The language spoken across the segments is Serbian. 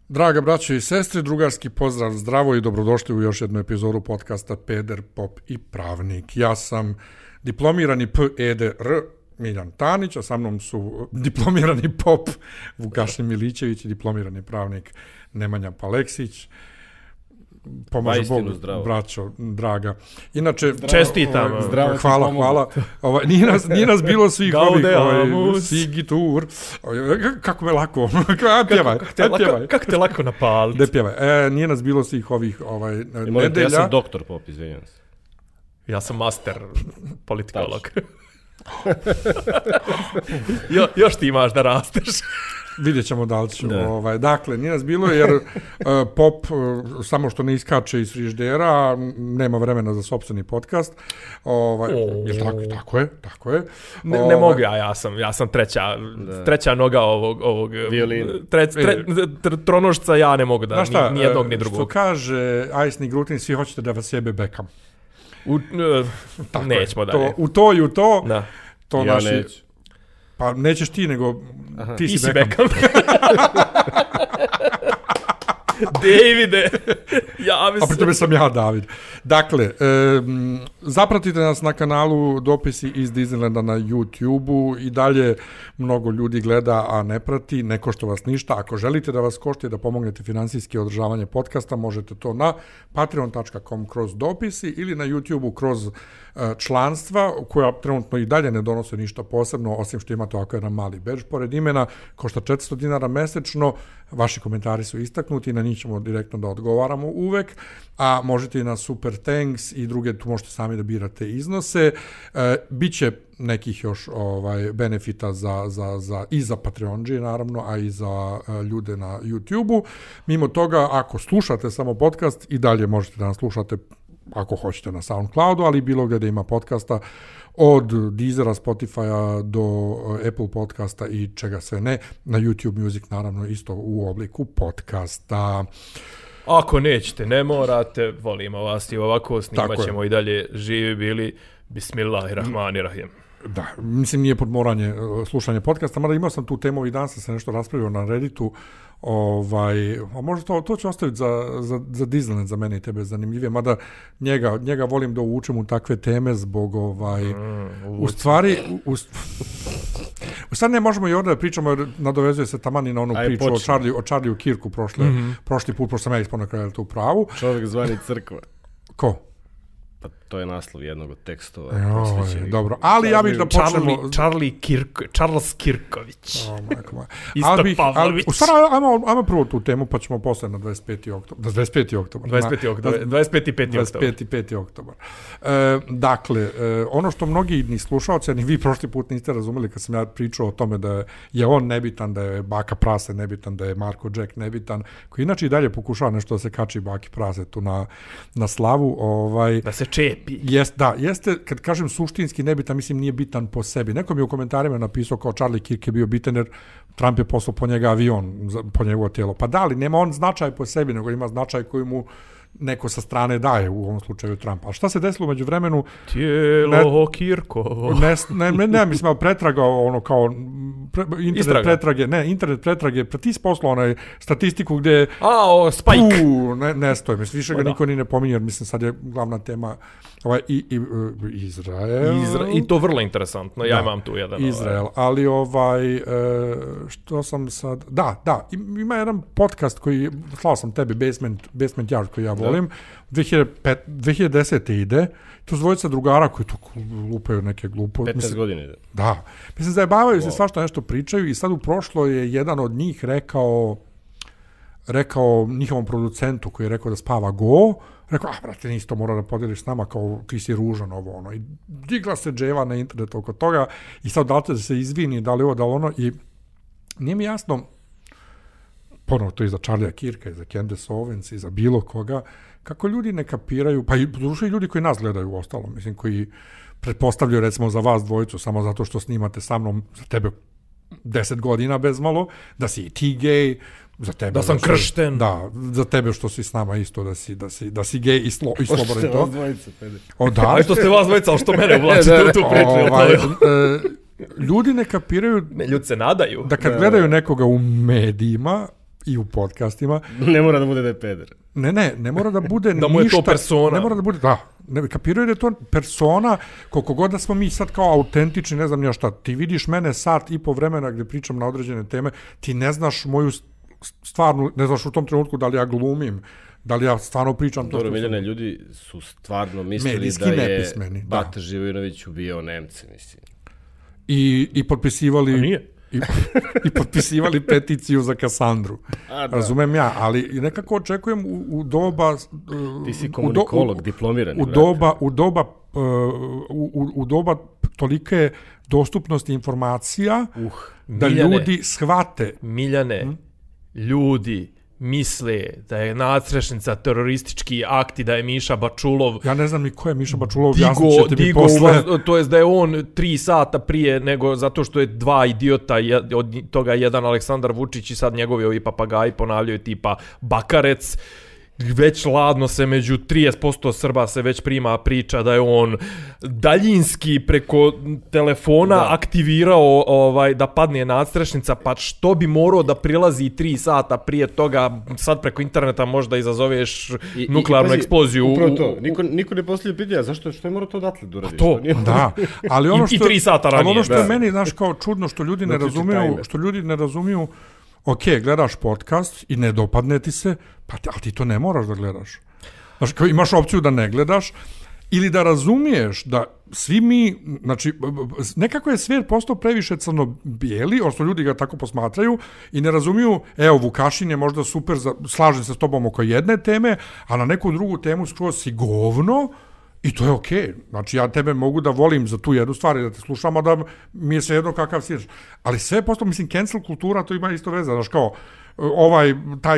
Draga braćo i sestre, drugarski pozdrav, zdravo i dobrodošli u još jednu epizodu podcasta Peder, Pop i Pravnik. Ja sam diplomirani P.E.D.R. Miljan Tanić, a sa mnom su diplomirani pop Vukašin Milićević i diplomirani pravnik Nemanja Paleksić. Pomaže Bog, braćo, draga. Inače, čestitam. Hvala. Nije nas bilo svih ovih, Sigitur. Kako me lako, pjevaj. Kako te lako napaliti? Ne pjevaj. Nije nas bilo svih ovih nedelja. Ja sam doktor pop, izvinjam se. Ja sam master politikolog. Još ti imaš da rasteš. Vidjet ćemo da li ću. Dakle, nije nas bilo jer pop samo što ne iskače iz frižidera, nema vremena za sopstveni podcast. Tako je. Ne mogu ja sam treća noga ovog violina. Tronošca, ja ne mogu da ni jednog ni drugog. Što kaže Ice Grutin, svi hoćete da vas jebe Beckham. Nećemo dalje. U to i u to. Da. To ja neću. Pa nećeš ti, nego ti si Beckham. Davide, javi se. A pri tome sam ja, David. Dakle, zapratite nas na kanalu Dopisi iz Disneylanda na YouTube-u. I dalje mnogo ljudi gleda, a ne prati. Ne košta vas ništa. Ako želite da vas košta i da pomognete finansijski održavanje podcasta, možete to na patreon.com kroz dopisi ili na YouTube-u kroz članstva, koja trenutno i dalje ne donose ništa posebno, osim što imate ovako jedan mali bedž pored imena, košta $400 mesečno. Vaši komentari su istaknuti, na njih ćemo direktno da odgovaramo uvek, a možete i na Super Thanks i druge, tu možete sami da birate iznose. Biće nekih još benefita i za Patreonđije naravno, a i za ljude na YouTube-u. Mimo toga, ako slušate samo podcast, i dalje možete da nas slušate ako hoćete na SoundCloudu, ali bilo gdje ima podcasta, od Deezera, Spotify-a do Apple podcasta i čega sve ne, na YouTube Music naravno isto u obliku podcasta. Ako nećete, ne morate, volimo vas i ovako snimat ćemo i dalje živi bili. Bismillahirrahmanirrahim. Da, mislim nije podmoranje slušanje podcasta, mada imao sam tu temu ovih dana, sam se nešto raspravio na Redditu, a možda to ću ostaviti za Disneyland, za mene i tebe zanimljivije, mada njega volim da uvučem u takve teme zbog u stvari sad ne možemo i ovdje da pričamo, jer nadovezuje se taman i na onu priču o Charlie'u Kirku prošli put, pošto sam ja ispod na kraju tu pravu. Čovjek zvani crkva. Ko? Pa to je naslov jednog od tekstova. Dobro, ali ja bih da počnemo... Charles Kirković. Isto Pavlović. U stvari, ajmo prvo tu temu, pa ćemo posle na 25. oktobar. 25. oktobar. 25. oktobar. Dakle, ono što mnogi ni slušalci, a ni vi prošli put niste razumeli kad sam ja pričao o tome da je on nebitan, da je Baka Prase nebitan, da je Marko Jack nebitan, koji inače i dalje pokušava nešto da se kači Baki Prase tu na slavu. Da se čepi. Jeste, kad kažem suštinski nebitan, mislim nije bitan po sebi. Neko mi je u komentarima napisao kao Charlie Kirk je bio bitan jer Trump je poslao po njega avion, po njegovo tijelo. Pa da, ali nema on značaj po sebi, nego ima značaj koji mu neko sa strane daje, u ovom slučaju Trumpa. A šta se desilo među vremenu? Tijelo Kirkovo. Ne, mislim, pretragao kao internet pretrage, ti poslao statistiku gdje Spike. Nestoje, mislim, više ga niko ni ne pominje, jer mislim, sad je glavna tema Izrael. I to vrlo interesantno, ja imam tu jedan. Izrael, ali što sam sad... Da, ima jedan podcast koji, slao sam tebi, Basement Yard, koji ja volim, 2010. ide, to dvojica drugara koji tu lupaju neke gluposti. 15 godina ide. Da, mislim, zajebavaju se, svašta nešto pričaju i sad u prošlo je jedan od njih rekao njihovom producentu koji je rekao da spava go, rekao, brate, nisi to mora da podeliš s nama, kao ti si ružan i digla se dževa na internetu oko toga i sad da li da se izvini, da li ovo, da li ono, i nije mi jasno, ponovo to i za Charlie'a Kirka, i za Candace Owens, i za bilo koga, kako ljudi ne kapiraju, pa i područuju ljudi koji nas gledaju u ostalom, mislim, koji pretpostavljaju recimo za vas dvojicu, samo zato što snimate sa mnom, za tebe 10 godina bez malo, da si i ti gej, za tebe da sam kršten. Da, za tebe što si s nama isto da si gej i slobodan to. Što vas dvojica, Pede. Da. Što ste vas dvojica, ali što mene uvlačite u tu priču. Ljudi ne kapiraju... Ljudi se nadaju. Da kad gledaju nekoga u medijima i u podcastima. Ne mora da bude da je peder. Ne mora da bude da mu je to persona. Ne mora da bude, ne, kapiraju da je to persona, koliko god da smo mi sad kao autentični, ne znam ja šta, ti vidiš mene sat i po vremena gdje pričam na određene teme, ti ne znaš moju stvarnu, ne znaš u tom trenutku da li ja glumim, da li ja stvarno pričam to. Dobro, Miljane, ljudi su stvarno mislili medijski da je nepismeni, Bata Živojinović ubijao Nemce, mislim. I potpisivali... A nije? I potpisivali peticiju za Kasandru. Razumem ja, ali nekako očekujem u doba... Ti si komunikolog, diplomirani. U doba tolike dostupnosti informacija da Miljane, ljudi shvate. Miljane, ljudi misle da je nadstrešnica teroristički akt i da je Miša Bačulov ja ne znam ni ko je Miša Bačulov, objasnit ćete mi posle. To jest da je on 3 sata prije nego zato što je 2 idiota, od toga jedan Aleksandar Vučić i sad njegovi ovi papagaji ponavljaju tipa Bakarec, već ladno se među 30% Srba se već prima priča da je on daljinski preko telefona aktivirao da padne nadstrešnica, pa što bi morao da prilazi 3 sata prije toga, sad preko interneta možda izazoveš nuklearnu eksploziju. Upravo to, niko ne postavlja pitanja, zašto, što je morao to odatle da uradiš? To, da, ali ono što, I 3 sata ranije. Ali ono što je meni, znaš, kao čudno, što ljudi ne razumiju, ok, gledaš podcast i ne dopadne ti se, ali ti to ne moraš da gledaš. Znaš, imaš opciju da ne gledaš ili da razumiješ da svi mi, znači, nekako je svijet postao previše crno-bijeli, odnosno ljudi ga tako posmatraju i ne razumiju, evo, Vukašin je možda super, slažem se s tobom oko jedne teme, a na neku drugu temu skroz si govno, i to je okej. Znači, ja tebe mogu da volim za tu jednu stvar i da te slušam, a da mi je sve jedno kakav si. Ali sve posto, mislim, cancel kultura, to ima isto veze. Znaš, kao,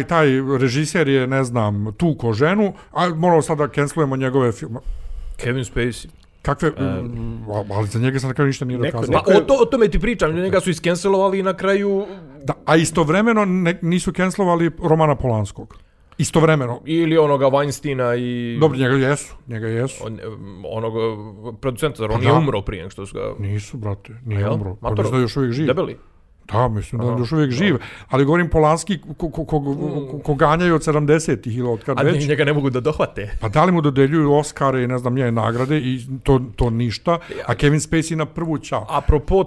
taj režiser je, ne znam, tuko ženu, a moramo sad da cancelujemo njegove filme. Kevin Spacey. Kakve, ali za njega sam tako ništa nije dokazano. Pa o tome ti pričam, njega su iscancelovali i na kraju... Da, a istovremeno nisu cancelovali Romana Polanskog. Istovremeno. Ili onoga Weinsteina i... Dobro, njega jesu. Onog producenta, on nije umro prije nego što su ga... Nisu, brate, nije umro. Pa mislim da još uvijek živ. Debeli? Da, mislim da još uvijek živ. Ali govorim Polanski ko ganjaju od 70-ih ili od kad već. A njega ne mogu da dohvate. Pa da li mu dodeljuju Oscare i ne znam nije nagrade i to ništa, a Kevin Spacey na prvu ćao. Apropo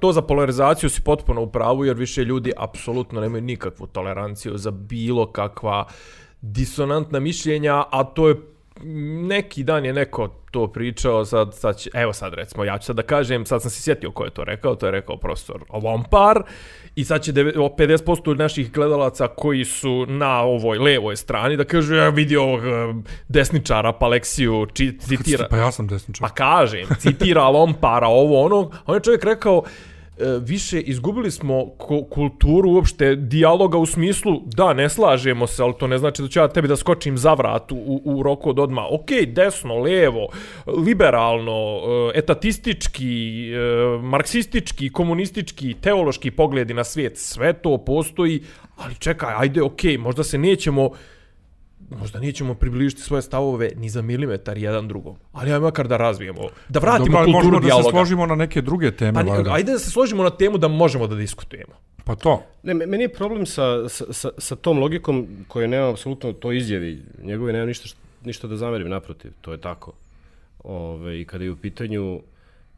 to za polarizaciju si potpuno u pravu, jer više ljudi apsolutno nemaju nikakvu toleranciju za bilo kakva disonantna mišljenja, a to je neki dan je neko to pričao, sad recimo, ja ću sad da kažem, sad sam se sjetio ko je to je rekao profesor Lompar, i sad će 50% naših gledalaca koji su na ovoj levoj strani da kažu, ja vidio ovog desničara Paleksiju, citira... Pa ja sam desničar. Pa kažem, citira Lompara, on je čovjek rekao, više izgubili smo kulturu uopšte dijaloga u smislu da ne slažemo se, ali to ne znači da ću ja tebi da skočim za vrat u roku od odmah. Ok, desno, levo, liberalno, etatistički, marksistički, komunistički, teološki pogledi na svijet, sve to postoji, ali čekaj, ajde, ok, možda nećemo približiti svoje stavove ni za milimetar jedan drugom. Ali ajmo makar da razvijemo, da vratimo kulturu dijaloga. Možemo da se složimo na neke druge teme. Ajde da se složimo na temu da možemo da diskutujemo. Pa to. Ne, meni je problem sa tom logikom koje nema apsolutno to izjavi. Njegove nema ništa da zamerim, naprotiv. To je tako. I kada je u pitanju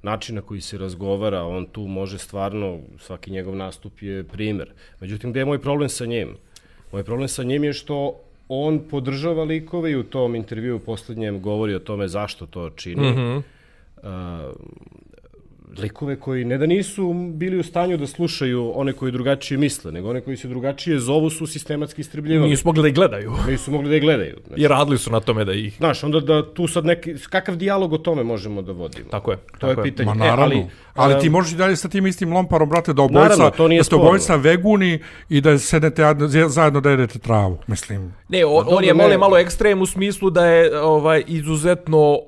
način na koji se razgovara, on tu može stvarno, svaki njegov nastup je primer. Međutim, gdje je moj problem sa njim? Moj problem sa njim je što on podržava likove i u tom intervjuu posljednjem govori o tome zašto to čini. Likove koji ne da nisu bili u stanju da slušaju one koji drugačije misle, nego one koji se drugačije zovu su sistematski istrebljivali. Nisu mogli da ih gledaju. Nisu mogli da ih gledaju. Znači, i radili su na tome da ih... Znaš, onda da tu sad kakav dijalog o tome možemo da vodimo? Tako je. To je pitanje. Ma naravno. Ali ti možeš i dalje sa tim istim Lomparom, brate, da ste obojica veguni i da sedete zajedno da jedete travu, mislim. Ne, on je malo ekstrem u smislu da je izuzetno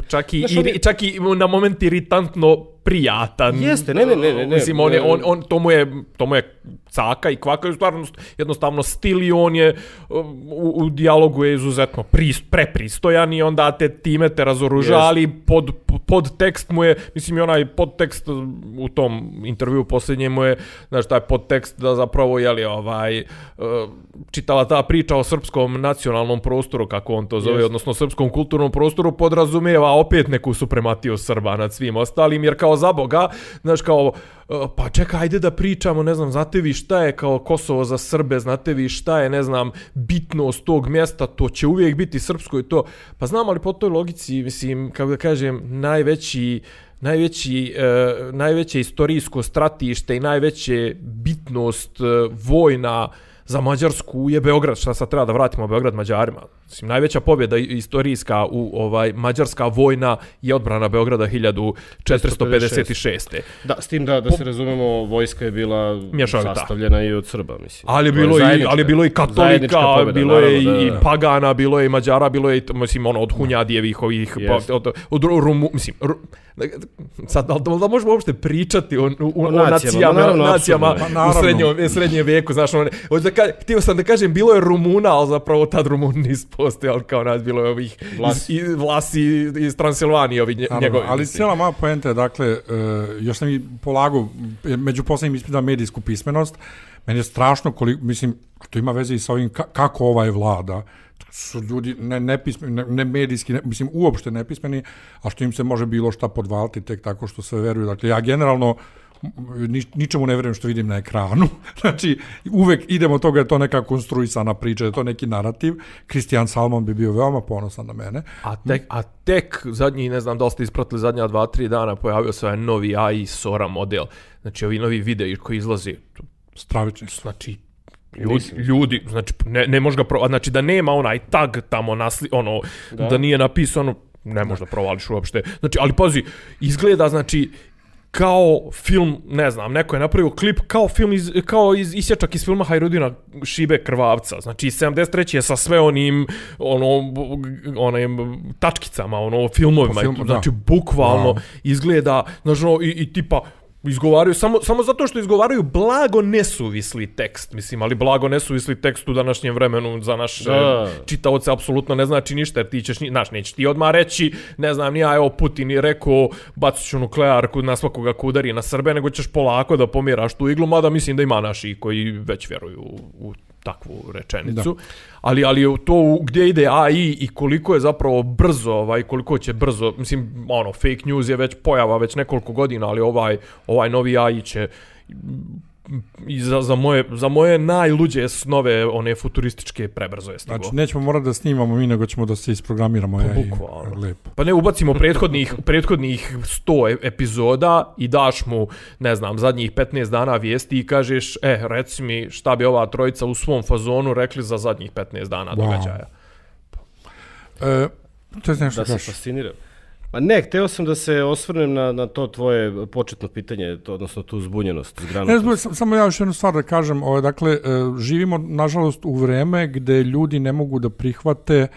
čak i na moment iritantno prijatan. Jeste, ne. Mislim, on to mu je caka i kvaka je stvarno jednostavno stil i on je u dijalogu je izuzetno prepristojan i onda time te razoruža, ali podtekst mu je, mislim i onaj podtekst u tom intervju posljednjem mu je, znaš, taj podtekst da zapravo čitava ta priča o srpskom nacionalnom prostoru, kako on to zove, odnosno srpskom kulturnom prostoru, podrazumijeva opet neku suprematiju Srba nad svim ostalim, jer kao za Boga, znaš, kao pa čekaj, ajde da pričamo, ne znam, znate vi šta je kao Kosovo za Srbe, znate vi šta je, ne znam, bitnost tog mjesta, to će uvijek biti srpsko i to. Pa znam, ali po toj logici, mislim, kako da kažem, najveće istorijsko stratište i najveće bitnost vojna za Mađarsku je Beograd, šta sad treba da vratimo Beograd Mađarima. Mislim, najveća pobjeda istorijska u mađarska vojna je odbrana Beograda 1456. Da, s tim da se razumemo, vojska je bila sastavljena i od Srba, mislim. Ali je bilo i katolika, bilo je i pagana, bilo je i Mađara, bilo je i, mislim, od Hunjadijevih ovih, mislim, sad, da možemo uopšte pričati o nacijama u srednjem vijeku, znaš, htio sam da kažem, bilo je Rumuna, ali zapravo tad Rumun nisu postojali kao nas, bilo je ovih Vlasi iz Transilvanije, ovi njegovi. Ali cijela moja poenta je, dakle, još sam i polagao među poslednjim ispita medijsku pismenost, meni je strašno, mislim, to ima veze i sa ovim kako ovaj vlada, su ljudi nepismeni, ne medijski, mislim, uopšte nepismeni, a što im se može bilo šta podvaliti tek tako što sve veruju. Dakle, ja generalno ničemu ne verujem što vidim na ekranu. Znači, uvek idemo od toga je to neka konstruisana priča, je to neki narativ. Kristijan Salmon bi bio veoma ponosan na mene. A tek zadnji, ne znam da li ste ispratili zadnja 2-3 dana, pojavio se ovaj novi AI Sora model. Znači, ovi novi videi koji izlazi. Stravični. Znači, ljudi, znači, ne može ga znači da nema onaj tag tamo da nije napisano, ne može da provališ uopšte. Znači, ali pazi, izgleda, znači, kao film, ne znam, neko je napravio klip kao isječak iz filma Hajrudina Šibe Krvavca. Znači, 73. je sa sve onim tačkicama, filmovima. Znači, bukvalno izgleda, znači, i tipa, izgovaraju, samo zato što izgovaraju blago nesuvisli tekst, mislim, ali blago nesuvisli tekst u današnjem vremenu za naš čitaoce apsolutno ne znači ništa, jer ti ćeš, nećeš ti odmah reći, ne znam, evo Putin je rekao, bacit ću nuklearku na svakoga ko udari na Srbe, nego ćeš polako da pomjeraš tu iglu, mada mislim da ima naši koji već vjeruju u takvu rečenicu. Da. Ali to gdje ide AI i koliko je zapravo brzo, koliko će brzo, mislim, fake news je već pojava već nekoliko godina, ali ovaj novi AI će i za moje najluđe snove, one futurističke, prebrzo je stigo. Znači, nećemo morati da snimamo mi, nego ćemo da se isprogramiramo. Pa ne, ubacimo prethodnih 100 epizoda i daš mu, ne znam, zadnjih 15 dana vijesti i kažeš, reci mi šta bi ova trojica u svom fazonu rekli za zadnjih 15 dana događaja. To je nešto da se fasciniram. Ma ne, hteo sam da se osvrnem na to tvoje početno pitanje, odnosno tu zbunjenost. Samo ja još jednu stvar da kažem. Dakle, živimo, nažalost, u vreme gde ljudi ne mogu da prihvate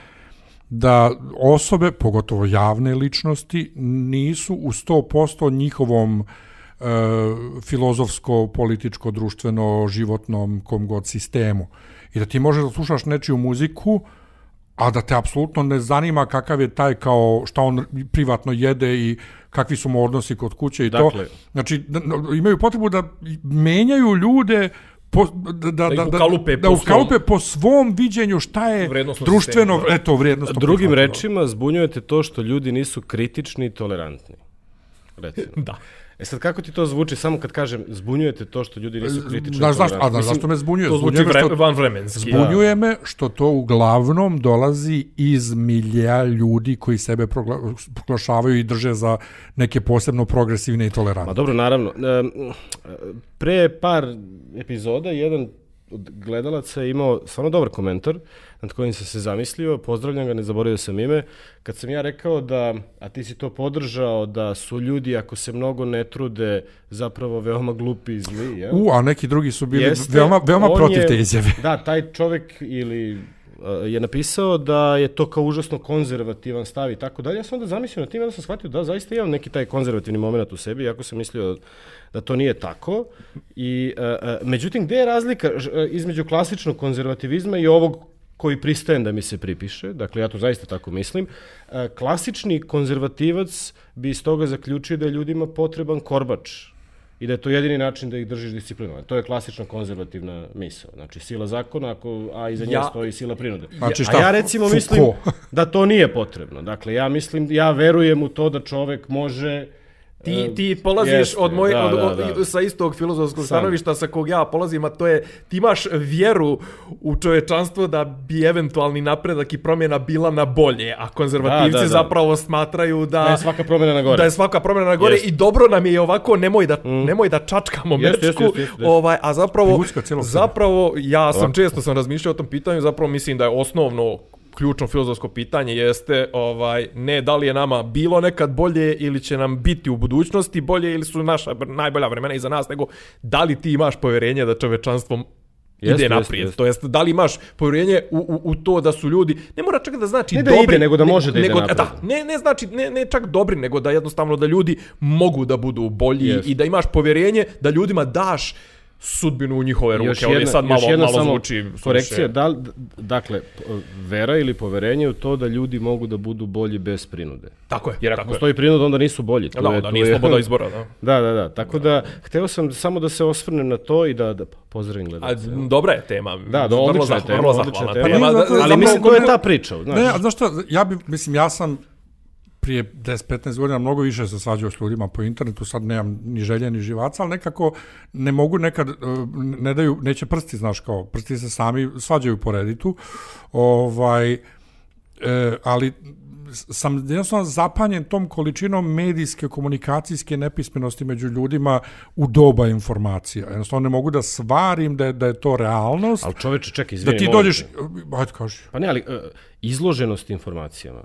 da osobe, pogotovo javne ličnosti, nisu u 100% njihovom filozofsko, političko, društveno, životnom, kom god sistemu. I da ti možeš da slušaš nečiju muziku, a da te apsolutno ne zanima kakav je taj, kao šta on privatno jede i kakvi su mu odnosi kod kuće i dakle, to. Znači, imaju potrebu da menjaju ljude, da ukalupe po svom viđenju šta je društveno, vrijednostno. Drugim rečima, zbunjujete to što ljudi nisu kritični i tolerantni. Recimo. Da. Sad, kako ti to zvuči, samo kad kažem, zbunjujete to što ljudi nisu kritični? Zašto me zbunjuje? To zvuči vanvremenski. Zbunjuje me što to uglavnom dolazi iz milija ljudi koji sebe proglašavaju i drže za neke posebno progresivne i tolerantne. Ma dobro, naravno. Pre par epizoda, jedan od gledalaca je imao stvarno dobar komentar nad kojim sam se zamislio, pozdravljam ga, ne zaboravio sam ime, kad sam ja rekao da, a ti si to podržao, da su ljudi ako se mnogo ne trude zapravo veoma glupi i zli, jel? A neki drugi su bili veoma protiv te izjave. Da, taj čovjek ili je napisao da je to kao užasno konzervativan stav i tako dalje. Ja sam onda zamislio na tim, onda sam shvatio da zaista imam neki taj konzervativni moment u sebi, iako sam mislio da to nije tako. Međutim, gde je razlika između klasičnog konzervativizma i ovog koji pristajem da mi se pripiše, dakle ja to zaista tako mislim, klasični konzervativac bi iz toga zaključio da je ljudima potreban korbač i da je to jedini način da ih držiš disciplinovan. To je klasična konzervativna misao. Znači, sila zakona, a iza nje stoji sila prinude. A ja recimo mislim da to nije potrebno. Dakle, ja verujem u to da čovek može... Ti polaziš sa istog filozofskog stanovišta sa kog ja polazim, a to je ti imaš vjeru u čovečanstvo da bi eventualni napredak i promjena bila na bolje, a konzervativci zapravo smatraju da je svaka promjena na gore. Da je svaka promjena na gore i dobro nam je i ovako, nemoj da čačkamo mečku. A zapravo ja sam često razmišljao o tom pitanju, zapravo mislim da je osnovno ključno filozofsko pitanje jeste ne da li je nama bilo nekad bolje ili će nam biti u budućnosti bolje ili su naša najbolja vremena iza nas, nego da li ti imaš povjerenje da čovečanstvo ide naprijed. To jest da li imaš povjerenje u to da su ljudi, ne mora čak da znači dobri, ide, nego da može da ide naprijed. Ne znači ne čak dobri, nego da jednostavno da ljudi mogu da budu bolji i da imaš povjerenje da ljudima daš sudbinu u njihove ruke. Ovdje sad malo zvuči korekcija. Dakle, vera ili poverenje u to da ljudi mogu da budu bolji bez prinude. Tako je. Jer ako postoji prinuda, onda nisu bolji. Da, nije sloboda izbora. Da. Tako da, hteo sam samo da se osvrnem na to i da pozdravim gledalce. Dobra je tema. Da, odlična je tema. Ali mislim, to je ta priča. Znaš što, ja sam prije 10-15 godina mnogo više se svađao s ljudima po internetu, sad nemam ni želje ni živaca, ali nekako ne mogu nekad, neće prsti, znaš kao, prsti se sami svađaju po Redditu, ali sam jednostavno zapanjen tom količinom medijske, komunikacijske nepismenosti među ljudima u doba informacija. Jednostavno ne mogu da svarim da je to realnost. Ali čoveče, čekaj, izvini. Da ti dođeš, hajde kaži. Pa ne, ali izloženost informacijama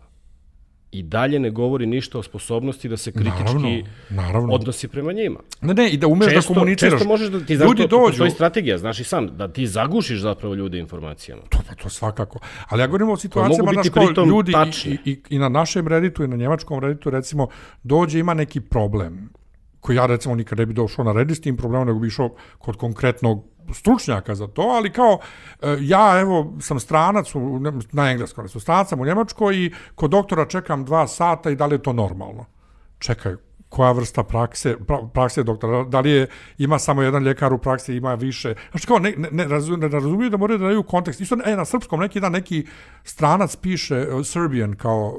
i dalje ne govori ništa o sposobnosti da se kritički odnosi prema njima. Ne, i da umeš da komuniciraš. Često možeš da ti ljudi dođu. To je strategija, znaš i sam, da ti zagušiš zapravo ljude informacijama. To svakako. Ali ja govorim o situacijama da ljudi i na našem Redditu i na njemačkom Redditu, recimo, dođe, ima neki problem koji ja recimo nikad ne bi došao na Reddit s tim problemom, nego bi išao kod konkretnog stručnjaka za to, ali kao ja sam stranac na engleskom, stranac sam u Njemačkoj i kod doktora čekam 2 sata i da li je to normalno? Čekaj, koja vrsta prakse doktora? Da li ima samo jedan ljekar u praksi, ima više? Znači kao ne razumiju da moraju da daju kontekst. Isto na srpskom neki stranac piše Serbian kao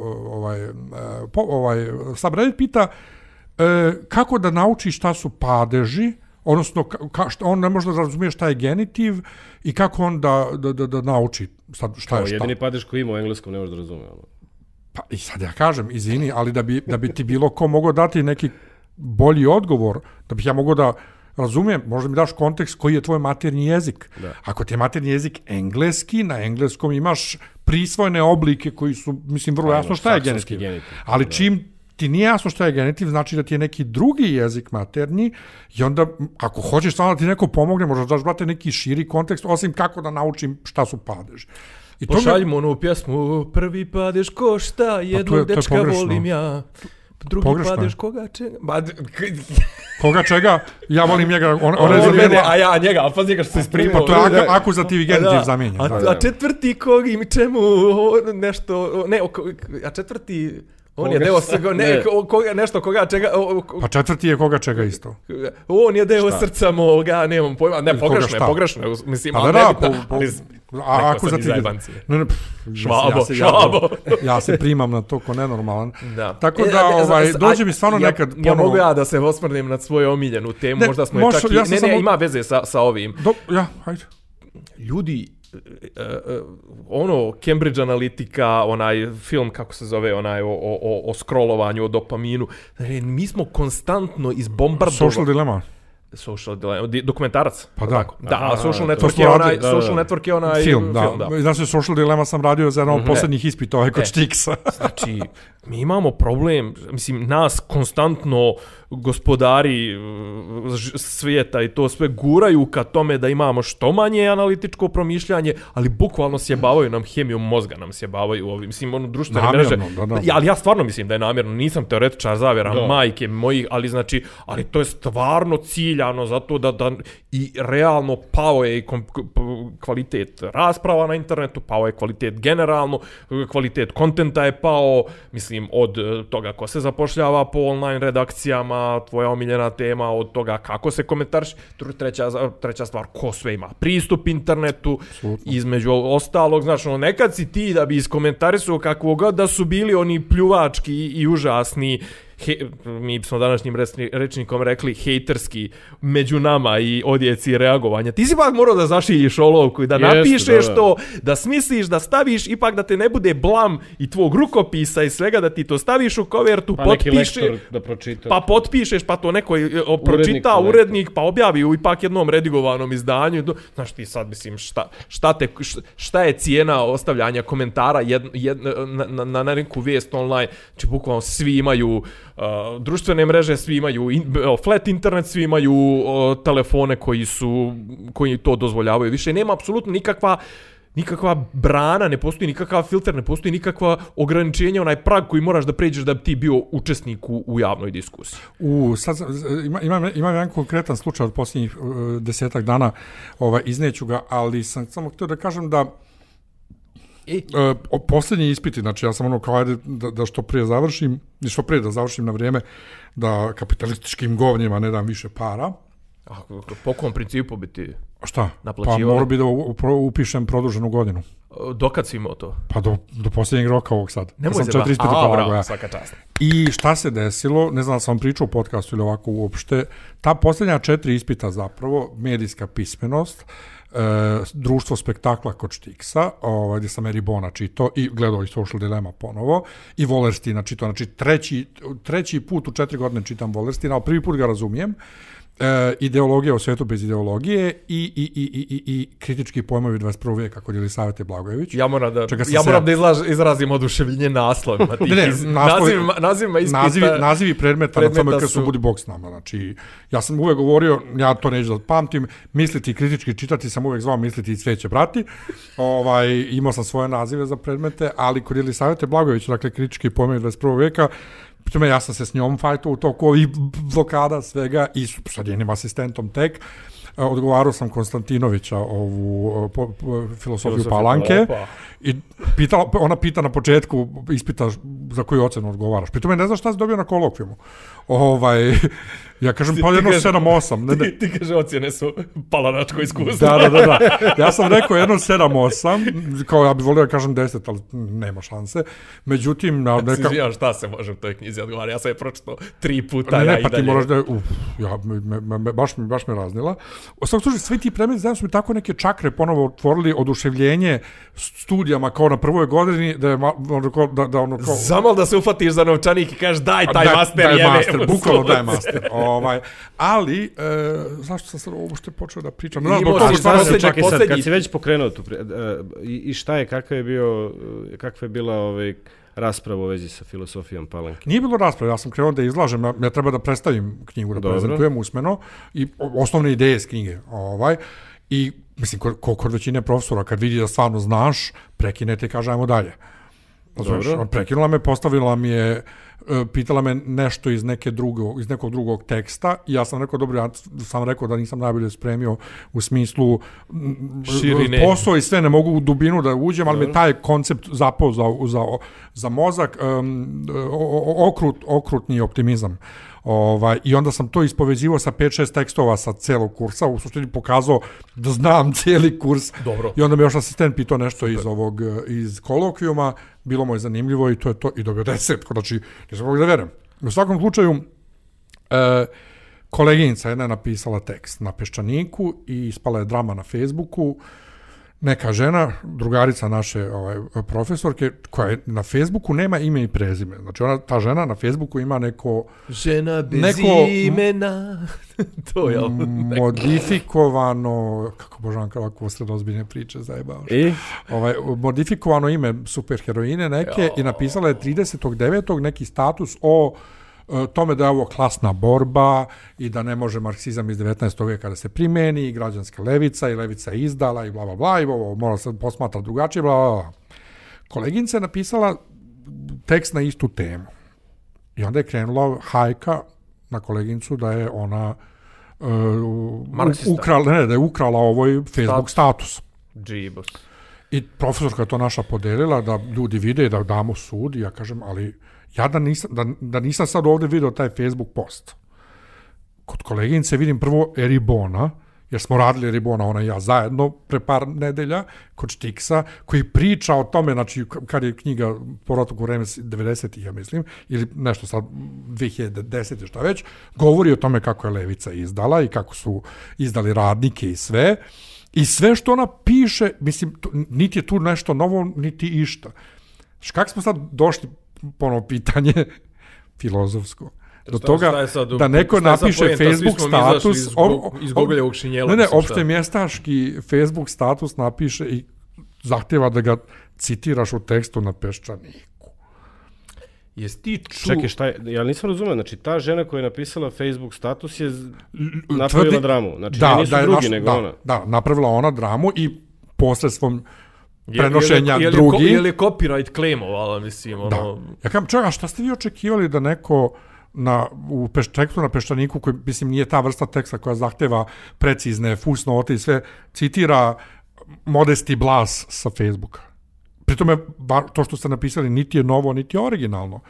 subreddit pita kako da nauči šta su padeži, odnosno on ne može da razumije šta je genitiv i kako on da nauči šta je šta. Jedini padež koji ima u engleskom ne može da razume. Pa i sad ja kažem, izvini, ali da bi ti bilo ko mogao dati neki bolji odgovor, da bih ja mogao da razumijem, možda mi daš kontekst koji je tvoj maternji jezik. Da. Ako ti je maternji jezik engleski, na engleskom imaš prisvojene oblike koji su, mislim, vrlo jasno šta je genitiv. Ali čim ti nije jasno šta je genitiv, znači da ti je neki drugi jezik maternji i onda, ako hoćeš stvarno da ti neko pomogne, možda daš, brate, neki širi kontekst, osim kako da naučim šta su padeži. Pošaljimo onu pjesmu, prvi padež košta, jednog dečka volim ja, drugi padež koga čega? Koga čega? Ja volim njega, a ja njega, ali pazi njega što se isprimao. Pa to je akuzativ i genitiv zamijenjen. A četvrti kog im čemu nešto, ne, a četvrti... On je deo nešto koga čega... Pa četvrti je koga čega isto. On je deo srca moga, nemam pojma. Ne, pogrešno je. Mislim, ali ako za ti... Švabo. Ja se primam na to ko nenormalan. Tako da, dođe mi stvarno nekad... Ja mogu da se osvrnem na svoju omiljenu temu, možda smo je čak i... Ne, ima veze sa ovim. Ja, hajde. Ljudi... Cambridge Analytica, onaj film, kako se zove, onaj o scrollovanju, o dopaminu. Mi smo konstantno izbombardovali... Social Dilemma. Dokumentarac. Pa da. Da, Social Network je onaj film, da. Znači, Social Dilemma sam radio za jedan od posljednjih ispita kod Štiksa. Znači, Mi imamo problem, mislim, nas konstantno gospodari svijeta i to sve guraju ka tome da imamo što manje analitičko promišljanje, ali bukvalno sjebavaju nam hemijom mozga, nam sjebavaju ovim, mislim, ono društvene mreže. Ali ja stvarno mislim da je namjerno, nisam teoretičar zavjera majke mojih, ali znači, ali to je stvarno ciljano zato da i realno pao je kvalitet rasprava na internetu, pao je kvalitet generalno, kvalitet kontenta je pao, mislim, od toga ko se zapošljava po online redakcijama, tvoja omiljena tema, od toga kako se komentariš, treća stvar, ko sve ima pristup internetu, između ostalog, znači, nekad si ti da bi iskomentarisao kakvo god da su bili oni pljuvački i užasni, mi bismo današnjim rečnikom rekli hejterski među nama i odjeci reagovanja. Ti si ipak morao da zašiljiš olovku i da napišeš to, da smisliš, da staviš, ipak da te ne bude blam i tvog rukopisa i svega, da ti to staviš u kovertu, pa potpišeš, da pročita. Pa potpišeš, pa to neko pročita, urednik, pa objavi u ipak jednom redigovanom izdanju. Znaš ti sad, mislim, šta je cijena ostavljanja komentara na neku vijest online? Znači, bukvalno svi imaju društvene mreže, svi imaju flat internet, svi imaju telefone koji to dozvoljavaju. Više nema apsolutno nikakva brana, ne postoji nikakav filter, ne postoji nikakva ograničenja, onaj prag koji moraš da pređeš da bi ti bio učesnik u javnoj diskusiji. Sad imam jedan konkretan slučaj od posljednjih 10 dana, izneću ga, ali sam samo htio da kažem da posljednji ispiti, znači ja sam ono kao ajde da što prije završim, i što prije da završim na vrijeme, da kapitalističkim govnjima ne dam više para. A po kom principu bi ti naplaćivao? Pa moram bi da upišem produženu godinu. Dokad si imao to? Pa do posljednjeg roka ovog sad. Nemoj se bravo, svaka čast. I šta se desilo, ne znam da sam vam pričao u podcastu ili ovako uopšte, ta posljednja 4 ispita zapravo, medijska pismenost, društvo spektakla kod Štiksa, gdje sam Eri Bona čitao i gledao i Social Dilemma ponovo, i Wallerstina čitao, znači treći put u 4 godine čitam Wallerstina, ali prvi put ga razumijem, ideologija u svijetu bez ideologije i kritički pojmovi 21. vijeka kod Jelisavete Blagojević. Ja moram da izrazim oduševljenje naslovima. Nazivi predmeta na tome kad su budi bok s nama. Znači, ja sam uvek govorio, ja to neću da pamtim, misliti kritički čitati sam uvek zvao misliti i cvijeće brati. Imao sam svoje nazive za predmete, ali kod Jelisavete Blagojević, dakle kritički pojmovi 21. vijeka, Pitome, ja sam se s njom fajtao u toku ovih blokada svega i sa njenim asistentom tek. Odgovarao sam Konstantinovića ovu filosofiju Palanke i ona pita na početku, ispita za koju ocenu odgovaraš. Pitome, ne znaš šta si dobio na kolokvijumu. Ja kažem, pa jedno 7-8. Ti kaže, ocjene su palanačko iskustvo. Da. Ja sam rekao jedno 7-8, kao ja bih volio da kažem 10, ali nema šanse. Međutim, Izvijam, šta se može u toj knjizi odgovarati? Ja sam je pročitao 3 puta. Ne, pa ti moraš da baš me raznila. U svakom slučaju, svi ti predmeti zajedno su mi tako neke čakre ponovo otvorili, oduševljenje studijama kao na prvoj godini, da je ono kao... Zamal da se ufatiš za novčanik i kažeš daj master, jebe. Bukvalno daj master. Ali, zašto sam sad uopšte počeo da pričam? Kad si već pokrenuo tu, i šta je, kakva je bila rasprava u vezi sa filosofijom Palanke? Nije bilo rasprave, ja sam krenuo da izlažem, ja treba da predstavim knjigu, da prezentujem usmeno i osnovne ideje iz knjige. I, mislim, kod većine profesora, kad vidi da stvarno znaš, prekinete i kaže, ajmo dalje. Prekinula me, postavila mi je, pitala me nešto iz nekog drugog teksta i ja sam rekao, dobro, ja sam rekao da nisam najbolje spremio u smislu širine. Posao i sve, ne mogu u dubinu da uđem, ali me taj koncept zapao za mozak, okrutni optimizam. I onda sam to ispovezivao sa 5-6 tekstova sa celog kursa, u suštini pokazao da znam cijeli kurs. Dobro. I onda me još asistent pitao nešto iz kolokvijuma, bilo mu je zanimljivo i to je to, i dobio 10, znači nisam mogu da verujem. U svakom slučaju, koleginica jedna je napisala tekst na Peščaniku i ispala je drama na Facebooku. neka žena, drugarica naše profesorke, koja na Facebooku nema ime i prezime. Znači, ta žena na Facebooku ima neko... Žena bez imena. To je modifikovano... Kako Božanka ovako sredozbiljne priče zajebao. Modifikovano ime superheroine neke i napisala je 30.9. neki status o tome da je ovo klasna borba i da ne može marksizam iz 19. vijeka da se primeni i građanska levica i levica je izdala i bla bla bla i ovo mora se posmatra drugačije bla bla bla. Koleginica je napisala tekst na istu temu i onda je krenula hajka na koleginicu da je ona ukrala ovoj Facebook status. Džibos. I profesorka je to naša podelila da ljudi vide i da damo sud i ja kažem, ali ja da nisam sad ovdje vidio taj Facebook post. Kod koleginice vidim prvo Eribona, jer smo radili Eribona, ona i ja zajedno pre par nedelja, kod Štiksa, koji priča o tome, znači, kad je knjiga Povratak u vreme 90-ih, ja mislim, ili nešto sad 2010 šta već, govori o tome kako je levica izdala i kako su izdali radnike i sve. I sve što ona piše, mislim, niti je tu nešto novo, niti išta. Kako smo sad došli ponovo pitanje filozofsko. Do toga da neko napiše Facebook status iz Gogoljevog šinjela. Opšte mjestaški Facebook status napiše i zahtjeva da ga citiraš u tekstu na Peščaniku. Čekaj, šta je? Ja nisam razumio, znači ta žena koja je napisala Facebook status je napravila dramu. Znači nisu drugi nego ona. Da, napravila ona dramu i posredstvom prenošenja drugi. Je li copyright claimovala, mislim, ono... Da. Ja kažem, čekaj, a šta ste vi očekivali da neko u tekstu na Peščaniku, koji, mislim, nije ta vrsta teksta koja zahteva precizne fusnote i sve, citira Modesti Blas sa Facebooka. Pritome, to što ste napisali niti je novo, niti je originalno.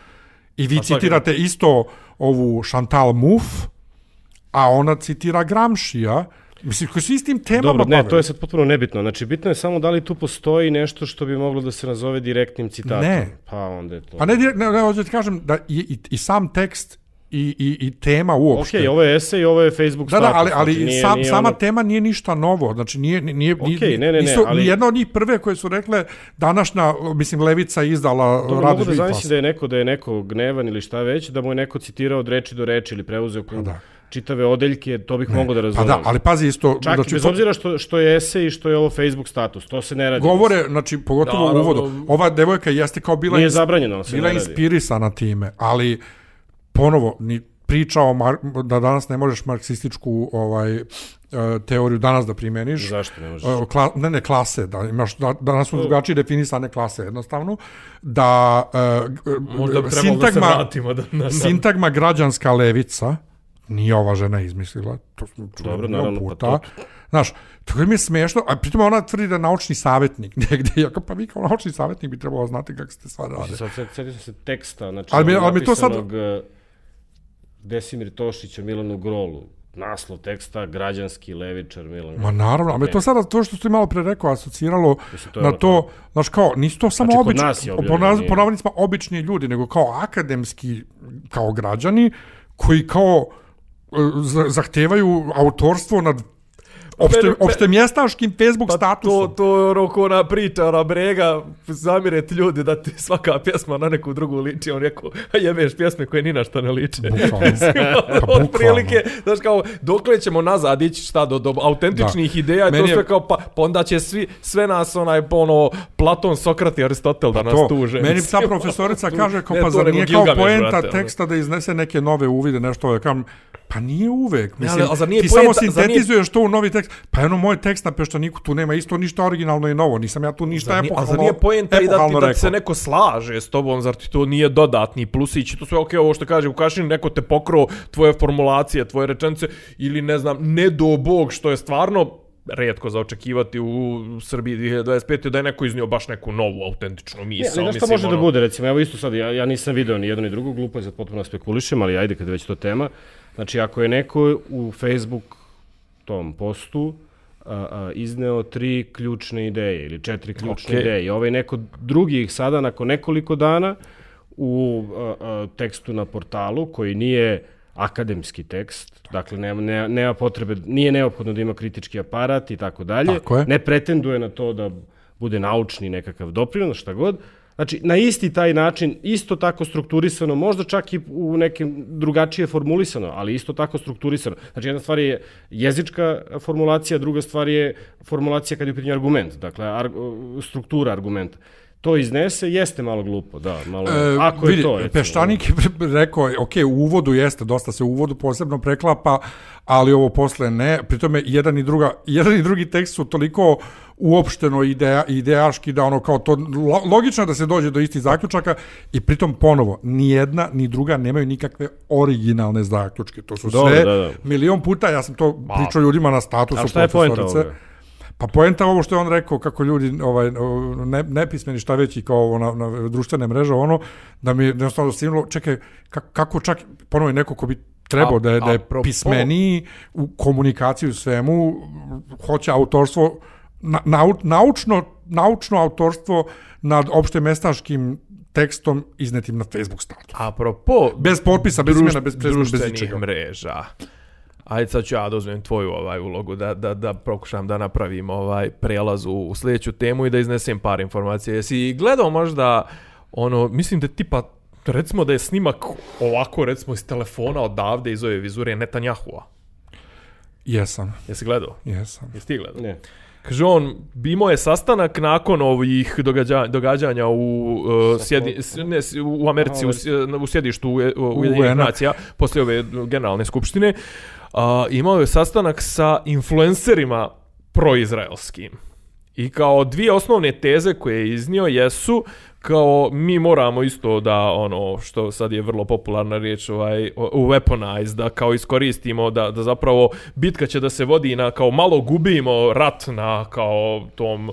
I vi citirate isto ovu Chantal Mouffe, a ona citira Gramscija. Mislim, koji su istim temama... Dobro, ne, to je sad potpuno nebitno. Znači, bitno je samo da li tu postoji nešto što bi moglo da se nazove direktnim citatom. Ne. Pa onda je to... Pa ne, hoću ti kažem da i sam tekst i tema uopšte... Okej, ovo je esej, ovo je Facebook status. Da, ali znači, sama tema nije ništa novo. Znači, nijedna od njih prve koje su rekle današnja, mislim, levica izdala... Dobro, mogu da zamisli da je neko gnevan ili šta već, da mu je neko citirao od reči do reči ili preuzeo čitave odeljke, to bih mogao da razumem. Pa da, ali pazi isto... Čak i bez obzira što je esej i što je ovo Facebook status, to se ne radi. Govore, znači, pogotovo u uvodu, ova devojka jeste kao bila... Nije zabranjeno, ali se ne radi. Bila inspirisana time, ali ponovo, priča da danas ne možeš marksističku teoriju danas da primeniš. Zašto ne možeš? Ne, klase, danas su drugačije definisane klase, jednostavno, da sintagma građanska levica nije ova žena izmislila, to smo čuli mnogo puta. Znaš, to mi je smiješno, a pritom ona tvrdi da je naučni savjetnik negdje, pa vi kao naučni savjetnik bi trebalo znati kako ste stvari rade. Sjetio sam se teksta, znači napisanog Desimir Tošića, Milanu Grolu, naslov teksta, građanski levičar Milan. Ma naravno, ali to sada, to što ste malo pre rekao, asociralo na to, znaš kao, nisu to samo po navodnicima obični ljudi, nego kao akademski, kao građani, koji kao zahtevaju autorstvo nad opštemjestaškim Facebook statusom. To je ona priča, ona brega, zamireti ljudi da ti svaka pjesma na neku drugu liči, on rekao, jebeš pjesme koje ni na šta ne liče. Od prilike, znaš kao, dokle ćemo nazad ići šta do autentičnih ideja i to sve kao, pa onda će sve nas Platon, Sokrat i Aristotel da nas tuže. Meni ta profesorica kaže, kao, pa zar nije kao poenta teksta da iznese neke nove uvide, nešto kao, pa nije uvek. Mislim, ti samo sintetizuješ to u novi tekst. Pa moj tekst na Peščaniku, tu nema isto ništa originalno i novo. Nisam ja tu ništa epohalno rekao. A zar nije poenta i da ti se neko slaže s tobom, zar ti to nije dodatni plusić? To sve okej, ovo što kaže Vukašin, neko te pokro tvoje formulacije, tvoje rečenice, ili ne znam, ne do Bog, što je stvarno retko za očekivati u Srbiji 2025. da je neko iznio baš neku novu, autentičnu misao. Ne, šta može da bude, recimo, evo isto sad, ja nisam video ni jedno ni drugo, glupo je sad potpuno spekulišem, ali ajde kad je već to tema. Znači, ako je neko u Facebook tom postu izneo 3 ključne ideje ili 4 ključne ideje i ovaj neko drugi ih sada nakon nekoliko dana u tekstu na portalu koji nije akademski tekst, dakle nema potrebe, nije neophodno da ima kritički aparat i tako dalje, ne pretenduje na to da bude naučni nekakav doprinos, šta god. Znači, na isti taj način, isto tako strukturisano, možda čak i u nekim drugačije formulisano, ali isto tako strukturisano. Znači, jedna stvar je jezička formulacija, druga stvar je formulacija kad je u pitanju argument, dakle, struktura argumenta. To iznese, jeste malo glupo, da, malo, ako je to, recimo. Peščanik je rekao, ok, u uvodu jeste, dosta se u uvodu posebno preklapa, ali ovo posle ne, pritome jedan i drugi tekst su toliko uopšteno ideaški da ono kao to, logično da se dođe do istih zaključaka i pritom ponovo, ni jedna ni druga nemaju nikakve originalne zaključke, to su sve milion puta, ja sam to pričao ljudima na statusu profesorice. Pa poenta ovo što je on rekao, kako ljudi nepismeni šta već i kao na društvene mreže, da mi je jednostavno snimilo, čekaj, kako čak ponovo neko ko bi trebao da je pismeniji u komunikaciju svemu, hoće autorstvo, naučno autorstvo nad opštemestaškim tekstom iznetim na Facebook statu. Apropo bez potpisa, bez imena, bez društvenih mreža. Ajde, sad ću ja dozvem tvoju ulogu da pokušam da napravim prelaz u sljedeću temu i da iznesem par informacija. Jesi gledao možda mislim da tipa, recimo da je snimak ovako, recimo iz telefona odavde iz ove vizure Netanyahua? Jesam. Jesi gledao? Jesam. Jesi ti gledao? Ne. Kaže on, imao je sastanak nakon ovih događanja u Americi, u sjedištu Ujedinjenih nacija, poslije ove generalne skupštine. Imao je sastanak sa influencerima proizraelskim. I kao dvije osnovne teze koje je iznio jesu kao mi moramo isto da što sad je vrlo popularna riječ weaponize, da kao iskoristimo da zapravo bitka će da se vodi na kao malo gubimo rat na kao tom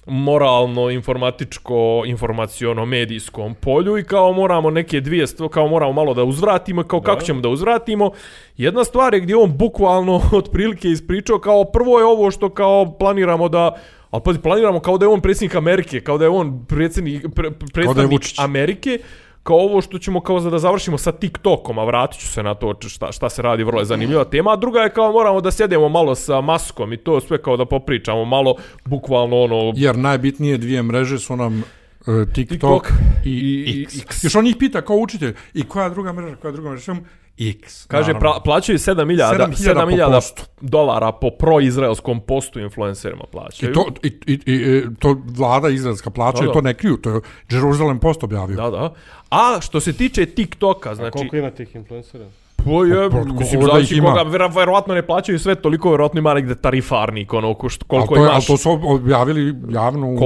moralno, informatičko, informaciono, medijskom polju i kao moramo neke dvije stvari, kao moramo malo da uzvratimo, kao kako ćemo da uzvratimo. Jedna stvar je gdje on bukvalno otprilike ispričao kao prvo je ovo što kao planiramo da, ali pazi, planiramo kao da je on predsjednik Amerike, kao da je on predstavnik Amerike, kao ovo što ćemo kao da završimo sa TikTokom, a vratit ću se na to šta se radi, vrlo je zanimljiva tema, a druga je kao moramo da sjedemo malo sa maskom i to sve kao da popričamo malo, bukvalno Jer najbitnije dvije mreže su nam TikTok i X. Još on njih pita kao učitelj, i koja druga mreža? X. Kaže, plaćaju $7,000 po proizraelskom postu influencerima plaćaju. I to vlada izraelska plaća i to ne kriju, to je Jerusalem Post objavio. Da. A što se tiče TikToka, znači... A koliko ima tih influencera? Mislim, zavisi koga, verovatno ne plaćaju sve, toliko verovatno ima negde tarifarnik, koliko imaš... Ali to su objavili javno u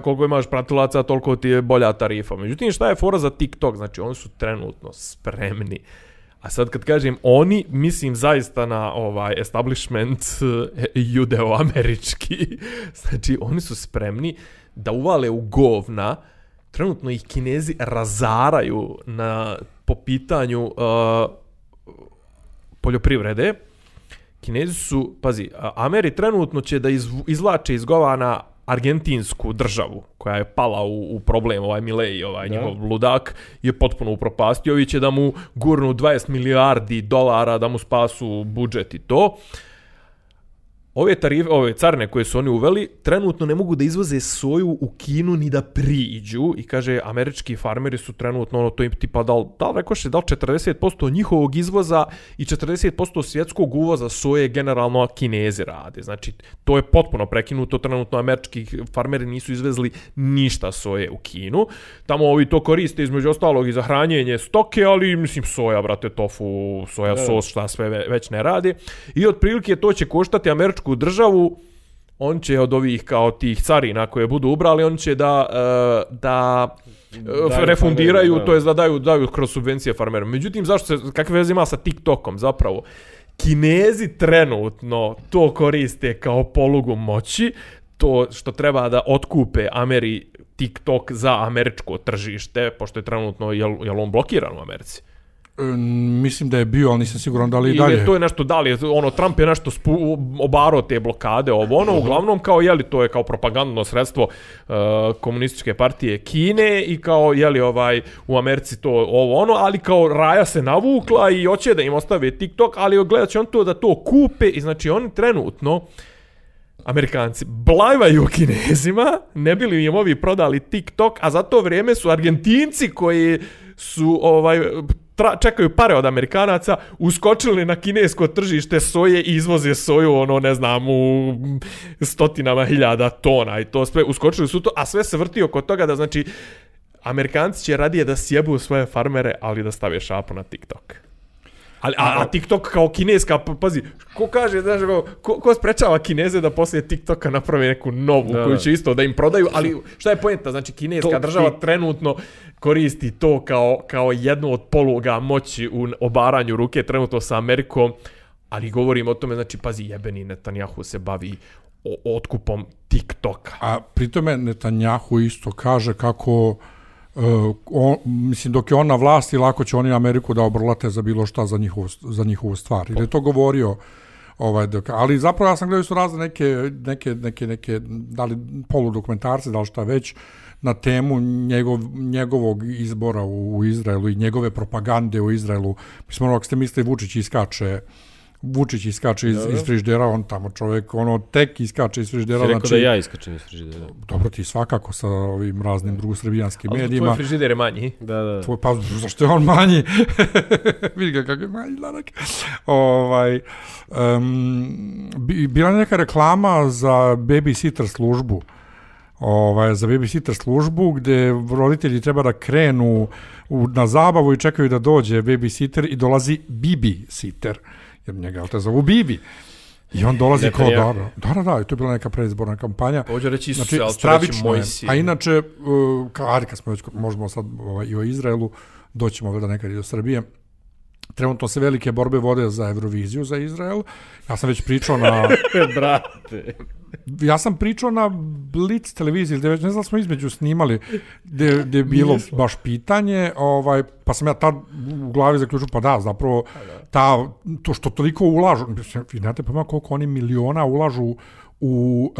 koliko imaš pratilaca, toliko ti je bolja tarifa. Međutim, šta je fora za TikTok? Znači, oni su trenutno spremni. A sad kad kažem oni, mislim zaista na establishment judeo-američki. Znači, oni su spremni da uvale u govna. Trenutno ih Kinezi razaraju po pitanju poljoprivrede. Kinezi su, pazi, Ameri trenutno će da izvlače iz govana argentinsku državu koja je pala u problem, Milei, njihov ludak je potpuno upropastio. Ovi će da mu gurnu $20 milijardi da mu spasu budžet i to. Ove carine koje su oni uveli trenutno ne mogu da izvoze soju u Kinu ni da priđu i kaže američki farmeri su trenutno to im tipa da li 40% njihovog izvoza i 40% svjetskog uvoza soje generalno Kinezi rade. Znači to je potpuno prekinuto, trenutno američki farmeri nisu izvezli ništa soje u Kinu. Tamo ovi to koriste između ostalog i za hranjenje stoke, ali mislim soja, brate, tofu, soja sos, šta sve već ne rade. I otprilike to će koštati američku državu, on će od ovih kao tih carina koje budu ubrali, on će da refundiraju, to je da daju kroz subvencije farmerima. Međutim, kakve veze ima sa TikTokom zapravo? Kinezi trenutno to koriste kao polugu moći, to što treba da otkupe TikTok za američko tržište, pošto je trenutno, jel on blokiran u Americi? Mislim da je bio, ali nisam siguran da li i dalje. Ili to je nešto, da li je, Trump je nešto obarao te blokade, uglavnom kao, to je kao propagandno sredstvo komunističke partije Kine i kao, u Americi to ali kao Raja se navukla i hoće da im ostave TikTok, ali gledat će on to da to kupe i znači oni trenutno Amerikanci blajvaju Kinezima, ne bili im ovi prodali TikTok, a za to vrijeme su Argentinci koji su čekaju pare od Amerikanaca, uskočili na kinesko tržište soje i izvoze soju, u stotinama hiljada tona i to sve, uskočili su to, a sve se vrti oko toga da, znači, Amerikanci će radije da sjebu svoje farmere, ali da stave šapu na TikTok. A TikTok kao kineska, pazi, ko kaže, znaš, ko sprečava Kineze da poslije TikToka napravi neku novu, koju će isto da im prodaju, ali šta je poenta? Znači, kineska država trenutno koristi to kao jednu od poluga moći u obaranju ruke, trenutno sa Amerikom, ali govorim o tome, znači, pazi, jebeni Netanjahu se bavi otkupom TikToka. A pritome Netanjahu isto kaže kako... mislim, dok je on na vlasti, lako će oni Ameriku da obrlate za bilo šta za njihovu stvar. Ili je to govorio, ali zapravo ja sam gledao su razne neke da li poludokumentarce, da li šta već, na temu njegovog izbora u Izraelu i njegove propagande u Izraelu. Mislim, ako ste mislili Vučić iskače iz frižidera, on tamo čovjek, tek iskače iz frižidera. Si rekao da ja iskačem iz frižidera. Dobro, ti svakako sa ovim raznim drugosrbijanskim medijima. Ali tvoj frižider je manji. Da. Pa zašto je on manji? Vidi ga kako je manji, lanak. Bila neka reklama za babysitter službu. Za babysitter službu gdje roditelji treba da krenu na zabavu i čekaju da dođe babysitter i dolazi babysitter. Jer njega te zovu Bibi. I on dolazi kao da, i to je bila neka predizborna kampanja. Hoće reći Isus, znači, stravično je. A inače, kad smo već, možemo sad i o Izraelu, doćemo ovdje nekad i do Srbije, trenutno se velike borbe vode za Euroviziju za Izrael. Ja sam već pričao na... Brate... Ja sam pričao na Blitz televiziji, ne znam da smo između snimali, gdje je bilo baš pitanje, pa sam ja tad u glavi zaključio, pa da, zapravo, to što toliko ulažu, vi znate pa koliko oni miliona ulažu u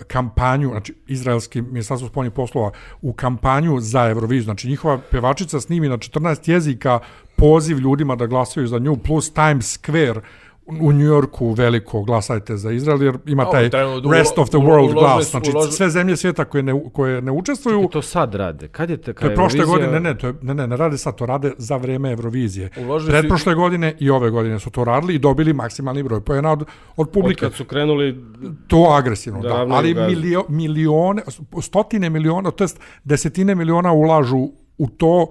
kampanju, znači izraelski ministarstvo spoljnih poslova, u kampanju za Euroviziju, znači njihova pevačica snimi na 14 jezika poziv ljudima da glasaju za nju, plus Times Square u New Yorku veliko glasajte za Izrael, jer ima taj rest of the world glas, znači sve zemlje svijeta koje ne učestvuju. Čekaj, to sad rade? Kad je to je prošle godine, ne rade sad, to rade za vrijeme Eurovizije. Pretprošle godine i ove godine su to radili i dobili maksimalni broj poena od publike. Od kad su krenuli... To agresivno, da. Ali milione, stotine miliona, to jest desetine miliona ulažu u to.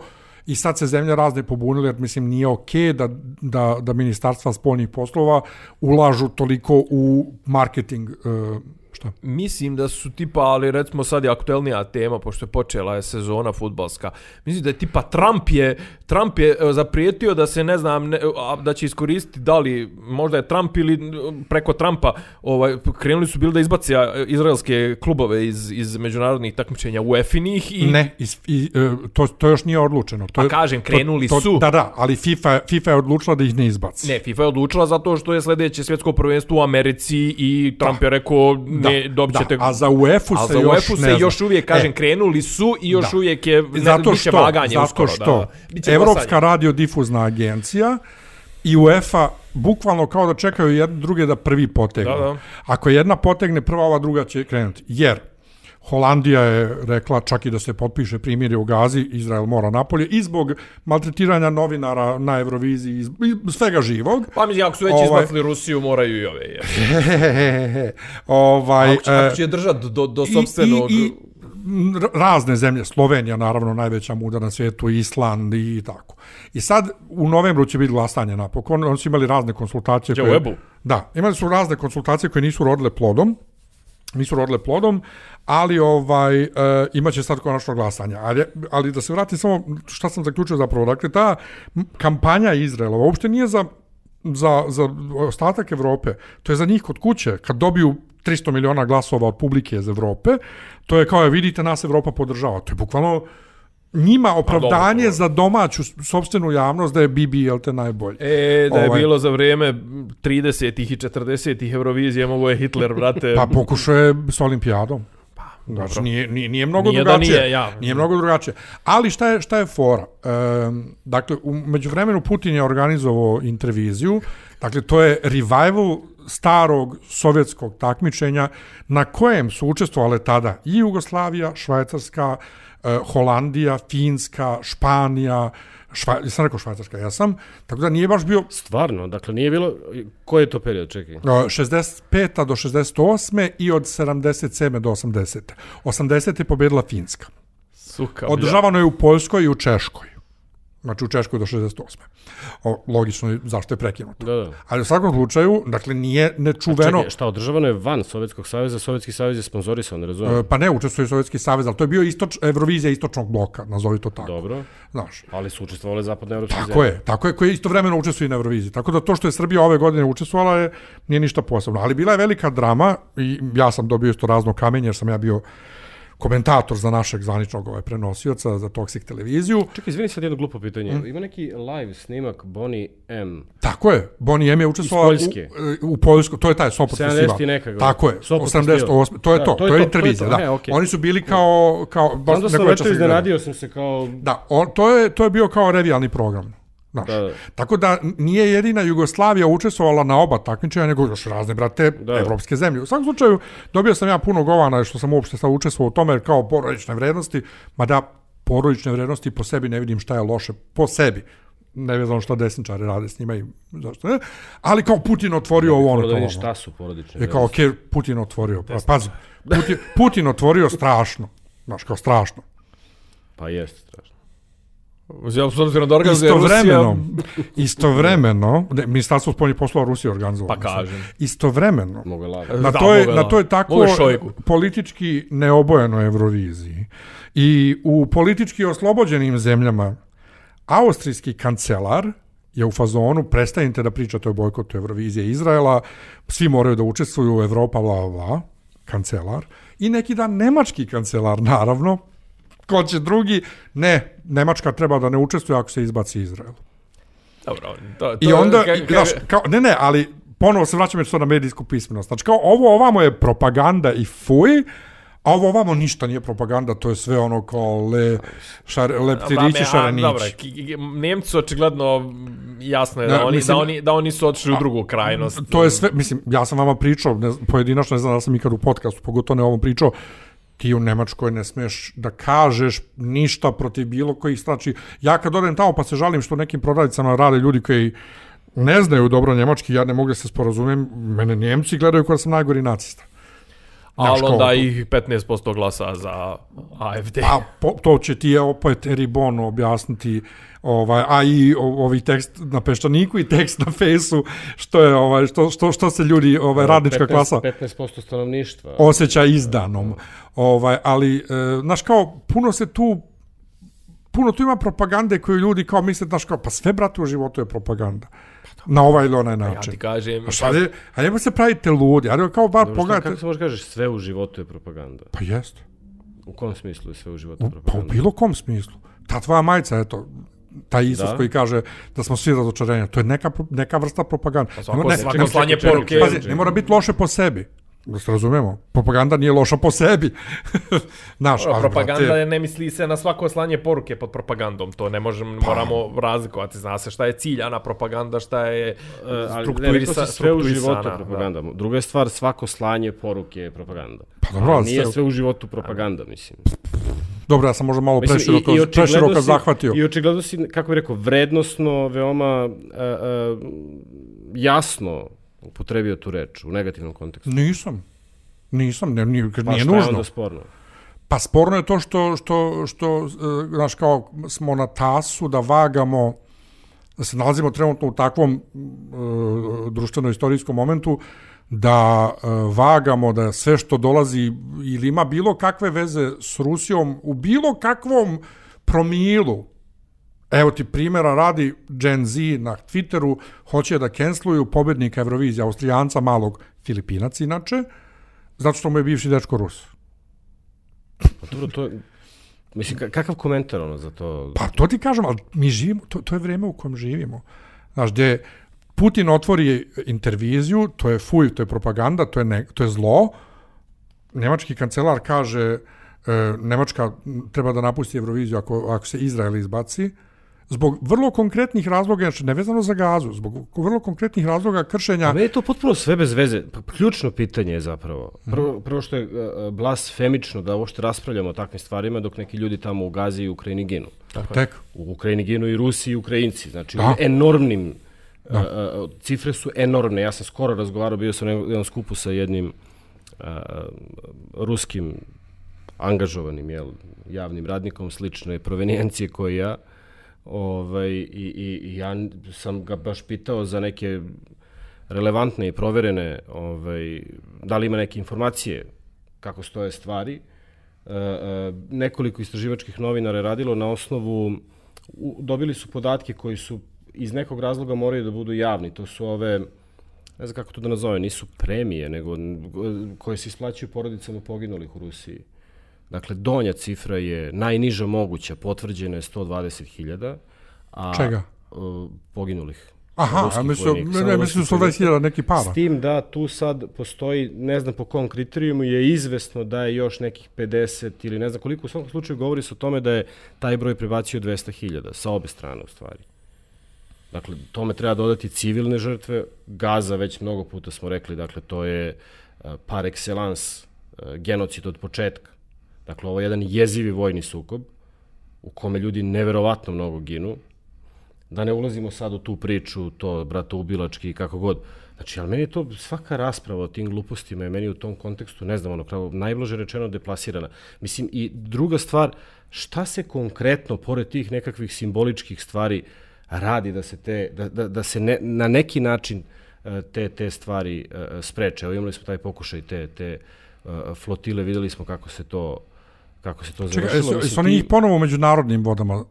I sad se zemlje razne pobunile, jer mislim nije okej da ministarstva spoljnih poslova ulažu toliko u marketing. Šta? Mislim da su tipa, ali recimo sad je aktuelnija tema, pošto je počela sezona fudbalska. Mislim da je tipa Trump je zaprijetio da se, ne znam, da će iskoristiti, da li možda je Trump ili preko Trumpa, krenuli su bili da izbaci izraelske klubove iz međunarodnih takmičenja UEFA-inih i... Ne, to još nije odlučeno. Pa kažem, krenuli su. Da, ali FIFA je odlučila da ih ne izbaci. Ne, FIFA je odlučila zato što je sljedeće svjetsko prvenstvo u Americi i Trump je rekao... dobit ćete... A za UEFA se još uvijek, kažem, krenuli su i još uvijek je biće vaganje uskoro. Zato što Evropska radiodifuzna agencija i UEFA bukvalno kao da čekaju jedne druge da prvi potegnu. Da. Ako jedna potegne, prva ova druga će krenuti. Jer Holandija je rekla čak i da se potpiše primirje u Gazi, Izrael mora napolje, i zbog maltretiranja novinara na Euroviziji, i svega živog. Pa mi, ako su već izbacili Rusiju, moraju i ove. Ako će držati do sopstvenog... I razne zemlje, Slovenija naravno najveća muda na svijetu, Island i tako. I sad u novembru će biti glasanje napokon, oni su imali razne konsultacije. Da, imali su razne konsultacije koje nisu rodile plodom, ali imaće sad konačno glasanje. Ali da se vratim samo šta sam zaključio zapravo. Dakle, ta kampanja Izraela uopšte nije za ostatak Evrope. To je za njih kod kuće. Kad dobiju 300 miliona glasova od publike iz Evrope, to je kao, vidite, nas Evropa podržava. To je bukvalno njima opravdanje za domaću sopstvenu javnost da je Bibi, jel te, najbolje. Da je bilo za vrijeme 30-ih i 40-ih Eurovizije, mogo je Hitler, brate... Pa pokušao je s olimpijadom. Znači, nije mnogo drugačije. Nije mnogo drugačije. Ali šta je fora? Dakle, u međuvremenu Putin je organizovao interviziju. Dakle, to je revival starog sovjetskog takmičenja na kojem su učestvovale tada i Jugoslavija, Švajcarska, Holandija, Finska, Španija, sam rekao Švajcarska, ja sam, tako da nije baš bio... Stvarno, dakle nije bilo... Koji je to period, čekaj? 65. do 68. i od 77. do 80. 80. je pobjedila Finska. Održavano je u Poljskoj i u Češkoj. Znači u Češkoj do 68. Logično je zašto je prekinuto. Da. Ali u svakom slučaju, dakle, nije nečuveno... Čekaj, šta, održavano je van Sovjetskog saveza, Sovjetski savez je sponzorisao, ne razumijem? Pa ne, učestvuje Sovjetski savez, ali to je bio Eurovizija istočnog bloka, nazovi to tako. Dobro, znaš. Ali su učestvovali zapadnoevropske zemlje. Tako je, koji istovremeno učestvuje na Euroviziji. Tako da to što je Srbija ove godine učestvovala nije ništa posebno. Ali bila je velika drama i ja sam dobio isto razno kamenje jer sam ja bio komentator za našeg zvaničnog prenosioca za Toxic televiziju. Čekaj, izvini sad jedno glupo pitanje. Ima neki live snimak Bonnie M. Tako je. Bonnie M je učestvovala u Poljskoj. To je taj Sopot festival. Tako je. 88. To je to. To je intervizija. Oni su bili kao onda sam već iznenadio sam se kao... Da, to je bio kao revijalni program. Da. Tako da nije jedina Jugoslavija učestvovala na oba takmičenja, nego još razne, brate, evropske zemlje. U svakom slučaju, dobio sam ja puno govana što sam uopšte sad učestvovao u tome kao porodične vrednosti, mada porodične vrednosti po sebi ne vidim šta je loše po sebi. Ne znam šta desničari rade s njima i zašto ne. Ali kao Putin otvorio ovo ono. Da vidim šta su porodične vrednosti. Kao Putin otvorio. Pazi, Putin otvorio strašno. Znaš, kao strašno. Pa jeste strašno. Istovremeno, Ministarstvo spoljnih poslova Rusije organizovalo. Pa kažem. Istovremeno, na to je tako politički neobojenoj Euroviziji i u politički oslobođenim zemljama austrijski kancelar je u fazonu prestanite da pričate o bojkotu Eurovizije Izraela, svi moraju da učestvuju u Evropa, bla, bla, kancelar. I neki dan nemački kancelar, naravno, ko će drugi, ne, Nemačka treba da ne učestvuje ako se izbaci Izrael. Dobro, i onda, ali ponovo se vraćam što na medijsku pismenost. Znači, kao ovo ovamo je propaganda i fuj, a ovo ovamo ništa nije propaganda, to je sve ono kao leptirići, šarenići. Dobro, Nemci su očigledno jasno je da oni su otišli u drugu krajnost. To je sve, mislim, ja sam vama pričao, pojedinačno ne znam da sam ikad u podcastu, pogotovo ne ovom pričao, ti u Nemačkoj ne smiješ da kažeš ništa protiv bilo kojih znači. Ja kad odem tamo pa se žalim što nekim prodavicama rade ljudi koji ne znaju dobro njemački, ja ne mogu da se sporazumijem, mene Njemci gledaju kada sam najgori nacista. Ali onda ih 15% glasa za AfD. To će ti opet Eribon objasniti, a i ovi tekst na Peščaniku i tekst na Fejsu, što je što se ljudi radnička klasa 15% stanovništva osjeća izdanom. Ali znaš kao puno tu ima propagande koju ljudi kao misle, znaš kao, pa sve, brate, u životu je propaganda. Na ovaj ili onaj način. Ja ti kažem... A njemo se pravite ludi. Ali kao bar pogledajte... Kako se može kažeš, sve u životu je propaganda? Pa jest. U kom smislu je sve u životu propaganda? Pa u bilo kom smislu. Ta tvoja majica, eto, taj Isus koji kaže da smo svi razočarenja, to je neka vrsta propaganda. Svako slanje poruke. Pazi, ne mora biti loše po sebi. Da se razumemo, propaganda nije loša po sebi. Propaganda ne misli se na svako slanje poruke pod propagandom, to ne moramo razlikovati, zna se šta je ciljana propaganda, šta je strukturisana. Sve u životu propaganda. Druga je stvar, svako slanje poruke je propaganda. Nije sve u životu propaganda, mislim. Dobro, ja sam možda malo preširoko zahvatio. I očigledno si, kako bih rekao, vrednosno, veoma jasno upotrebio tu reč u negativnom kontekstu. Nisam, nije nužno. Šta je onda sporno? Pa sporno je to što znaš, kao smo na tasu da vagamo, da se nalazimo trenutno u takvom društveno-istorijskom momentu, da vagamo da sve što dolazi ili ima bilo kakve veze s Rusijom u bilo kakvom promilu. Evo ti primjera radi, Gen Z na Twitteru hoće da canceluju pobjednika Eurovizije, Austrijanca malog, Filipinac inače, zato što mu je bivši dečko Rus. Pa dobro, to je... Mislim, kakav komentar ono za to? Pa to ti kažem, ali mi živimo, to je vreme u kojem živimo. Znaš, gdje Putin otvori interviziju, to je fuj, to je propaganda, to je zlo. Nemački kancelar kaže Nemačka treba da napusti Euroviziju ako se Izrael izbaci. Zbog vrlo konkretnih razloga, znači nevezano za Gazu, zbog vrlo konkretnih razloga kršenja... A meni je to potpuno sve bez veze. Ključno pitanje je zapravo. Prvo što je blasfemično da uopšte raspravljamo o takvim stvarima dok neki ljudi tamo u Gazi i Ukrajini ginu. Tek. U Ukrajini ginu i Rusi i Ukrajinci. Znači, enormnim... cifre su enormne. Ja sam skoro razgovarao, bio sam na jednom skupu sa jednim ruskim angažovanim javnim radnikom slične provenijencije koji ja. I ja sam ga baš pitao za neke relevantne i proverene, da li ima neke informacije kako stoje stvari. Nekoliko istraživačkih novinara je radilo na osnovu, dobili su podatke koji su iz nekog razloga moraju da budu javni. To su ove, ne znam kako to da nazove, nisu premije, nego koje se isplaćuju porodicama poginulih u Rusiji. Dakle, donja cifra je najniža moguća, potvrđena je 120.000. Čega? Poginulih. Aha, mislim 120.000 neki para. S tim da tu sad postoji, ne znam po kom kriterijumu, je izvesno da je još nekih 50 ili ne znam koliko. U svakom slučaju govori se o tome da je taj broj prebacio 200.000 sa obe strane u stvari. Dakle, tome treba dodati civilne žrtve. Gaza, već mnogo puta smo rekli, dakle, to je par excellence genocid od početka. Dakle, ovo je jedan jezivi vojni sukob u kome ljudi neverovatno mnogo ginu. Da ne ulazimo sad u tu priču, to bratoubilački i kako god. Znači, ali meni je to svaka rasprava o tim glupostima je meni u tom kontekstu, ne znam, najblaže rečeno deplasirana. Mislim, i druga stvar, šta se konkretno, pored tih nekakvih simboličkih stvari, radi da se na neki način te stvari spreče? Evo, imali smo taj pokušaj, te flotile, videli smo kako se to završilo. Su oni njih ponovo u međunarodnim vodama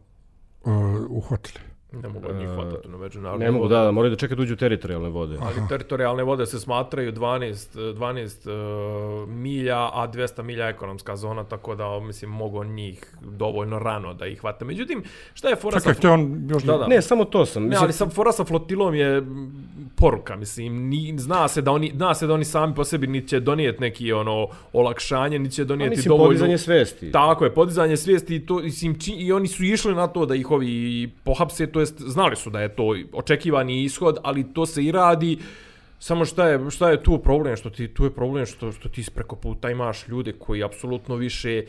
uhvatili? Ne mogu od njih hvatati na međunarodne vode. Ne mogu, da, moraju da čekaju da uđu teritorijalne vode. Ali teritorijalne vode se smatraju 12 milja, a 200 milja ekonomska zona, tako da, mislim, mogu njih dovoljno rano da ih hvate. Međutim, šta je fora sa... Da. Ne, samo to sam. Ne, ali fora sa flotilom je poruka, mislim, zna se da oni sami po sebi ni će donijeti neki olakšanje, ni će donijeti dovoljno... podizanje svijesti. Tako je, podizanje svijesti i oni su išli na to da ih ovi pohapse, to znali su da je to očekivani ishod, ali to se i radi. Samo šta je tu problem? Tu je problem što ti preko puta imaš ljude koji apsolutno više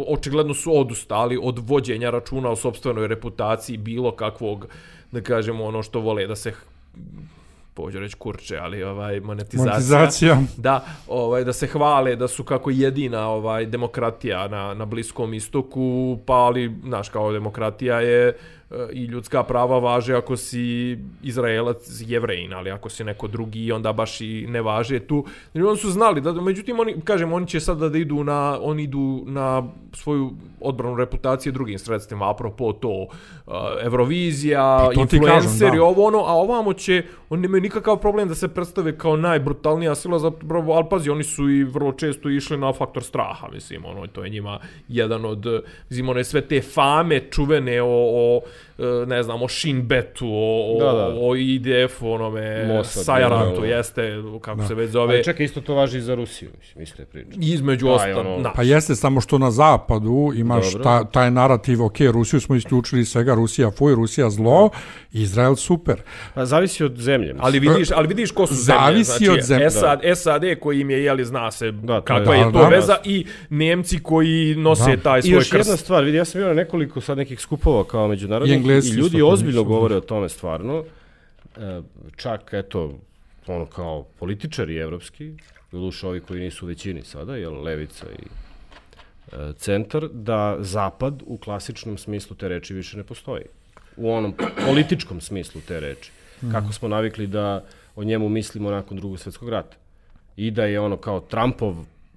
očigledno su odustali od vođenja računa o sopstvenoj reputaciji bilo kakvog, da kažemo, ono što vole da se pođe reći kurče, ali monetizacija. Da, da se hvale da su kako jedina demokratija na Bliskom istoku, pa ali, znaš, kao demokratija je i ljudska prava važe ako si Izraelac, Jevrejin, ali ako si neko drugi, onda baš i ne važe tu. Znači, oni su znali, međutim, oni će sad da idu na svoju odbranu reputacije drugim sredstvima, apropo to Eurovizija, influenceri, a ovamo oni nemaju nikakav problem da se predstave kao najbrutalnija sila, zapravo, ali pazi, oni su i vrlo često išli na faktor straha, mislim, to je njima jedan od, mislim, one sve te fame čuvene ne znam, o Shin Betu, o IDF-u, Sajarantu, jeste, kako se već zove. Ali čekaj, isto to važi i za Rusiju, mislim, iste priče. Između ostalo. Pa jeste, samo što na zapadu imaš taj narativ, Rusiju smo isključili svega, Rusija fuj, Rusija zlo, Izrael super. Pa zavisi od zemlje. Ali vidiš ko su zemlje. Zavisi od zemlje. SAD koji im je, zna se kakva je to veza, i Nemci koji nose taj svoj krst. I još jedna stvar, vidi, ja sam bio na nekoliko sad nekih skupova kao međunarodnih i ljudi ozbiljno govore o tome stvarno. Čak, eto, kao političari evropski, doduše ovi koji nisu u većini sada, levica i centar, da zapad u klasičnom smislu te reči više ne postoji. U onom političkom smislu te reči. Kako smo navikli da o njemu mislimo nakon Drugog svjetskog rata. I da je kao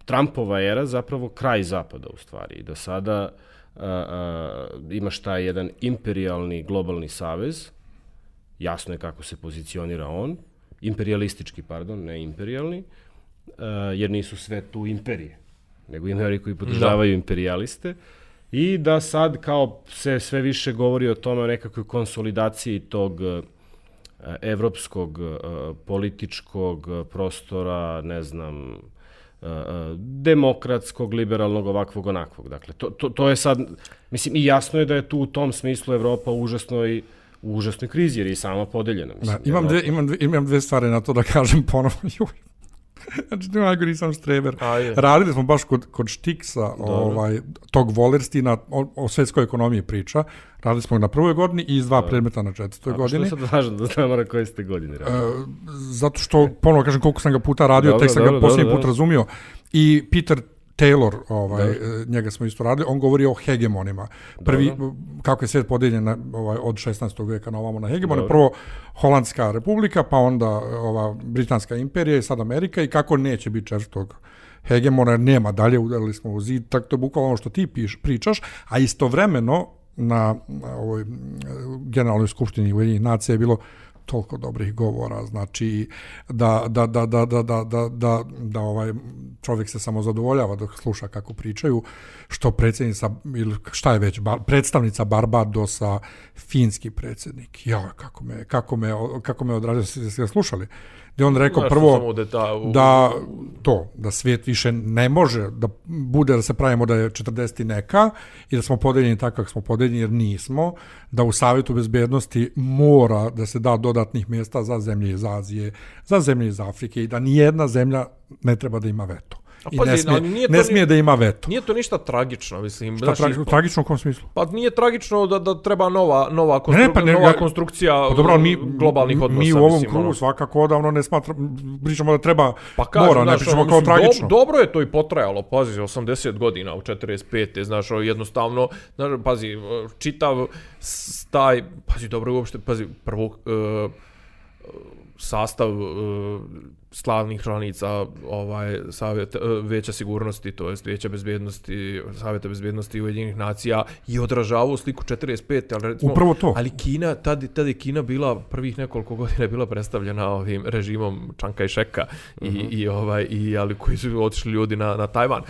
Trumpova era zapravo kraj zapada u stvari. I da sada imaš taj jedan imperijalni globalni savez, jasno je kako se pozicionira on, imperialistički, pardon, ne imperijalni, jer nisu sve tu imperije, nego imaju oni koji podržavaju imperijaliste, i da sad kao se sve više govori o tome, o nekakvoj konsolidaciji tog evropskog političkog prostora, ne znam, demokratskog, liberalnog, ovakvog, onakvog. Dakle, to je sad, mislim, i jasno je da je tu u tom smislu Evropa u užasnoj krizi, jer je i sama podeljena. Mislim, imam dve stvari na to da kažem ponovno. Znači, najgori sam štreber. Radili smo baš kod Štiksa tog Volerstina o svjetskoj ekonomiji priča. Radili smo na prvoj godini i iz 2 predmeta na 4. godini. A što je sad važno da znamo na koje ste godine radili? Zato što, ponovno kažem, koliko sam ga puta radio, tek sam ga posljednji put razumio. I Peter Taylor, njega smo isto radili, on govori o hegemonima. Prvi, kako je svijet podijeljen od 16. vijeka na ovamo na hegemone. Prvo Holandska republika, pa onda Britanska imperija i sad Amerika i kako neće biti četvrtog hegemona, nema dalje, udarili smo u zid, tako to je bukvalno ono što ti pričaš, a istovremeno na ovoj generalnoj skupštini Ujedinjenih nacija je bilo toliko dobrih govora, znači da čovjek se samo zadovoljava dok sluša kako pričaju, što predsjednica ili šta je već predstavnica Barbadosa, finski predsjednik. Ja, kako me odražaju, ste ga slušali? Gdje on rekao prvo da svijet više ne može da bude, da se pravimo da je 40 neka i da smo podeljeni tako kako smo podeljeni, jer nismo, da u Savjetu bezbednosti mora da se da dodatnih mjesta za zemlje iz Azije, za zemlje iz Afrike i da nijedna zemlja ne treba da ima veto. I ne smije da ima veto. Nije to ništa tragično, mislim. Tragično u kom smislu? Pa nije tragično da treba nova konstrukcija globalnih odnosa. Mi u ovom krugu svakako odavno ne pričamo da treba mora, ne pričamo kao tragično. Dobro je to i potrajalo, pazi, 80 godina u 45. Znaš, jednostavno, pazi, čitav taj, pazi, dobro uopšte, pazi, prvo sastav slavnih članica Veća sigurnosti, to jest Vijeća bezbednosti, Savjeta bezbednosti Ujedinjenih nacija i odražavao sliku 45. Ali recimo, upravo to. Ali Kina, tad je Kina bila prvih nekoliko godina je bila predstavljena ovim režimom Čanka i Šeka ali koji su otišli ljudi na Tajvan.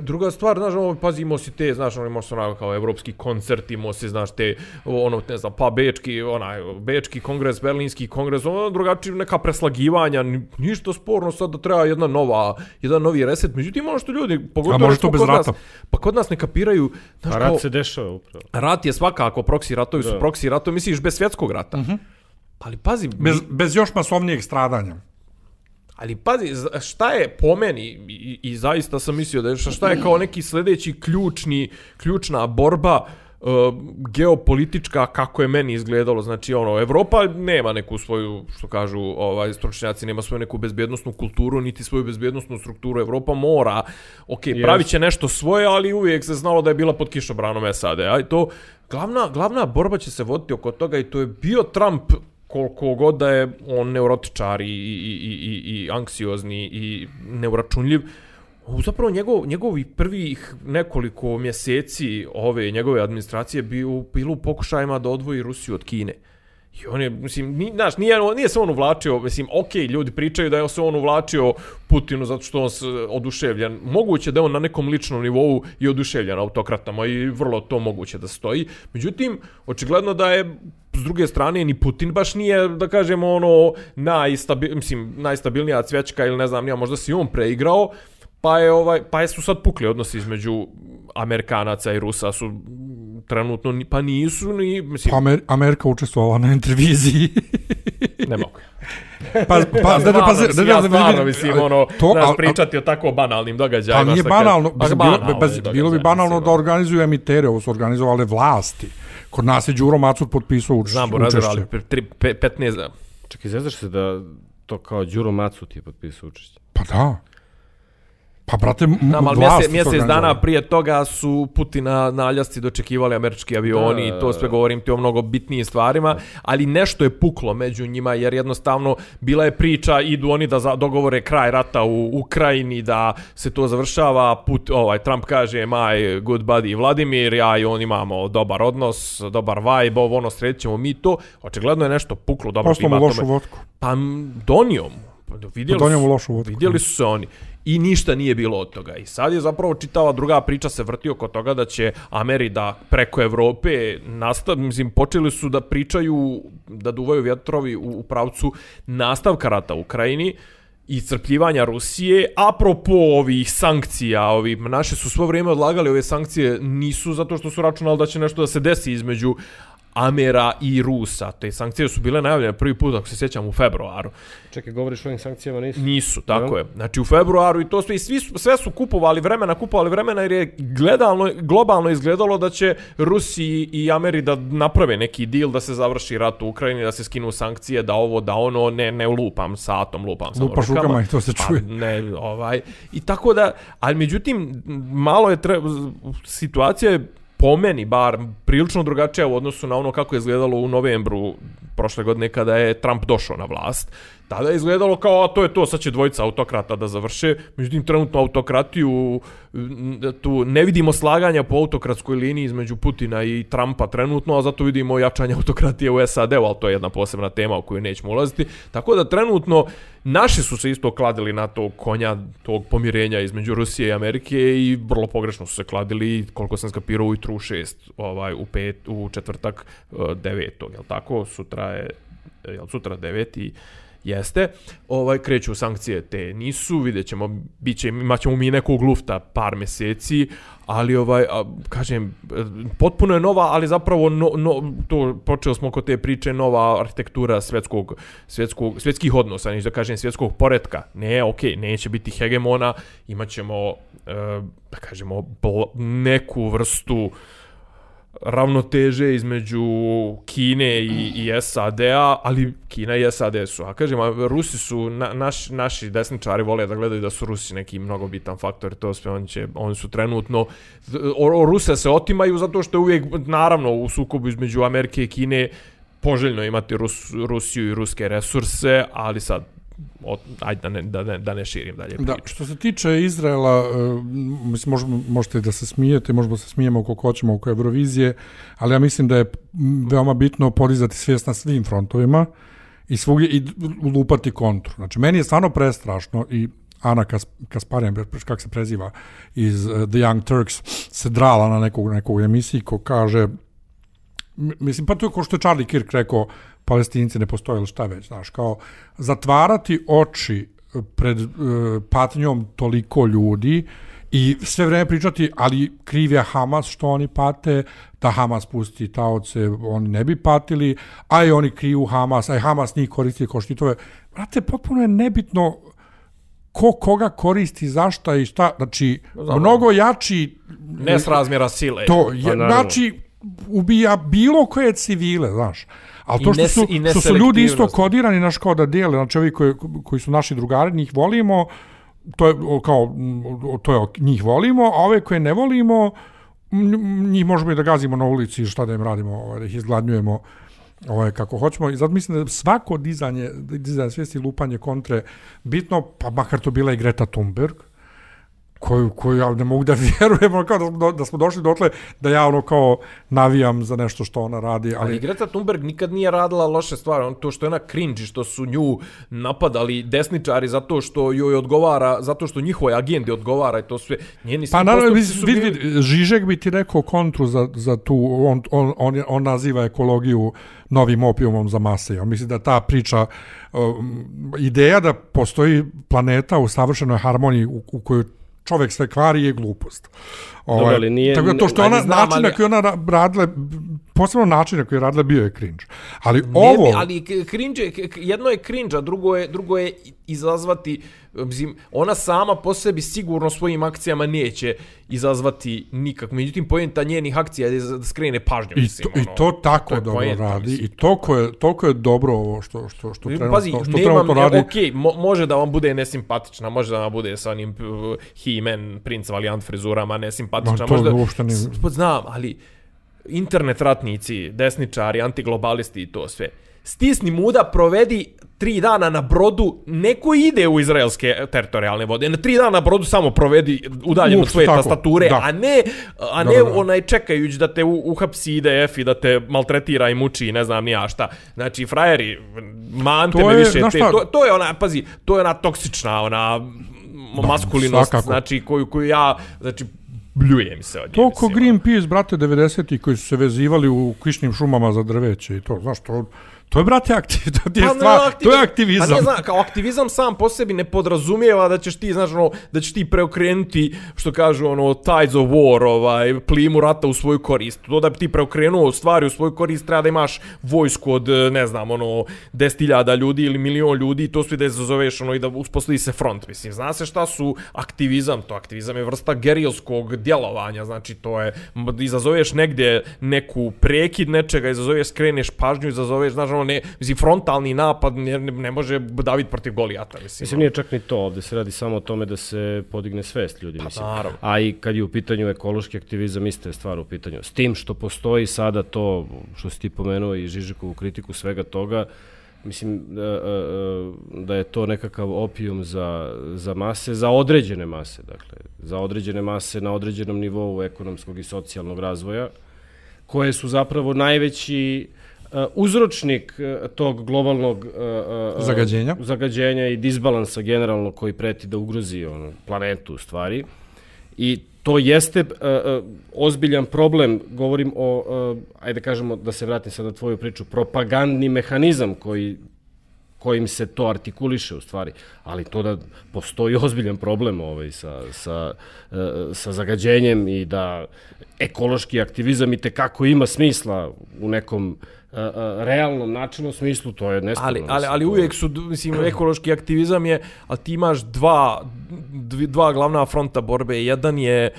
Druga stvar, znaš, pazimo si te, znaš, imamo se kao evropski koncert, imamo se, znaš, te, ne znam, pa bečki kongres, berlinski kongres, drugačije neka preslagivanja, ništa sporno sad da treba jedan novi reset. Međutim, ono što ljudi, pogotovo kod nas ne kapiraju, znaš, rat se dešava upravo. Rat je svakako, proksi ratovi su proksi ratovi, misliš bez svjetskog rata. Ali pazi, bez još masovnijeg stradanja. Ali pazi, šta je po meni, i zaista sam mislio da je, šta je kao neki sljedeći ključna borba geopolitička, kako je meni izgledalo, znači Evropa nema neku svoju, što kažu stručnjaci, nema svoju neku bezbjednosnu kulturu, niti svoju bezbjednosnu strukturu. Evropa mora, pravit će nešto svoje, ali uvijek se znalo da je bila pod kišobranom SAD. Glavna borba će se voditi oko toga i to je bio Trump, koliko god da je on neurotičar i anksiozni i neuračunljiv. Zapravo njegovi prvih nekoliko mjeseci ove njegove administracije bilo u pokušajima da odvoji Rusiju od Kine. I on je, mislim, nije se on uvlačio, mislim, ljudi pričaju da je se on uvlačio Putinu zato što on oduševljen. Moguće da je on na nekom ličnom nivou i oduševljen autokratama i vrlo to moguće da stoji. Međutim, očigledno da je s druge strane ni Putin baš nije, da kažemo, najstabilnija cvječka ili ne znam, možda si on preigrao. Pa su sad pukli odnosi između Amerikanaca i Rusa su trenutno, pa nisu ni, mislim... Pa Amerika učestvovala na interviziji. Ne mogu. Nas pričati o tako banalnim događajima. Pa nije banalno, bilo bi banalno da organizuju emitere, ovo su organizovale vlasti. Kod nas je Đuro Macur potpisao učešće. Znam, razvali 15... Čekaj, zezaš se da to kao Đuro Macur ti je potpisao učešće? Pa da. Pa, brate, mjesec dana prije toga su Putina na Aljasci dočekivali američki avioni i to sve govorim ti o mnogo bitnijim stvarima, ali nešto je puklo među njima jer jednostavno bila je priča, idu oni da dogovore kraj rata u Ukrajini, da se to završava, Trump kaže my good buddy Vladimir, ja i on imamo dobar odnos, dobar vibe, sredit ćemo mi to, očigledno je nešto puklo. Poslamo lošu vodku. Pa donijom. Vidjeli su se oni. I ništa nije bilo od toga. I sad je zapravo čitava druga priča se vrti oko toga da će Amerika preko Evrope počeli su da pričaju, da duvaju vjetrovi u pravcu nastavka rata u Ukrajini i iscrpljivanja Rusije. Apropo ovih sankcija, naši su svo vrijeme odlagali ove sankcije, nisu zato što su računali da će nešto da se desi između Amera i Rusa. Te sankcije su bile najavljene prvi put, ako se sjećam, u februaru. Čekaj, govoriš o ovim sankcijama, nisu? Nisu, tako je. Znači u februaru i to sve su kupovali vremena jer je globalno izgledalo da će Rusiji i Ameri da naprave neki deal da se završi rat u Ukrajini, da se skinu sankcije, da ovo, da ono, ne lupam sa atom, lupam sa lupaš rukama i to se čuje. I tako da, ali međutim, malo je situacija je po meni bar prilično drugačija u odnosu na ono kako je izgledalo u novembru prošle godine kada je Trump došao na vlast. Tada je izgledalo kao, a to je to, sad će dvojica autokrata da završe. Međutim, trenutno autokratiju, tu ne vidimo slaganja po autokratskoj liniji između Putina i Trumpa trenutno, a zato vidimo jačanje autokratije u SAD-u, ali to je jedna posebna tema u koju nećemo ulaziti. Tako da trenutno naši su se isto kladili na tog konja, tog pomirenja između Rusije i Amerike i vrlo pogrešno su se kladili, koliko sam skapirao, ujutru u 6, u četvrtak 9. Jel tako? Sutra je 9. Jeste, kreću sankcije, te nisu, vidjet ćemo, imat ćemo mi nekog lufta par mjeseci, ali kažem, potpuno je nova, ali zapravo to počeli smo kod te priče, nova arhitektura svjetskih odnosa, neću da kažem svjetskog poretka. Neće biti hegemona, imat ćemo, da kažemo, neku vrstu ravnoteže između Kine i SAD-a, ali Kina i SAD su. A kažem, Rusi su, naši desničari vole da gledaju da su Rusi neki mnogo bitan faktor, to sve oni su trenutno, Rusija se otimaju zato što je uvijek, naravno, u sukobu između Amerike i Kine poželjno imati Rusiju i ruske resurse, ali sad ajde da ne širim dalje priču. Da, što se tiče Izraela, mislim, možete da se smijete, možemo se smijemo koliko hoćemo oko Eurovizije, ali ja mislim da je veoma bitno podizati svijest na svim frontovima i svugdje i lupati kontru. Znači, meni je stvarno prestrašno i Ana Kasparian, kako se preziva, iz The Young Turks, se drala na nekog emisiji ko kaže, mislim, pa to je kao što je Charlie Kirk rekao, Palestinci ne postoje, ili šta već, znaš, kao zatvarati oči pred patnjom toliko ljudi i sve vreme pričati, ali kriv je Hamas što oni pate, da Hamas pusti taoce, oni ne bi patili, a i oni kriju Hamas, a i Hamas njih koristi kao štitove. Brate, potpuno je nebitno koga koristi, zašta i šta, znači, mnogo jači nesrazmjera sile. To je, znači, ubija bilo koje civile, znaš. Ali to što su ljudi isto kodirani, naš kao da dijele, znači ovi koji su naši drugari, njih volimo, njih volimo, a ove koje ne volimo, njih možemo i da gazimo na ulici, šta da im radimo, da ih izgladnjujemo kako hoćemo. I zato mislim da svako dizanje svijesti, lupanje kontre bitno, pa makar to bila i Greta Thunberg, koju ja ne mogu da vjerujem, kao da smo došli dotle da ja kao navijam za nešto što ona radi. Ali Greta Thunberg nikad nije radila loše stvari, to što je ona cringe, što su nju napadali desničari zato što joj odgovara, zato što njihovoj agendi odgovara i to sve. Pa naravno, Žižek bi ti rekao kontru za tu, on naziva ekologiju novim opijumom za mase. On misli da ta priča, ideja da postoji planeta u savršenoj harmoniji u kojoj čovjek sve kvari je glupost. Tako da to što ona, način na koji ona radila, posebno način na koji je radila bio je cringe. Ali cringe, jedno je cringe, a drugo je izazvati, mislim, ona sama po sebi sigurno svojim akcijama neće izazvati nikako. Međutim, poenta njenih akcija je da skrene pažnju. I to tako dobro radi. I toliko je dobro ovo što trenutno radi. Okej, može da vam bude nesimpatična, može da vam bude sa onim He-Man, Prince Valiant frizurama nesimpatična. Znam, ali internet ratnici, desničari, antiglobalisti i to sve. stisni muda, provedi 3 dana na brodu, neko ide u izraelske teritorijalne vode, na 3 dana na brodu samo provedi udaljen od svoje tastature, a ne onaj čekajući da te uhapsi IDF i da te maltretira i muči i ne znam ni ja šta. Znači, frajeri, mante me više, to je ona, pazi, to je ona toksična, ona maskulinost, znači, koju ja, znači, bljujem se od njih. To ko Greenpeace, brate, 90-ih koji su se vezivali u kišnim šumama za drveće i to, znaš, to je, brate, to je aktivizam. Pa ne znam, kao aktivizam sam po sebi ne podrazumijeva da ćeš ti, znaš, da ćeš ti preokrenuti, što kažu, tides of war, plimu rata u svoju korist. To da bi ti preokrenuo stvari u svoju korist, treba da imaš vojsku od, ne znam, 10.000 ljudi ili 1.000.000 ljudi, to su i da izazoveš, i da uspostavi se front. Mislim, zna se šta su aktivizam, aktivizam je vrsta gerilskog djelovanja, znači to je, izazoveš negdje neku prekid nečega, izazoveš, skreneš pažnju, izazoveš, znaš, frontalni napad ne može David protiv Golijata. Mislim, nije čak ni to, ovdje se radi samo o tome da se podigne svest ljudi. Mislim. A i kad je u pitanju ekološki aktivizam, ista je stvar u pitanju. S tim što postoji sada to, što si ti pomenuo i Žižekovu kritiku svega toga, mislim da je to nekakav opijum za mase, za određene mase, dakle, za određene mase na određenom nivou ekonomskog i socijalnog razvoja, koje su zapravo najveći uzročnik tog globalnog zagađenja i disbalansa generalno koji preti da ugrozi planetu u stvari. I to jeste ozbiljan problem, govorim o, ajde kažemo da se vratim sad na tvoju priču, propagandni mehanizam kojim se to artikuliše u stvari, ali to da postoji ozbiljan problem sa zagađenjem i da ekološki aktivizam i tekako ima smisla u nekom realnom načinu smislu, to je nesporno. Ali uvijek su, mislim, ekološki aktivizam je, ali ti imaš dva glavna fronta borbe. Jedan je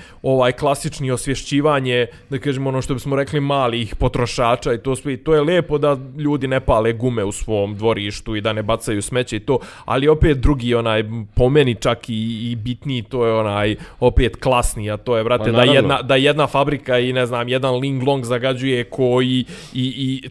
klasični osvješćivanje, da kažemo ono što bismo rekli, malih potrošača i to je lijepo da ljudi ne pale gume u svom dvorištu i da ne bacaju smeće i to, ali opet drugi po meni čak i bitniji, to je opet klasni, a to je, brate, da jedna fabrika i ne znam, jedan Linglong zagađuje koji i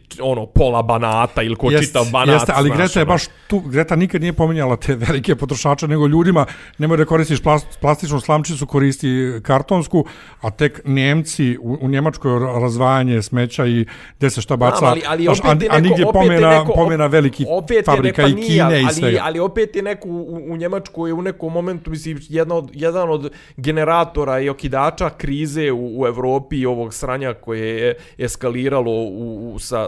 pola Banata ili ko čitav Banat. Jeste, ali Greta je baš tu, Greta nikad nije pominjala te velike potrošače, nego ljudima nemoj da koristiš plastičnu slamčicu, koristi kartonsku, a tek Njemci u Njemačkoj razvajanje smeća i gde se šta baca, a nigdje pomena veliki fabrika i Kine i svega. Ali opet je neko u Njemačkoj u nekom momentu, mislim, jedan od generatora i okidača krize u Evropi i ovog sranja koje je eskaliralo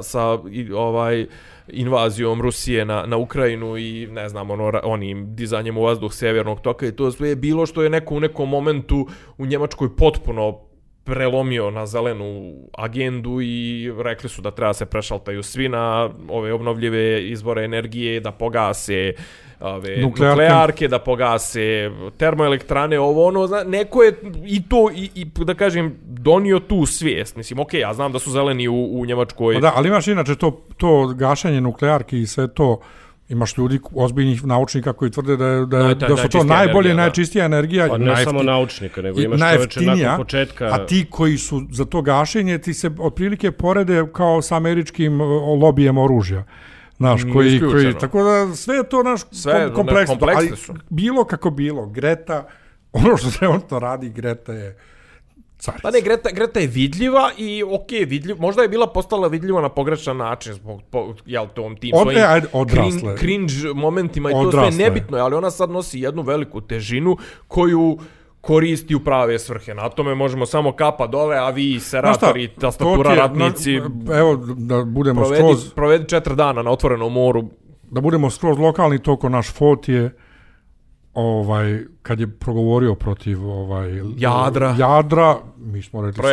sa invazijom Rusije na Ukrajinu i ne znam, onim dizanjem u vazduh Sjevernog toka i to sve je bilo što je neko u nekom momentu u Njemačkoj potpuno prelomio na zelenu agendu i rekli su da treba se prešaltaju svi na ove obnovljive izvore energije, da pogase nuklearke, da pogase termoelektrane, neko je i to, i da kažem, donio tu svijest. Mislim, okej, ja znam da su zeleni u Njemačkoj. Da, ali imaš inače to gašenje nuklearki i sve to, imaš ljudi, ozbiljnih naučnika koji tvrde da su to najbolje, najčistija energija. Pa ne samo naučnika, nego imaš čoveče nakon početka. A ti koji su za to gašenje, ti se otprilike porede kao sa američkim lobijem oružja. Znaš, koji, tako da sve je to naš kompleksno, ali bilo kako bilo, Greta, ono što trenutno radi Greta je carica. Pa ne, Greta je vidljiva i možda je bila postala vidljiva na pogrešan način zbog tom tim svojim cringe momentima i to sve nebitno je, ali ona sad nosi jednu veliku težinu koju koristi u prave svrhe. Na tome možemo samo kapa dole, a vi seratori, tastatura, ratnici, evo da budemo provedi 4 dana na otvorenom moru. Da budemo skroz lokalni, toko naš Fot je kad je progovorio protiv Jadra, mi smo rekli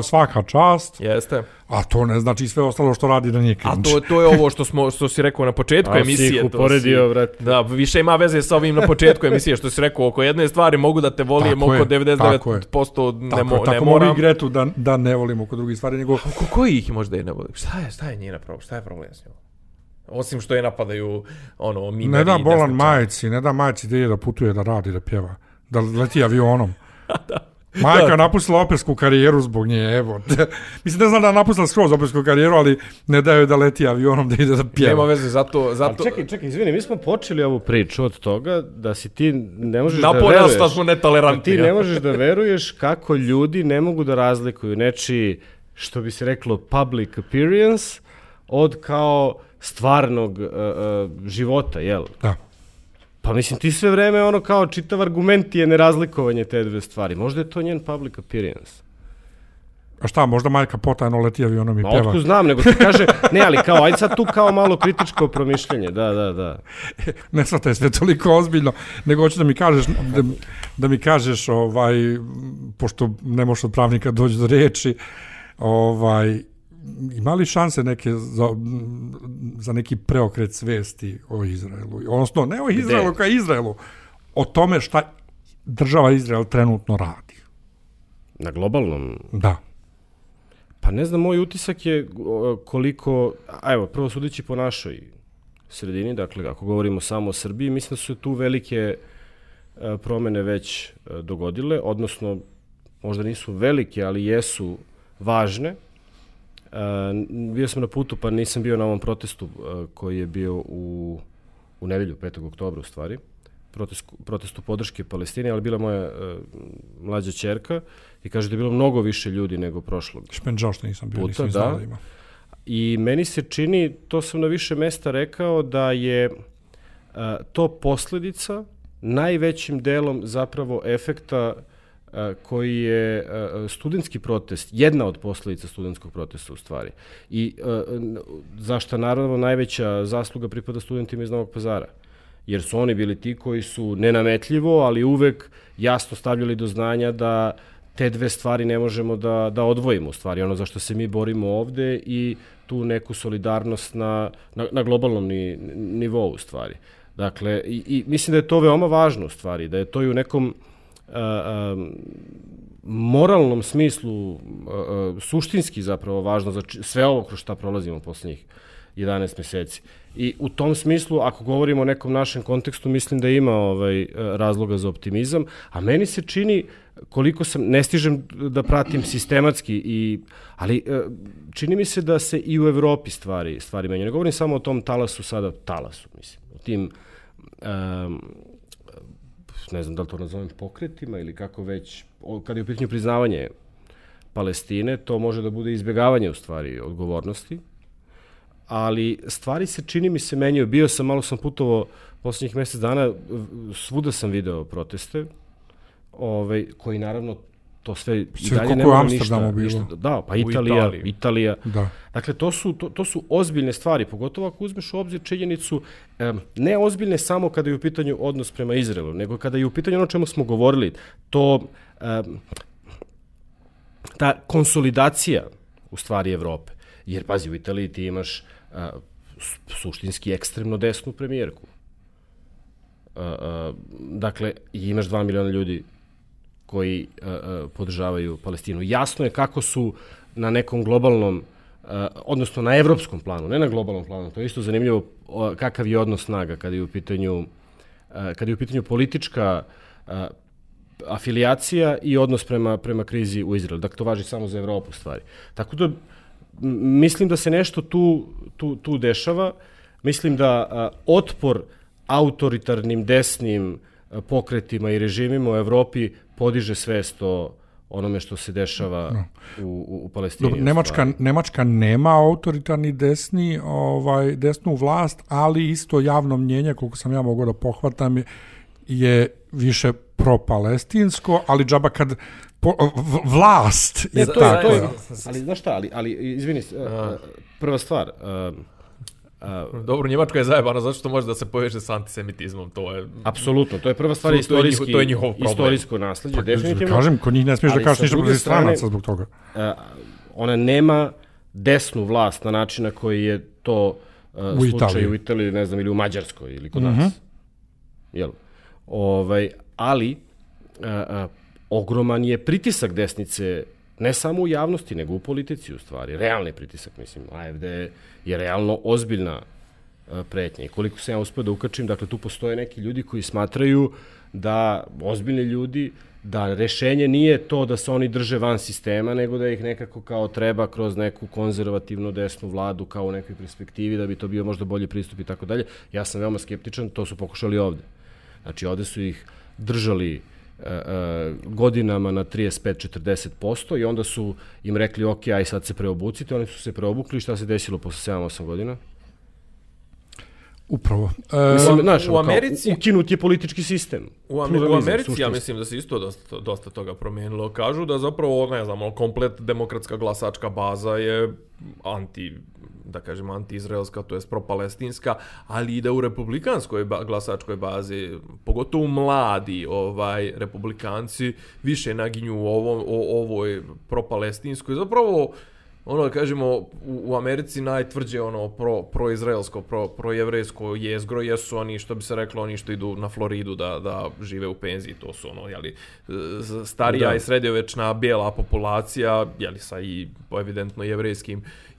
svaka čast. Jeste. A to ne znači sve ostalo što radi da nije cringe. A to je ovo što si rekao na početku emisije. A si uporedio, vrati. Da, više ima veze sa ovim na početku emisije što si rekao. Oko jedne stvari mogu da te volim, oko 99% ne moram. Tako mogu i Gretu da ne volim oko drugih stvari. Nego... Koji ih možda i ne volim? Šta je njena problem? Šta je problem s njom? Osim što je napadaju mineri. Ne da bolan majici, gdje je da putuje, da radi, da pjeva. Da leti avionom. Da. Majka napustila opersku karijeru zbog nje, evo. Mislim, ne znam da je napustila skroz opersku karijeru, ali ne daju da leti avionom da ide da pjeva. Nema veze, zato... Ali čekaj, izvini, mi smo počeli ovu priču od toga da si ti ne možeš da veruješ... Da smo netolerantni. Ti ne možeš da veruješ kako ljudi ne mogu da razlikuju nečiji, što bi se reklo, public appearance od kao stvarnog života, jel? Da. Pa mislim, ti sve vreme ono kao čitav argument je nerazlikovanje te dve stvari. Možda je to njen public appearance. A šta, možda majka potajno leti avionom i pjeva? Otko znam, nego ti kaže, ne, ali kao, ajde sad tu kao malo kritičko promišljanje, da. Ne shvataj sve toliko ozbiljno, nego hoću da mi kažeš, pošto ne možeš od pravnika doći do riječi, ima li šanse neke za neki preokret svesti o Izraelu? Odnosno, ne o Izraelu kao Izraelu, o tome šta država Izrael trenutno radi. Na globalnom? Da. Pa ne znam, moj utisak je koliko, evo, prvo sudeći po našoj sredini, dakle, ako govorimo samo o Srbiji, mislim da su tu velike promene već dogodile, odnosno, možda nisu velike, ali jesu važne. Bio sam na putu, pa nisam bio na ovom protestu koji je bio u nedelju, 5. oktobra u stvari, protestu podrške Palestini, ali bila moja mlađa ćerka i kaže da je bilo mnogo više ljudi nego prošlog puta. Špenđao što nisam bio, nisam znao da ima. I meni se čini, to sam na više mesta rekao, da je to posledica najvećim delom zapravo efekta koji je studentski protest, jedna od posledica studentskog protesta u stvari. I zašto naravno najveća zasluga pripada studentima iz Novog Pazara. Jer su oni bili ti koji su nenametljivo, ali uvek jasno stavljali do znanja da te dve stvari ne možemo da odvojimo u stvari. Ono za što se mi borimo ovde i tu neku solidarnost na globalnom nivou u stvari. Dakle, i mislim da je to veoma važno u stvari, da je to i u nekom moralnom smislu suštinski zapravo važno za sve ovo kroz šta prolazimo poslednjih 11 meseci. I u tom smislu, ako govorimo o nekom našem kontekstu, mislim da ima razloga za optimizam, a meni se čini, koliko sam, ne stižem da pratim sistematski, ali čini mi se da se i u Evropi stvari menjaju. Ne govorim samo o tom talasu, mislim, o tim ne znam da li to nazovem pokretima ili kako već, kada je u pitanju priznavanje Palestine, to može da bude izbjegavanje u stvari odgovornosti, ali stvari se čini mi se menjaju. Malo sam putovao poslednjih mesec dana, svuda sam video proteste, koji naravno to sve i dalje ne mogu ništa. Da, pa Italija. Da. Dakle, to su ozbiljne stvari, pogotovo ako uzmeš u obzir činjenicu, ne ozbiljne samo kada je u pitanju odnos prema Izraelu, nego kada je u pitanju ono o čemu smo govorili, ta konsolidacija u stvari Evrope. Jer, pazi, u Italiji ti imaš suštinski ekstremno desnu premijerku. Dakle, imaš 2 miliona ljudi koji podržavaju Palestinu. Jasno je kako su na nekom globalnom, odnosno na evropskom planu, ne na globalnom planu, to je isto zanimljivo kakav je odnos snaga kada je u pitanju politička afilijacija i odnos prema krizi u Izraelu. Dakle, to važi samo za Evropu stvari. Tako da, mislim da se nešto tu dešava. Mislim da otpor autoritarnim desnim pokretima i režimima u Evropi podiže svest o onome što se dešava u Palestini. Nemačka nema autoritarni desnu vlast, ali isto javno mnjenje, koliko sam ja mogao da pohvatam, je više pro-palestinsko, ali džaba kad vlast je tako. Ali znaš šta, ali izvini, prva stvar, dobro, Njemačka je zajebana zato što može da se poveže s antisemitizmom, to je... Apsolutno, to je prva stvar istorijsko nasledđe, definitivno. Kažem, kod njih ne smiješ da kažeš ništa protiv stranaca zbog toga. Ona nema desnu vlast na način na koji je to slučaj u Italiji, ne znam, ili u Mađarskoj, ili kod nas. Jel? Ali, ogroman je pritisak desnice, ne samo u javnosti, nego u politici u stvari. Realni pritisak, mislim. AfD je realno ozbiljna pretnje. I koliko sam ja uspio da ukačim, dakle, tu postoje neki ljudi koji smatraju da, ozbiljni ljudi, da rešenje nije to da se oni drže van sistema, nego da ih nekako kao treba kroz neku konzervativnu desnu vladu kao u nekoj perspektivi, da bi to bio možda bolji pristup i tako dalje. Ja sam veoma skeptičan, to su pokušali ovde. Znači, ovde su ih držali godinama na 35-40% i onda su im rekli ok, aj sad se preobucite, oni su se preobukli. Šta se desilo posle 7-8 godina? Upravo. Mislim, znaš, u Americi ukinut je politički sistem. U Americi ja mislim da se isto dosta toga promijenilo. Kažu da zapravo, ne znam, komplet demokratska glasačka baza je anti-izraelska, to jest pro-palestinska, ali i da u republikanskoj glasačkoj bazi, pogotovo mladi republikanci, više naginju ovoj pro-palestinskoj. Zapravo, ono da kažemo, u Americi najtvrđe ono pro-izraelsko, pro-jevrejsko jezgro jesu oni, što bi se reklo, oni što idu na Floridu da žive u penziji, to su ono, jeli, starija i srednjovečna bijela populacija, jeli, sa i evidentno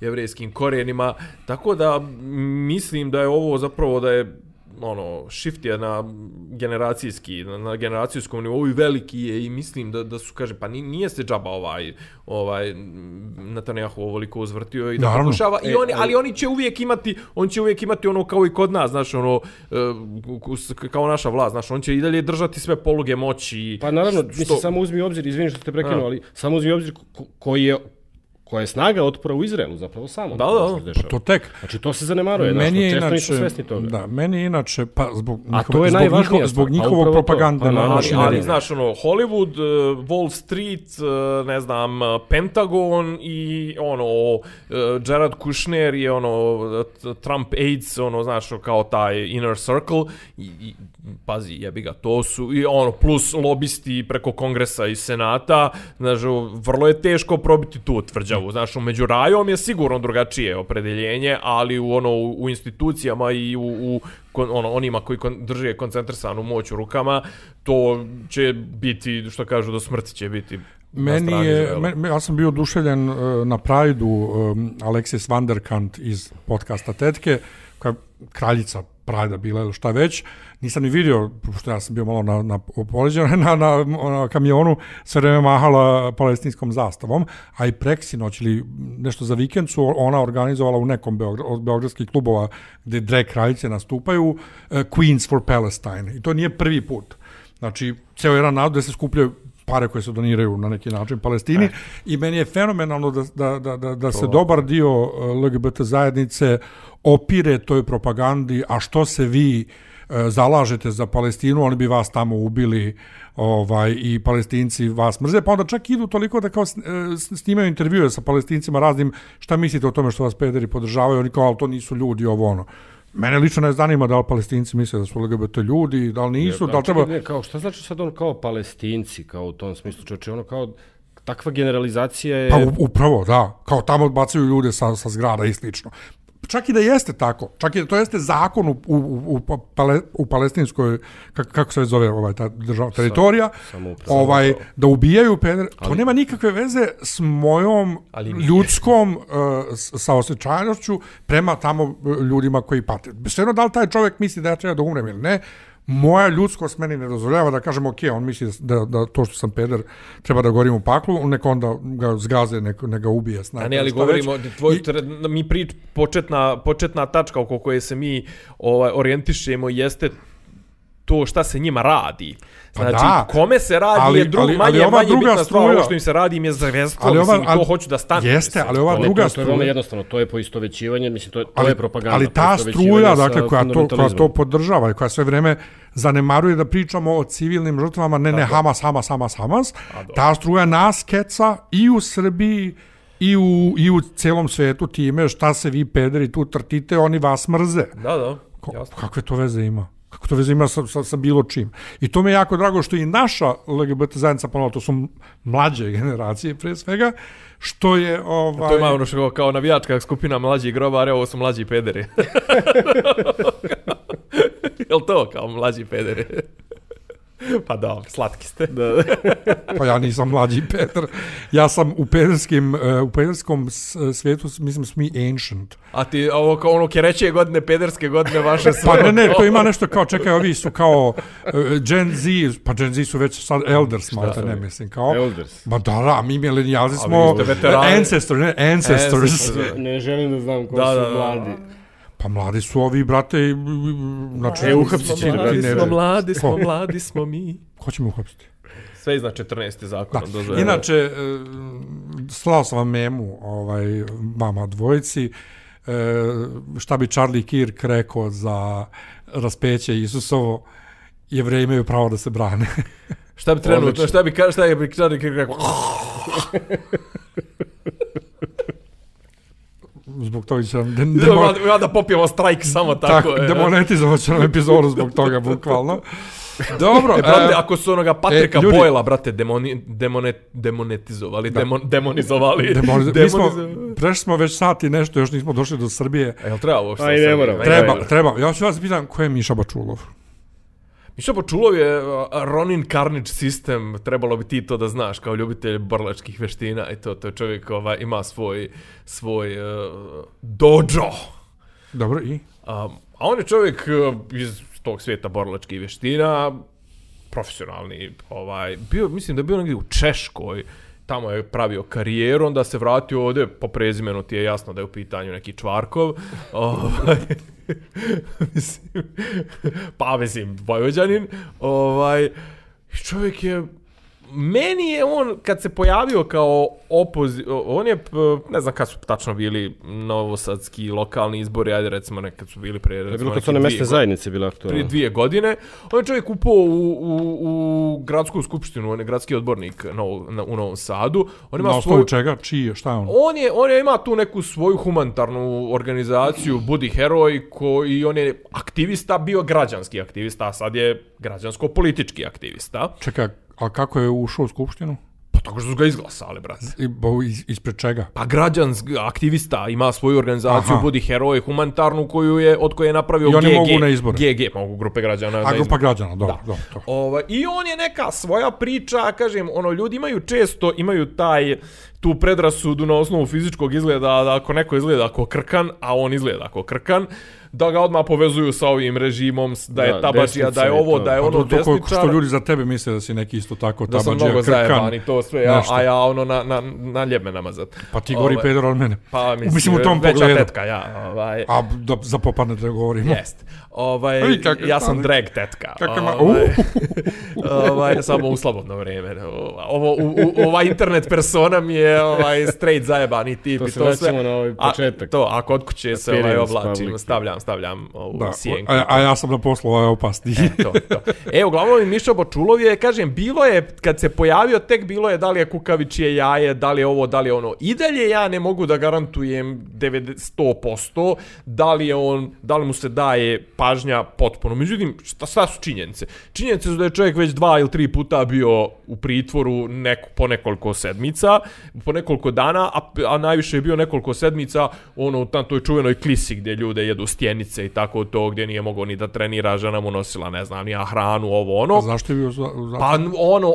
jevrejskim korijenima, tako da mislim da je ovo zapravo da je ono, shift je na generacijskom nivou i veliki je i mislim da su, kaže, pa nije se džaba Netanjahu ovoliko uzvrtio i da pokušava, ali oni će uvijek imati ono kao i kod nas, znaš, ono, kao naša vlast, znaš, on će i dalje držati sve poluge moći. Pa naravno, mislim, samo uzmi obzir, izvini što ste prekinuo, ali samo uzmi obzir koja je snaga otpora u Izraelu, zapravo samo. Da. To tek. Znači, to se zanemaruje, često nisu svesni toga. Da, meni je inače, pa zbog njihovog propagande. Ali, znaš, ono, Hollywood, Wall Street, ne znam, Pentagon i, ono, Jared Kushner je, ono, Trump aides, ono, znaš, kao taj inner circle i pazi, jebi ga, to su, i ono, plus lobisti preko Kongresa i Senata, znaš, vrlo je teško probiti tu tvrđavu, znaš, među rajom je sigurno drugačije opredeljenje, ali u institucijama i u onima koji drže koncentrisanu moć u rukama, to će biti, što kažu, do smrti će biti. Ja sam bio oduševljen na Prideu Alexis Van der Kant iz podcasta Tetke, koja je kraljica Pridea bila ili šta već. Nisam ni vidio, pošto ja sam bio malo na kamionu, sve vreme mahala palestinskom zastavom, a i preksinoć ili nešto za vikend su ona organizovala u nekom od beogradskih klubova gde drag kraljice nastupaju Queens for Palestine. I to nije prvi put. Znači, ceo jedan narod gde se skupljaju pare koje se doniraju na neki način Palestini i meni je fenomenalno da se dobar dio LGBT zajednice opire toj propagandi, a što se vi zalažete za Palestinu, oni bi vas tamo ubili i Palestinci vas mrze, pa onda čak idu toliko da kao snimaju intervjue sa Palestincima raznim, šta mislite o tome što vas pederi podržavaju, oni kao, ali to nisu ljudi, ovo ono. Mene lično ne zanima da li Palestinci misle da su LGBT ljudi, da li nisu, da li treba... Šta znači sad on kao Palestinci, kao u tom smislu, čoče, ono kao takva generalizacija je... Pa upravo, da, kao tamo odbacaju ljude sa zgrada i slično. Čak i da jeste tako, čak i da to jeste zakon u palestinskoj, kako se zove ta država, teritorija, da ubijaju pedere, to nema nikakve veze s mojom ljudskom saosećajnošću prema tamo ljudima koji pate. Svejedno da li taj čovjek misli da ja treba da umrem ili ne, moja ljudskost meni ne dozvoljava da kažem ok, on misli da to što sam peder treba da gorim u paklu, neko onda ga zgaze, neka ubije snajper. A ne, ali govorimo, početna tačka oko koje se mi orijentišemo jeste to šta se njima radi. Znači, kome se radi je manje bitna stvar, ovo što im se radi im je zverstvo, i to hoću da stane. Jeste, ali ova druga struja... To je veoma jednostavno, to je poistovećivanje, mislim, to je propaganda. Ali ta struja, dakle, koja to podržava i koja sve vreme zanemaruje da pričamo o civilnim žrtvama, ne Hamas, ta struja nas keca i u Srbiji i u celom svetu time šta se vi pederi tu trtite, oni vas mrze. Da. Kakve to veze ima? Kako to veze ima sa bilo čim. I to mi je jako drago što i naša LGBT zajednica, ponovno, to su mlađe generacije pre svega, što je... To ima ono što kao navijačka skupina mlađi grobare, ovo su mlađi pederi. Jel to kao mlađi pederi? Pa da, slatki ste. Pa ja nisam mlađi Petar. Ja sam u pederskom svijetu, mislim, smo mi ancient. A ti, ovo kao ono kereće godine, pederske godine vaše su... Pa ne, to ima nešto kao, čekaj, ovi su kao Gen Z, pa Gen Z su već sad elders, malo ne mislim, kao... Elders. Ma da, mi milenijalci smo ancestors. Ne želim da znam ko su mladi. Pa mladi su ovi, brate, znači... Mladi smo mi. Ko će me uhapsiti? Sve iznad 14. zakonom. Da. Inače, slao sam vam memu, mama dvojici, šta bi Charlie Kirk rekao za raspeće Isusovo, Jevreji imaju pravo da se brane. Šta bi trenutno, šta bi Charlie Kirk rekao? Zbog toga će nam... Ja da popijemo strajk samo tako. Demonetizovat će nam epizodu zbog toga, bukvalno. Dobro. Brate, ako su onoga Patrika Boyla, brate, demonetizovali, demonizovali. Prešli smo već sat i nešto, još nismo došli do Srbije. Jel treba uopšte? Aj, ne moram. Treba. Ja ću vas pitam, ko je Miša Bačulov? Miša Bačulov je Ronin Carnage System, trebalo bi ti to da znaš, kao ljubitelj borilačkih veština, i to je čovjek ima svoj dojo. Dobro, i? A on je čovjek iz tog svijeta borilačkih veština, profesionalni, mislim da je bio negdje u Češkoj, tamo je pravio karijeru, onda se vratio ovdje, po prezimenu ti je jasno da je u pitanju neki Čvarkov, mislim, Vojvođanin, čovjek je, meni je on, kad se pojavio kao on je, ne znam kad su tačno bili novosadski lokalni izbori, ajde recimo nekad su bili prije, recimo kad su one mesne zajednice bila aktualna. Prije 2 godine, on je čovjek upao u gradsku skupštinu, on je gradski odbornik u Novom Sadu. On ima na osnovu čega? Čiji? Šta je on? On je ima tu neku svoju humanitarnu organizaciju, Budi heroj, i on je aktivista, bio građanski aktivista, a sad je građansko-politički aktivista. Čekaj, a kako je ušao u skupštinu? Pa tako što su ga izglasali, brate. Ispred čega? Pa građanski aktivista ima svoju organizaciju, Budi heroj, humanitarnu, od koje je napravio GG. I oni mogu na izbore? GG, mogu grupe građana na izbore. Grupa građana, dobro. I on je neka svoja priča, kažem, ljudi imaju tu predrasudu na osnovu fizičkog izgleda, da ako neko izgleda ako krkan, a on izgleda ako krkan, da ga odmah povezuju sa ovim režimom, da je tabačija, da je ovo, da je ono desničar. Što ljudi za tebe misle da si neki isto tako tabačija, krkan. Da sam mnogo zajeban i to sve, a ja ono na ljebe namazat. Pa ti gori peder od mene. Pa mislim u tom veća pogledu. Tetka, ja. A da zapopadne da govorimo. Jest. Ja sam drag tetka. Samo u slobodno vrijeme. Ova internet persona mi je straight zajebani tip. To se vraćamo na ovaj početak. A kod kuće se oblačim, stavljam ovu sjenku. A ja sam na poslu opasni. To. Uglavnom Miša Bačulov je, kažem, bilo je, kad se pojavio, tek bilo je da li je kukavičije jaje, da li je ovo, da li je ono. I dalje ja ne mogu da garantujem 100% da li mu se daje pažnja potpuno. Međutim, šta su činjenice? Činjenice su da je čovjek već 2 ili 3 puta bio u pritvoru po nekoliko sedmica, po nekoliko dana, a najviše je bio nekoliko sedmica na toj čuvenoj klisi gdje ljude jedu stjenice i tako to, gdje nije mogao ni da trenira, žena mu nosila, ne znam, ja hranu, ovo ono. A zašto je bio Pa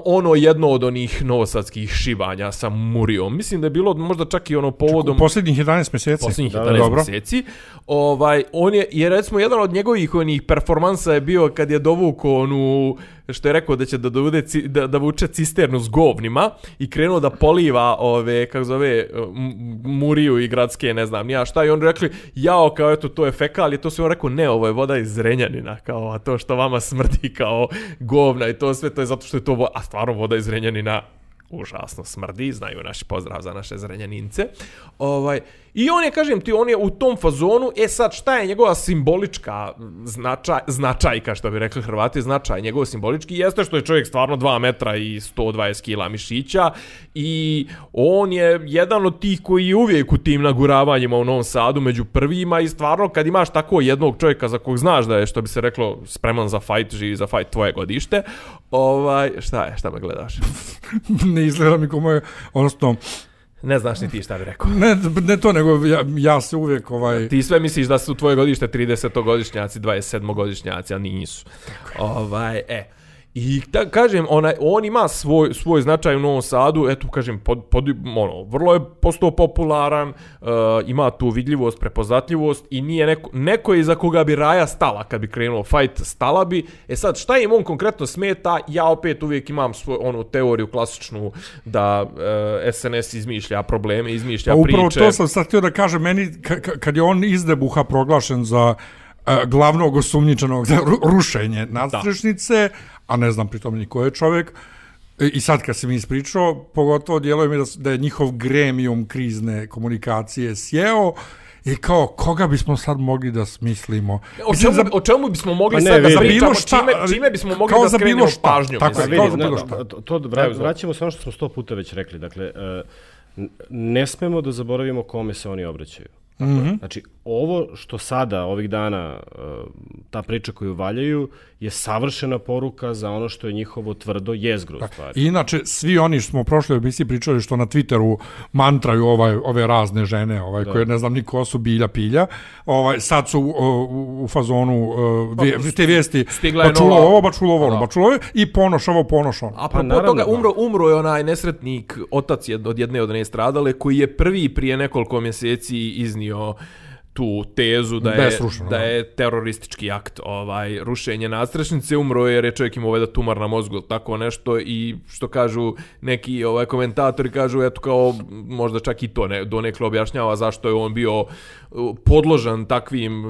ono jedno od onih novosadskih šivanja sa Murijom. Mislim da je bilo možda čak i povodom... U posljednjih 11 mjeseci. Posljednjih 11 mjeseci. On je recimo jedan od njegovih performansa je bio kad je dovukao što je rekao da će da vuče cisternu s govnima i krenuo da poliva Muriju i gradske, ne znam, nija šta, i on rekli, kao eto, to je fekal, i to se on rekao, ne, ovo je voda iz Zrenjanina, kao, a to što vama smrdi kao govna i to sve, to je zato što je to a stvarno voda iz Zrenjanina užasno smrdi, znaju naši pozdrav za naše Zrenjanince. I on je, kažem ti, on je u tom fazonu, sad šta je njegova simbolička značajka, što bi rekli Hrvati, značaj njegov simbolički, jeste što je čovjek stvarno 2 metra i 120 kila mišića i on je jedan od tih koji je uvijek u tim naguravanjima u Novom Sadu među prvima i stvarno kad imaš tako jednog čovjeka za kog znaš da je, što bi se reklo, spreman za fight, živi za fight tvoje godište, šta me gledaš? Ne izgleda mi kao moje, odnosno... Ne znaš ni ti šta bi rekao. Ne to, nego ja se uvijek... Ti sve misliš da su tvoje godište 30-godišnjaci, 27-godišnjaci, a nisu. I kažem, on ima svoj značaj u Novom Sadu, eto kažem, vrlo je postao popularan, ima tu vidljivost, prepoznatljivost i nije neko iza koga bi Raja stala kad bi krenuo fight, stala bi. Sad, šta im on konkretno smeta? Ja opet uvijek imam onu teoriju klasičnu da SNS izmišlja probleme, izmišlja priče. Upravo to sam sad htio da kažem, meni kad je on iz debuha proglašen za glavnog osumnjičenog za rušenje nadstrešnice, a ne znam pritom ni ko je čovjek, i sad kad se mi ispričao, pogotovo djeluje mi da je njihov gremijum krizne komunikacije sjeo i kao, koga bismo sad mogli da smislimo? O čemu bismo mogli sad da pričamo? Čime bismo mogli da skrenemo pažnju? Vraćamo se ono što smo 100 puta već rekli. Dakle, ne smemo da zaboravimo kome se oni obraćaju. Znači, ovo što sada, ovih dana, ta priča koju valjaju, je savršena poruka za ono što je njihovo tvrdo jezgro u stvari. Inače, svi oni što smo u prošloj emisiji pričali što na Twitteru mantraju ove razne žene, koje ne znam niko su bilja pilja, sad su u fazonu te vijesti bačulo ovo, bačulo ovo, bačulo ovo i ponoš ovo, ponoš ono. Apropo toga, umro je onaj nesretnik, otac od jedne od nestradale, koji je prvi prije nekoliko mjeseci iznio tu tezu da je teroristički akt rušenje nadstrešnice. Umro je jer je čovjek imao tumor na mozgu, tako nešto, i što kažu neki komentatori, kažu eto kao možda čak i to donekle objašnjava zašto je on bio podložan takvim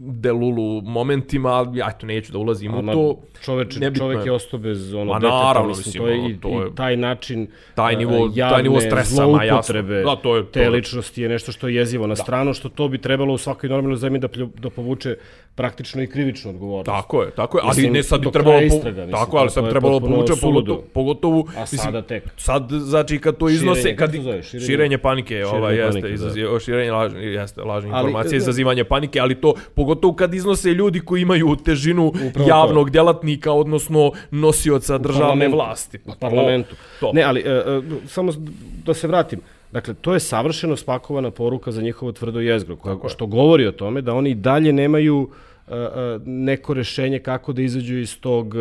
delulu momentima, ali ja neću da ulazim u to. Čovjek je ostao bez deteta, mislim, to je i taj način javne zloupotrebe te ličnosti je nešto što je jezivo na stranu, što to bi trebalo u svakoj normalnoj zemlji da povuče praktično i krivičnu odgovornost. Tako je, ali ne sad bi trebalo ali sad bi trebalo povuče pogotovo, a sada tek. Sad znači kad to iznose, širenje panike, širenje lažnih informacija, izazivanje panike, ali to pogotovo kad iznose ljudi koji imaju težinu javnog djelatnika, odnosno nosioca državne vlasti. U parlamentu. Ne, ali samo da se vratim. Dakle, to je savršeno spakovana poruka za njihovo tvrdo jezgro, što govori o tome da oni dalje nemaju neko rešenje kako da izađu iz tog,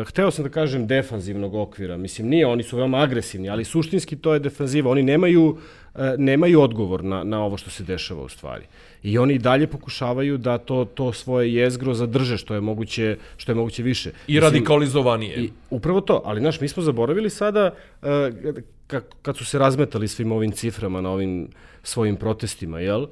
hteo sam da kažem, defanzivnog okvira. Mislim, nije, oni su veoma agresivni, ali suštinski to je defanziva. Oni nemaju odgovor na ovo što se dešava u stvari. I oni dalje pokušavaju da to svoje jezgro zadrže što je moguće više. I radikalizovanije. Upravo to, ali mi smo zaboravili sada kad su se razmetali svim ovim ciframa na ovim svojim protestima, jel?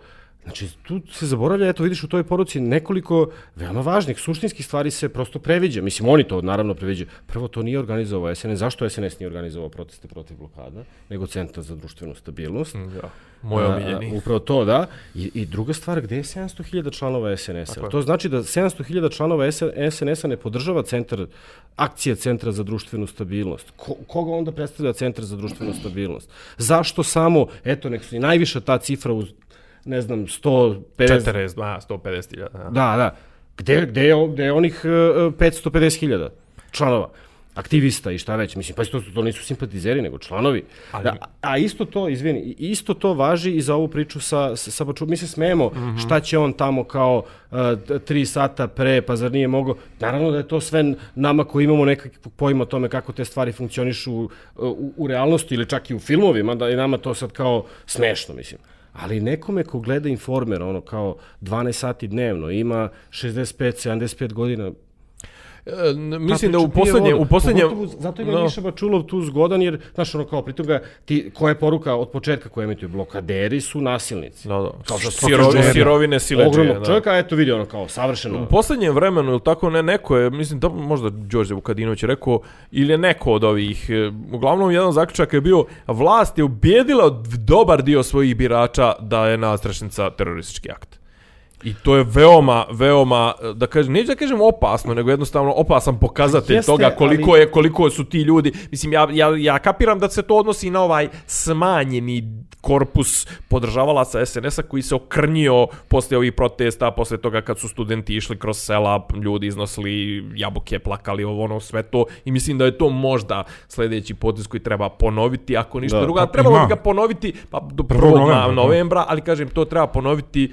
Znači, tu se zaboravlja, eto vidiš u toj poruci nekoliko veoma važnih, suštinskih stvari se prosto previđa. Mislim, oni to naravno previđaju. Prvo, to nije organizovao SNS. Zašto SNS nije organizovao proteste protiv blokada, nego Centar za društvenu stabilnost? Da, moj omiljeni. Upravo to, da. I druga stvar, gde je 700.000 članova SNS-a? To znači da 700.000 članova SNS-a ne podržava akcije Centra za društvenu stabilnost. Koga onda predstavlja Centar za društvenu stabilnost? Zašto samo, eto, nek su i najviša ta cifra uz, ne znam, 150.000. Da. Gde je onih 550.000 članova? Aktivista i šta već. Mislim, pa to nisu simpatizeri, nego članovi. A isto to važi i za ovu priču sa Bačulom. Mi se smijemo šta će on tamo kao 3 sata pre, pa zar nije mogao. Naravno da je to sve nama koji imamo nekakvog pojma o tome kako te stvari funkcionišu u realnosti ili čak i u filmovima, da je nama to sad kao smešno, mislim. Ali nekome ko gleda Informer, ono kao 12 sati dnevno, ima 65-75 godina, mislim da u posljednjem... Zato je Miša Bačulov tu zgodan, jer, znaš, ono kao, pri toga, koja je poruka od početka koja emituju, blokaderi su nasilnici. Sirovine sileđe. Ogromnog čovjeka, eto vidi, ono kao, savršeno. U posljednjem vremenu, ili tako, neko je, mislim, da možda Đorđe Vukadinović je rekao, ili je neko od ovih, uglavnom jedan zaključak je bio, vlast je ubijedila dobar dio svojih birača da je nadstrešnica teroristički akt. I to je veoma, da kažem, neću da kažem opasno, nego jednostavno opasan pokazatelj toga koliko su ti ljudi. Mislim, ja kapiram da se to odnosi na ovaj smanjeni korpus podržavalaca SNS-a koji se okrnjio posle ovih protesta, posle toga kad su studenti išli kroz sela, ljudi iznosili jabuke, plakali ono sve to, i mislim da je to možda sljedeći potez koji treba ponoviti, ako ništa druga. Trebalo bi ga ponoviti do 1. novembra, ali kažem, to treba ponoviti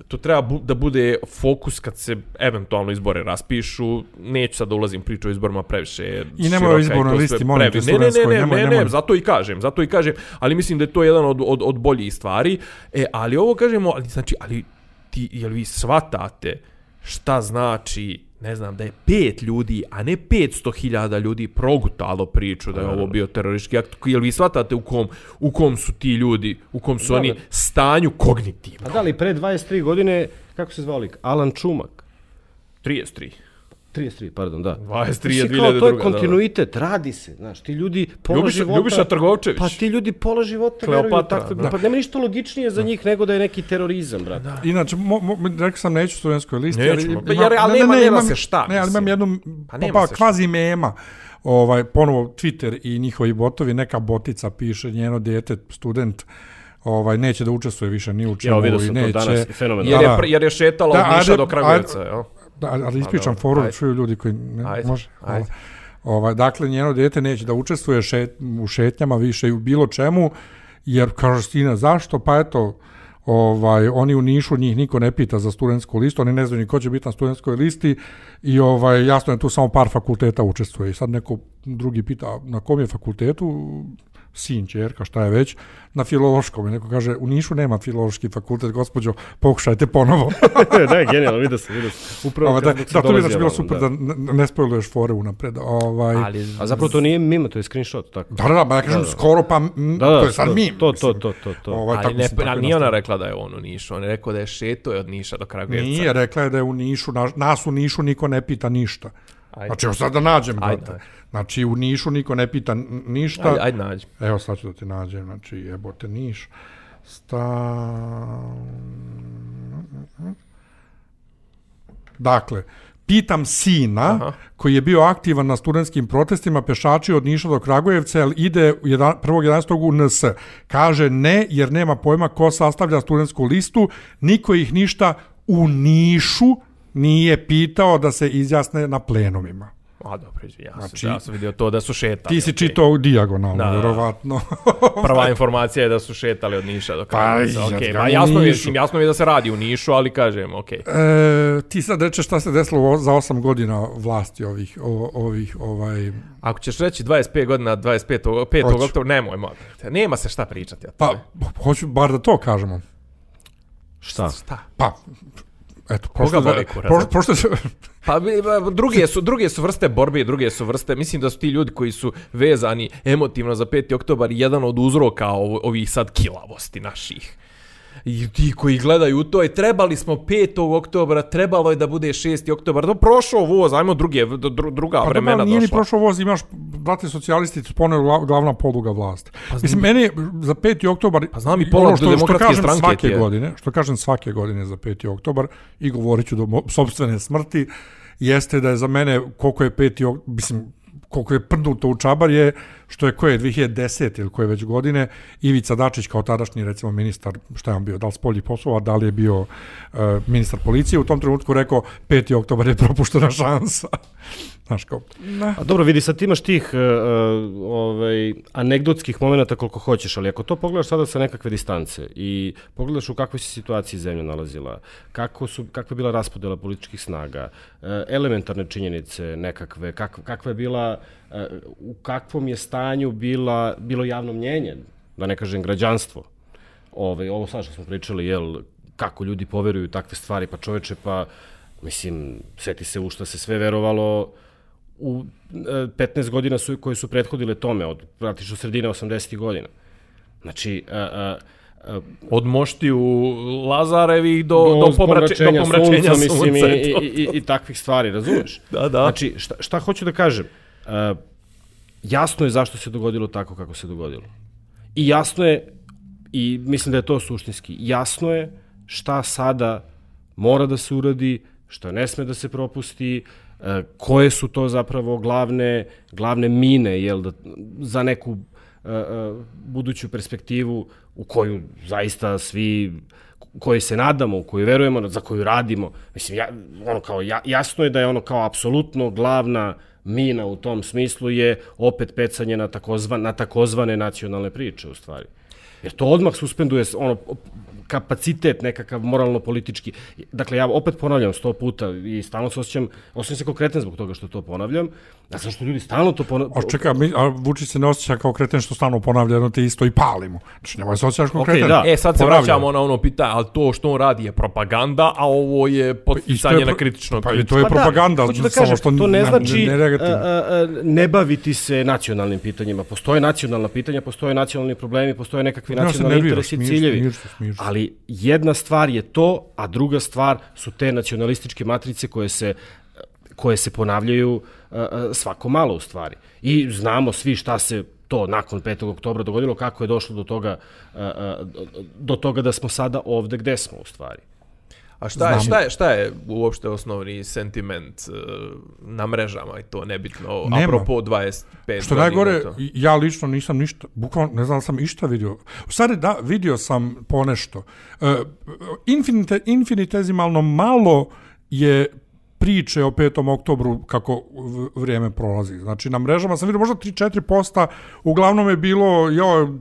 to treba da bude fokus kad se eventualno izbore raspišu. Neću sad da ulazim priču o izborima previše. I nema o izbornoj listi, molim te, studentskoj. Ne, zato i kažem. Ali mislim da je to jedan od boljih stvari. Ali ovo kažemo, ali jel vi shvatate šta znači, ne znam, da je 5 ljudi, a ne 500.000 ljudi progutalo priču da je ovo bio teroristički akt. Jel vi shvatate u kom su ti ljudi, u kom su oni stanju kognitivno? A da li pre 23 godine, kako se zvao lik? Alan Čumak? 33, pardon, da. 23 je 2002. To je kontinuitet, radi se, znaš, ti ljudi pola života... Ljubiša Trgovčević. Pa ti ljudi pola života veruju takve... Pa nema ništa logičnije za njih nego da je neki terorizam, brate. Inače, rekao sam neću studentskoj listi, ali nema se šta. Ne, ali imam jednu kvazi mema. Ponovo Twitter i njihovi botovi, neka botica piše, njeno dijete, student, neće da učestvuje više ni u čemu. Ja vidio sam to danas, fenomenalno. Jer je šetala od Niša do Kragujevca, jel? Da, ali ispričam forum, čuju ljudi koji može. Dakle, njeno dijete neće da učestvuje u šetnjama više i u bilo čemu, jer kaže Stina, zašto? Pa eto, oni u Nišu, njih niko ne pita za studentsku listu, oni ne znaju ni ko će biti na studentskoj listi i jasno je tu samo par fakulteta učestvuje. I sad neko drugi pita na kom je fakultetu, sin, ćerka, šta je već, na filološkom. I neko kaže, u Nišu nema filološki fakultet, gospođo, pokušajte ponovo. Da, genijalno, vidio sam. Upravo da, to bi znači bilo super da ne spojluješ fore unapred. A zapravo to nije mimo, to je screenshot. Tako. Da, ja kažem skoro, pa to je sad mim. To. Ali nije ona rekla da je on u Nišu, on je rekao da je šeto od Niša do Kragujevca. Nije, rekla je da je u Nišu, nas u Nišu niko ne pita ništa. Znači, evo sad da nađem, brate. Znači, u Nišu niko ne pita ništa. Ajde nađi. Evo, sad ću da ti nađem. Znači, jebote Niš. Dakle, pitam sina, koji je bio aktivan na studentskim protestima, pešači od Niša do Kragujevca, jer ide 1.11. u NS. Kaže ne, jer nema pojma ko sastavlja studentsku listu, niko ih ništa u Nišu nije pitao da se izjasne na plenumima. A dobro, ja sam vidio to da su šetali. Ti si čitao dijagonalno, vjerovatno. Prva informacija je da su šetali od Niša do Kragujevca. Jasno mi je da se radi u Nišu, ali kažem, okej. Ti sad reče šta se desilo za 8 godina vlasti ovih Ako ćeš reći 25 godina, 5. oktobra, nemoj, nema se šta pričati. Pa, hoću bar da to kažemo. Šta? Pa, eto, druge su vrste borbe i druge su vrste, mislim da su ti ljudi koji su vezani emotivno za 5. oktobar jedan od uzroka ovih sad kilavosti naših. I ti koji gledaju u to, trebali smo 5. oktobra, trebalo je da bude 6. oktobar, to prošao voz, ajmo druga vremena došla. Nije ni prošao voz, imaš, brate socijalisti, spone glavna poluga vlasti. Mislim, meni za 5. oktobar, znam i pola demokratske stranke što kažem svake godine za 5. oktobar i govorit ću do sopstvene smrti, jeste da je za mene, koliko je 5. oktobar, mislim, koliko je prdnuto u čabar je, što je 2010 ili koje već godine, Ivica Dačić kao tadašnji, recimo, ministar, šta je on bio, da li spoljnih poslova, da li je bio ministar policije, u tom trenutku rekao 5. oktobar je propuštena šansa. Znaš kao... A dobro, vidi, sad imaš tih anegdotskih momenta koliko hoćeš, ali ako to pogledaš sada sa nekakve distance i pogledaš u kakvoj se situaciji zemlja nalazila, kakva je bila raspodela političkih snaga, elementarne činjenice nekakve, kakva je bila, u kakvom je stanju bilo javno mnjenje, da ne kažem građanstvo. Ovo sad što smo pričali, kako ljudi poveruju takve stvari, pa čoveče, pa mislim, seti se u šta se sve verovalo u 15 godina koje su prethodile tome, od praktično sredine 80. godina. Znači, od moštiju Lazarevih do pomračenja sunca. I takvih stvari, razumeš? Da. Znači, šta hoću da kažem? Jasno je zašto se dogodilo tako kako se dogodilo. I jasno je, i mislim da je to suštinski, jasno je šta sada mora da se uradi, što ne sme da se propusti, koje su to zapravo glavne mine za neku buduću perspektivu u koju zaista svi koji se nadamo, u koju verujemo, za koju radimo. Mislim, jasno je da je kao apsolutno glavna mina u tom smislu je opet pecanje na takozvane nacionalne priče u stvari. Jer to odmah suspenduje kapacitet nekakav moralno-politički. Dakle, ja opet ponavljam 100 puta i stalno se osjećam se kao kreten zbog toga što to ponavljam. Zato što ljudi stalno to ponavljaju. Čekaj, a Vučić se ne osjeća kao kreten što stalno ponavlja jedno te isto i palimo. Znači, nemoj se osjećaš kao kreten. Da. Sad se vraćamo na ono pitanje, ali to što on radi je propaganda, a ovo je poticanje na kritično. Pa i to je propaganda. Hoću da kažem, to ne znači ne baviti se nacionalnim pitanjima. Postoje nacionalna pitanja, postoje nacionalni problemi, postoje nekakvi nacionalni interesi i ciljevi. Ali jedna stvar je to, a druga stvar su te nacionalističke matrice koje se ponavljaju svako malo u stvari. I znamo svi šta se to nakon 5. oktobra dogodilo, kako je došlo do toga da smo sada ovde gde smo u stvari. A šta je uopšte osnovni sentiment na mrežama i to nebitno, apropo 25 godina? Što najgore, ja lično nisam ništa, bukvalno ne znam da sam išta vidio. U stvari da, vidio sam ponešto. Infinitezimalno malo je priče o 5. oktobru kako vrijeme prolazi. Znači, na mrežama sam vidio možda 3-4%, uglavnom je bilo,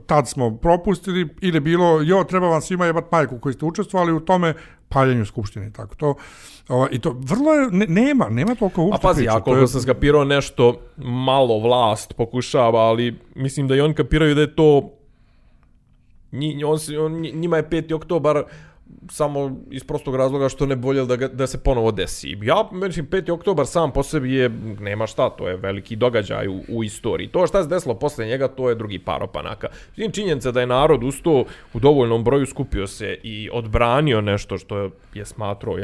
tad smo propustili, ili bilo, treba vam svima jebat majku koji ste učestvovali u tome paljenju Skupštine. Tako to. I to vrlo je, nema toliko uopšte priče. A pazi, ja koliko sam skapirao nešto, malo vlast pokušava, ali mislim da i oni kapiraju da je to, njima je 5. oktobar samo iz prostog razloga što ne voljeli da se ponovo desi. Ja mislim 5. oktobar sam po sebi je, nema šta, to je veliki događaj u istoriji. To šta se desilo posle njega, to je drugi par opanaka. Činjenica da je narod ustao u dovoljnom broju, skupio se i odbranio nešto što je smatrao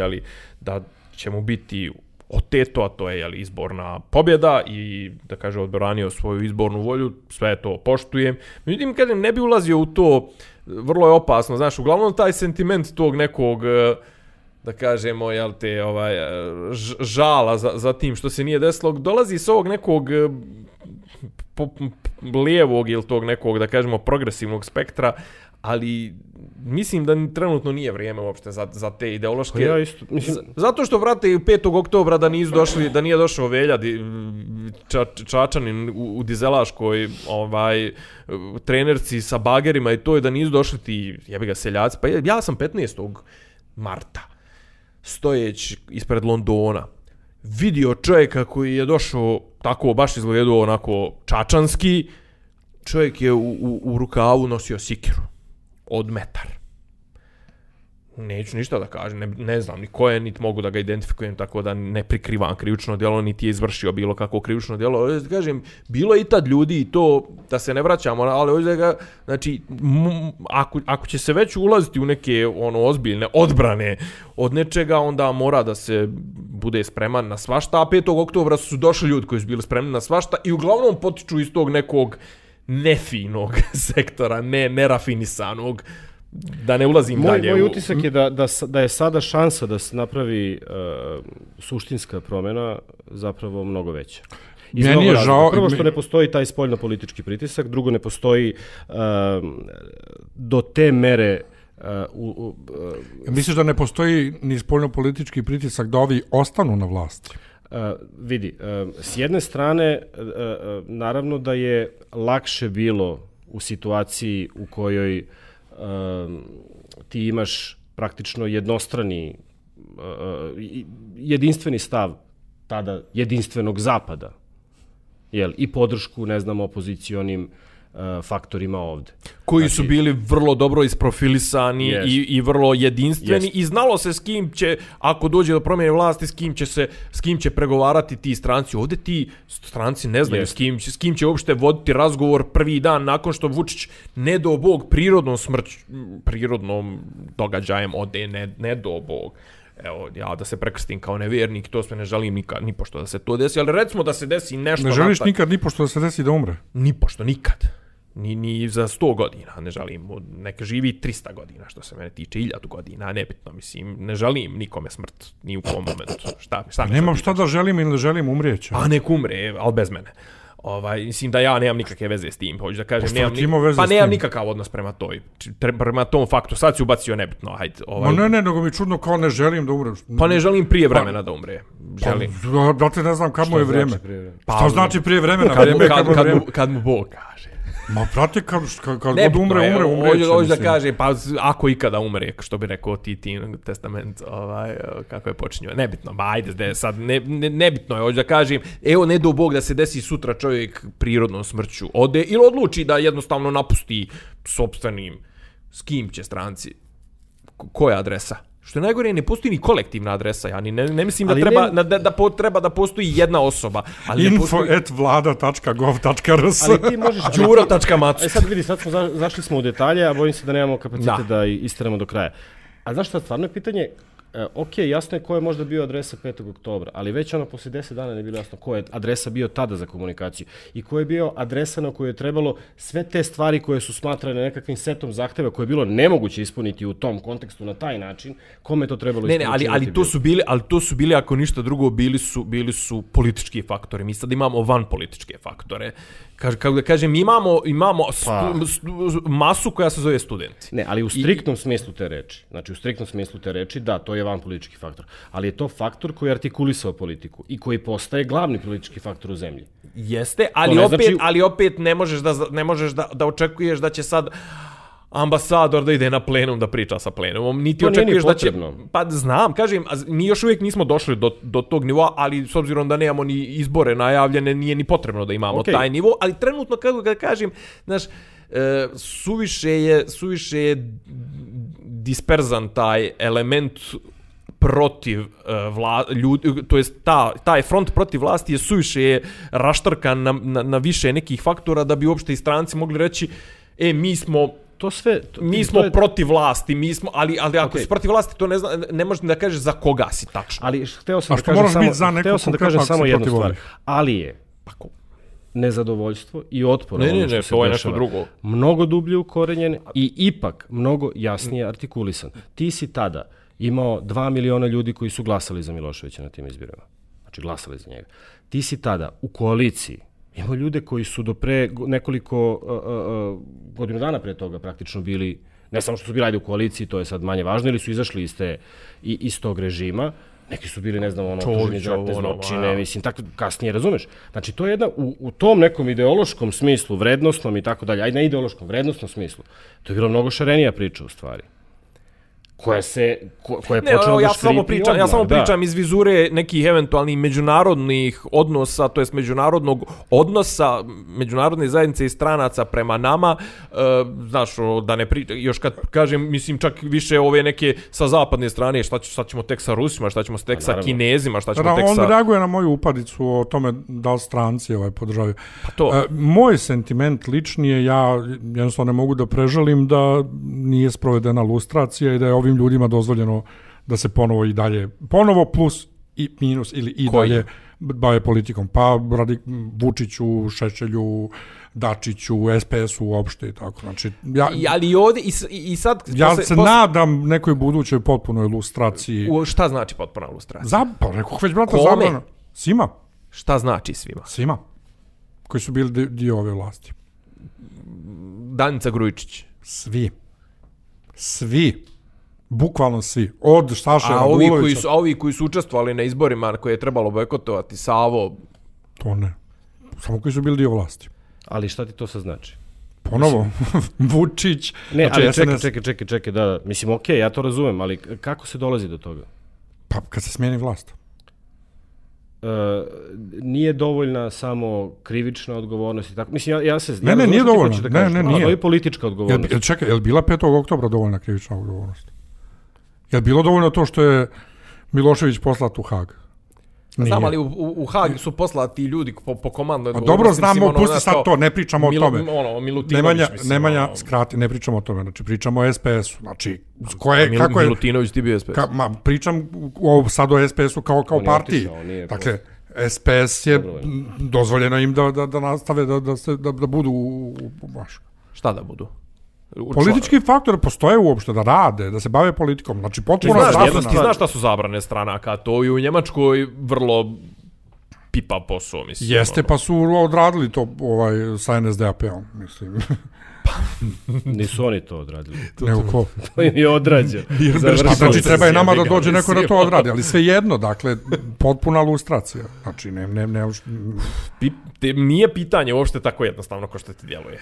da će mu biti oteto, a to je izborna pobjeda i da kaže odbranio svoju izbornu volju, sve to poštujem. Međutim, kad ne bi ulazio u to, vrlo je opasno, znaš, uglavnom taj sentiment tog nekog, da kažemo, žala za tim što se nije desilo, dolazi s ovog nekog lijevog ili tog nekog, da kažemo, progresivnog spektra, ali mislim da trenutno nije vrijeme uopšte za te ideološke. Ja isto, mislim... Zato što, vrate, 5. oktobra da nije došao Velja Čačanin u dizelaškoj trenerci sa bagerima i to je da nisu došli ti seljaci. Pa ja sam 15. marta stojeći ispred Londona vidio čovjeka koji je došao tako, baš izgledao onako čačanski. Čovjek je u rukavu nosio sikiru od metar. Neću ništa da kažem, ne znam ni ko je, niti mogu da ga identifikujem, tako da ne prikrivam krivično djelo, niti je izvršio bilo kakvo krivično djelo. Kažem, bilo je i tad ljudi i to, da se ne vraćamo, ali ovdje ga, znači, ako će se već ulaziti u neke ozbiljne odbrane od nečega, onda mora da se bude spreman na svašta, a 5. oktobra su došli ljudi koji su bili spremni na svašta i uglavnom potiču iz tog nekog nefinog sektora, nerafinisanog, da ne ulazim dalje. Moj utisak je da je sada šansa da se napravi suštinska promjena zapravo mnogo veća. Meni je žao. Prvo što ne postoji taj spoljno-politički pritisak, drugo ne postoji do te mere... Misliš da ne postoji ni spoljno-politički pritisak da ovi ostanu na vlasti? Vidi, s jedne strane, naravno da je lakše bilo u situaciji u kojoj ti imaš praktično jednostrani, jedinstveni stav tada jedinstvenog zapada, i podršku, ne znam, opozicionim faktorima ovde. Koji su bili vrlo dobro isprofilisani i vrlo jedinstveni i znalo se s kim će, ako dođe do promjene vlasti, s kim će pregovarati ti stranci. Ovde ti stranci ne znaju s kim će uopšte voditi razgovor prvi dan nakon što Vučić ne do Bog prirodnom događajem ode, ne do Bog. Evo, ja da se prekrstim kao nevjernik, to sve ne želim nikad, nipošto da se to desi, ali recimo da se desi nešto... Ne želiš nikad nipošto da se desi da umre? Nipošto, nikad. Ni za 100 godina, ne želim, neka živi 300 godina, što se mene tiče, 1000 godina, nebitno, mislim, ne želim nikome smrt, ni u kom momentu, šta nemam šta da želim ili ne želim, umrijeću. A nek umre, ali bez mene. Mislim da ja nemam nikakve veze s tim, hoću da kažem, nemam nikakav odnos prema tom faktu. Sad si ubacio nebitno, hajde. Nego mi čudno kao ne želim da umrem. Pa ne želim prije vremena da umre. Želim. Da te ne znam kad mu je vrijeme. Šta znači prije vremena? Kad mu Bog kaže. Ma prati, kad god umre. Hoću da kaže, pa ako ikada umre, što bi rekao Titin testament, kako je počinio. Nebitno, ajde, sad, nebitno je, hoću da kažem, evo, ne do Bog da se desi sutra čovjek prirodnom smrću ode, ili odluči da jednostavno napusti sopstvenim, s kim će stranci, koja adresa. Što je najgore, ne postoji ni kolektivna adresa, ja ne mislim da treba da postoji jedna osoba. info@vlada.gov.rs Đuro.mac. Sad vidi, sad zašli smo u detalje, a bojim se da nemamo kapacitet da isteramo do kraja. A znaš šta, stvarno je pitanje, ok, jasno je ko je možda bio adresa 5. oktobra, ali već poslije 10 dana ne bilo jasno ko je adresa bio tada za komunikaciju i ko je bio adresa na koju je trebalo sve te stvari koje su smatrane nekakvim setom zahteva koje je bilo nemoguće ispuniti u tom kontekstu na taj način, kome je to trebalo ispuniti? Ali to su bili, ako ništa drugo, bili su politički faktori. Mi sad imamo van političke faktore. Kako da kažem, imamo masu koja se zove studenti. Ne, ali u striktnom smislu te reči. Znači, u striktnom smislu te reči, da, to je van politički faktor. Ali je to faktor koji je artikulisao politiku i koji postaje glavni politički faktor u zemlji. Jeste, ali opet ne možeš da očekuješ da će sad ambasador da ide na plenum da priča sa plenumom, niti očekuješ da će... Pa znam, kažem, mi još uvijek nismo došli do tog nivoa, ali s obzirom da nemamo ni izbore najavljene, nije ni potrebno da imamo taj nivo, ali trenutno kada kažem, znaš, suviše je disperzan taj element protiv ljudi, to jest taj front protiv vlasti je suviše raštrkan na više nekih faktora da bi uopšte i stranci mogli reći mi smo protiv vlasti, ali ako si protiv vlasti, to ne možeš da kažeš za koga si tačno. Ali hteo sam da kažem samo jednu stvar. Ali je nezadovoljstvo i otpor što se dešava mnogo dublje ukorenjen i ipak mnogo jasnije artikulisan. Ti si tada imao 2 miliona ljudi koji su glasali za Miloševića na tim izborima. Znači glasali za njega. Ti si tada u koaliciji imao ljude koji su do pre nekoliko godinu dana pre toga praktično bili, ne samo što su bili u koaliciji, to je sad manje važno, ili su izašli iz tog režima, neki su bili, ne znam, optuženi za ratne zločine, mislim, tako kasnije, razumeš? Znači, to je jedna, u tom nekom ideološkom smislu, vrednostnom i tako dalje, ajde na ideološkom, vrednostnom smislu, to je bila mnogo šarenija priča u stvari. koja je počela da škripi odmah. Ja samo pričam iz vizure nekih eventualnih međunarodnih odnosa, to jest međunarodnog odnosa međunarodne zajednice i stranaca prema nama, znaš, da ne pričam, još kad kažem, mislim čak više ove neke sa zapadne strane, šta ćemo tek sa Rusima, šta ćemo tek sa Kinezima, šta ćemo tek sa... On reaguje na moju upadicu o tome da li stranci podržavaju. Moj sentiment lični je, ja jednostavno ne mogu da prežalim da nije sprovedena lustracija i da je ovim ljudima dozvoljeno da se ponovo plus i minus ili i dalje bave politikom. Pa radi Vučiću, Šešelju, Dačiću, SPS-u uopšte i tako. Znači, ali ovdje i sad... Ja se nadam nekoj budućoj potpunoj lustraciji. Šta znači potpuna lustracija? Rekao već brata zabrana. Svima. Šta znači svima? Svima. Koji su bili dio ove vlasti. Danica Grujičić. Svi. Bukvalno svi. Od Saše Radulovića. A ovi koji su učestvovali na izborima koje je trebalo bojkotovati, Savo... To ne. Samo koji su bili dio vlasti. Ali šta ti to sad znači? Ponovo, Vučić... Ne, ali čekaj, da. Mislim, okej, ja to razumem, ali kako se dolazi do toga? Pa kad se smijeni vlast. Nije dovoljna samo krivična odgovornost i tako. Mislim, ja se... Ne, nije dovoljna. Ne, nije. To je politička odgovornost. Čekaj, je li bila 5. oktobra dovoljna krivična odgovornost? Je li bilo dovoljno to što je Milošević poslat u Hag? Znam, ali u Hag su poslati ljudi po komandnoj odgovornosti. Dobro, znamo, pusti sad to, ne pričamo o tome. Milutinović, Nemanja, skrati, ne pričamo o tome. Znači, pričamo o SPS-u. Znači, kako je... Milutinović ti bio SPS. Pričam sad o SPS-u kao partiji. Dakle, SPS je dozvoljeno im da nastave, da budu u vašu. Šta da budu? Politički faktori postoje uopšte da rade, da se bave politikom. Znači, potpuno zabrana. Ti znaš šta su zabrane stranaka, to i u Njemačkoj vrlo pipa posao, mislim. Jeste, pa su odradili to sa NSDAP-om, mislim. Nisu oni to odradili. Nego ko? To im je odrađeno. Znači, treba je nama da dođe neko da to odradi, ali sve jedno, dakle, potpuna lustracija. Znači, Nije pitanje uopšte tako jednostavno kao što ti djeluje.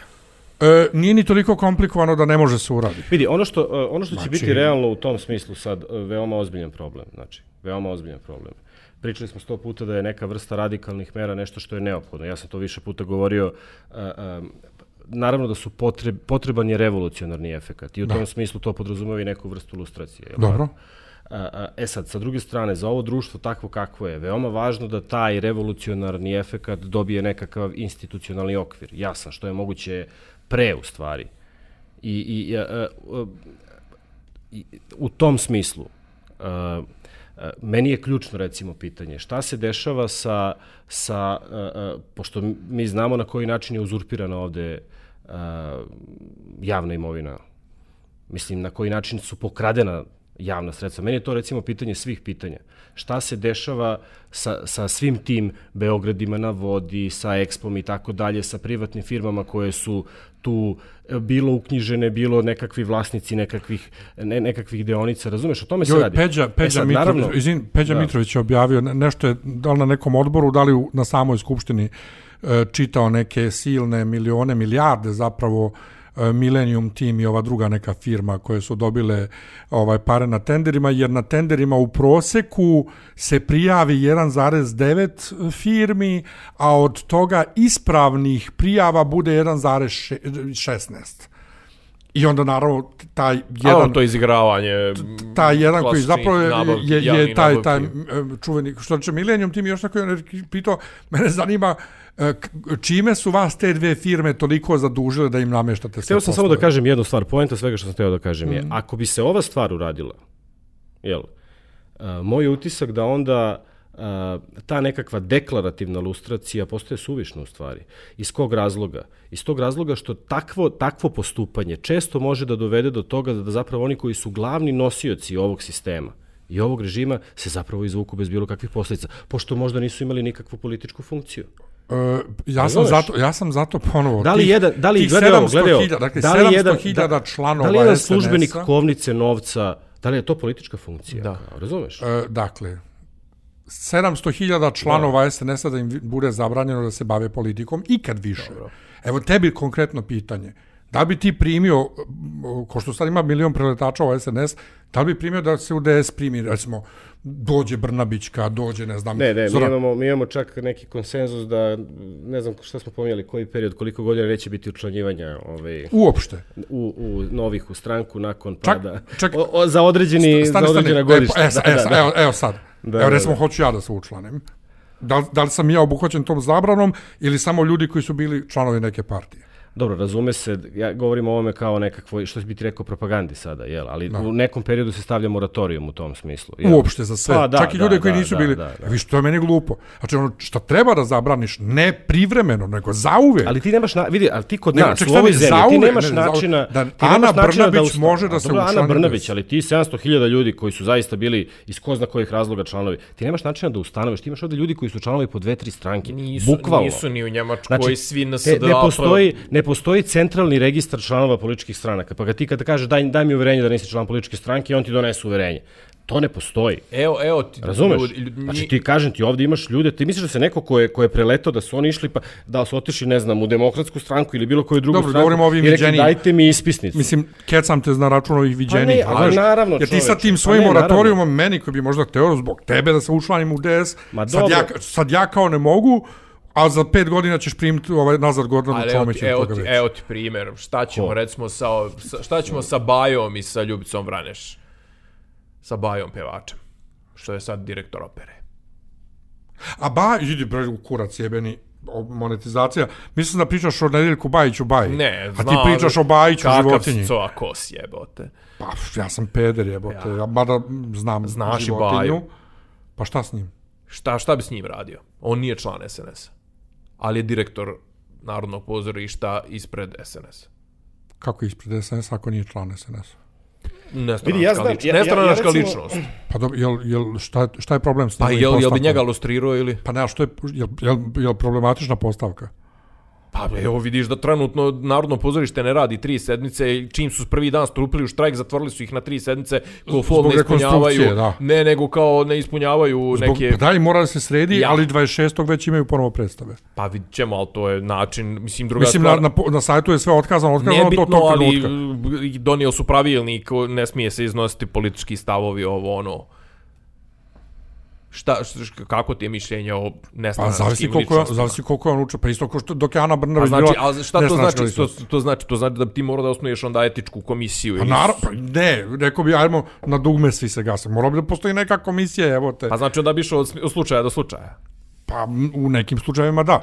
Nije ni toliko komplikovano da ne može se uraditi. Vidi, ono što će biti realno u tom smislu sad, veoma ozbiljan problem. Znači, veoma ozbiljan problem. Pričali smo 100 puta da je neka vrsta radikalnih mera nešto što je neophodno. Ja sam to više puta govorio. Naravno da su potreban je revolucionarni efekat i u tom smislu to podrazumeva i neku vrstu lustracije. Dobro. Sad, sa druge strane, za ovo društvo takvo kakvo je, veoma važno da taj revolucionarni efekat dobije nekakav institucionalni okvir. Jasan, što je moguće pre, u stvari. I u tom smislu, meni je ključno, recimo, pitanje šta se dešava pošto mi znamo na koji način je uzurpirana ovde javna imovina, mislim, na koji način su pokradena javna sredstva. Meni je to, recimo, pitanje svih pitanja. Šta se dešava sa svim tim Beogradima na vodi, sa Expom i tako dalje, sa privatnim firmama koje su tu bilo uknjižene, bilo nekakvi vlasnici nekakvih deonica, razumeš? O tome se radi. Peđa Mitrović je objavio, nešto je, da li na nekom odboru, da li na samoj skupštini čitao neke silne milione, milijarde zapravo, Millennium Team i ova druga neka firma koje su dobile pare na tenderima, jer na tenderima u proseku se prijavi 1,9 firmi, a od toga ispravnih prijava bude 1,16. I onda naravno taj jedan... to izigravanje... Taj jedan koji zapravo je taj čuveni, što će Millennium Team, još neko je pitao, mene zanima čime su vas te dve firme toliko zadužile da im nameštate sve poslove? Hteo sam samo da kažem jednu stvar, poenta svega što sam hteo da kažem je, ako bi se ova stvar uradila, moj utisak da onda ta nekakva deklarativna lustracija postaje suvišna u stvari. Iz kog razloga? Iz tog razloga što takvo postupanje često može da dovede do toga da zapravo oni koji su glavni nosioci ovog sistema i ovog režima se zapravo izvuku bez bilo kakvih posljedica, pošto možda nisu imali nikakvu političku funkciju. Ja sam zato ponovo da li 700.000 članova SNS-a, da li jedan službenik kovnice novca, da li je to politička funkcija? Da. Razumeš? Dakle, 700.000 članova SNS-a da im bude zabranjeno da se bave politikom ikad više. Dobro. Evo tebi konkretno pitanje. Da bi ti primio, ko što sad ima 1 milion preletača u SNS, da li bi primio da se u DS primi, recimo, dođe Brnabićka, dođe, ne znam... Ne, mi imamo čak neki konsenzus da, ne znam šta smo pominjali, koji period, koliko godina neće biti učlanjivanja uopšte. U novih u stranku nakon pada. Za određena godišta. Evo sad. Evo recimo, hoću ja da se učlanem. Da li sam ja obuhvaćen tom zabranom ili samo ljudi koji su bili članovi neke partije? Dobro, razume se, ja govorim o ovome kao nekakvoj, što bi ti rekao, propagandi sada, ali u nekom periodu se stavlja moratorijum u tom smislu. Uopšte za sve, čak i ljude koji nisu bili, viš, to je meni glupo. Znači, što treba da zabraniš, ne privremeno, nego zauvek. Ali ti nemaš, vidi, ali ti kod nas, u ovoj zemlji, ti nemaš načina... Ana Brnabić može da se učlani. Ana Brnabić, ali ti 700.000 ljudi koji su zaista bili iz ko zna kojih razloga članovi, ti nemaš načina da ustanoviš, ti imaš ovde ljudi koji su članovi po 2-3 stranke, bukvalno. Nisu ni u Njemačkoj, svi na ne postoji centralni registar članova političkih stranaka, pa ti kada kažeš daj mi uverenje da nisi član političke stranke, on ti donese uverenje. To ne postoji. Evo ti... Razumeš? Znači ti kažem ti ovdje imaš ljude, ti misliš da se neko ko je preletao da su oni išli, pa da su otišli, ne znam, u Demokratsku stranku ili bilo koju drugu stranku i rekli dajte mi ispisnicu. Mislim, kecam te na račun ovih viđenijih. Naravno, jer ti sa tim svojim moratorijumom meni koji bi možda hteo zbog tebe da se učlanim u DS, sad ja kao ne mogu, a za 5 godina ćeš primiti nazad Gordanu Čomiću. Evo ti primjer, šta ćemo recimo sa Bajom i sa Ljubicom Vraneš? Sa Bajom pevačem, što je sad direktor opere. A Baj, idi bre u kurac jebeni, monetizacija. Mislim da pričaš o Nedeljku Bajiću Baji. Ne, znam. A ti pričaš o Bajiću životinji. Kakav coa kos jebote. Pa ja sam peder jebote, ja mada znam životinju. Pa šta s njim? Šta bi s njim radio? On nije član SNS-a, ali je direktor Narodnog pozorišta ispred SNS-a. Kako ispred SNS-a ako nije član SNS-a? Nestranačka ličnost. Pa dobro, šta je problem s njim? Pa jel bi njega lustrirao ili? Pa ne, što je problematična postavka? Pa evo vidiš da trenutno Narodno pozorište ne radi 3 sedmice i čim su prvi dan stupili u štrajk, zatvorili su ih na 3 sedmice, ko fol ne ispunjavaju, ne nego kao ne ispunjavaju neke... Pa da, i mora da se sredi, ali 26. već imaju ponovo predstave. Pa vidit ćemo, ali to je način, mislim druga stvar... Na sajtu je sve otkazano nebitno, do tog trenutka. Ali donio su pravilnik, ne smije se iznositi politički stavovi, ovo ono... kako ti je mišljenje o nestranačkim ličnostima? Zavisi koliko je on učio. Pa isto kao što dok je Ana Brnabić bila nestranačka ličnost. Šta to znači? To znači da ti mora da osnuješ onda etičku komisiju. Pa ne, rekao bi, ajmo na dugme svi se gase. Mora bi da postoji neka komisija, evo te. Pa znači onda bi išao od slučaja do slučaja? Pa u nekim slučajevima da.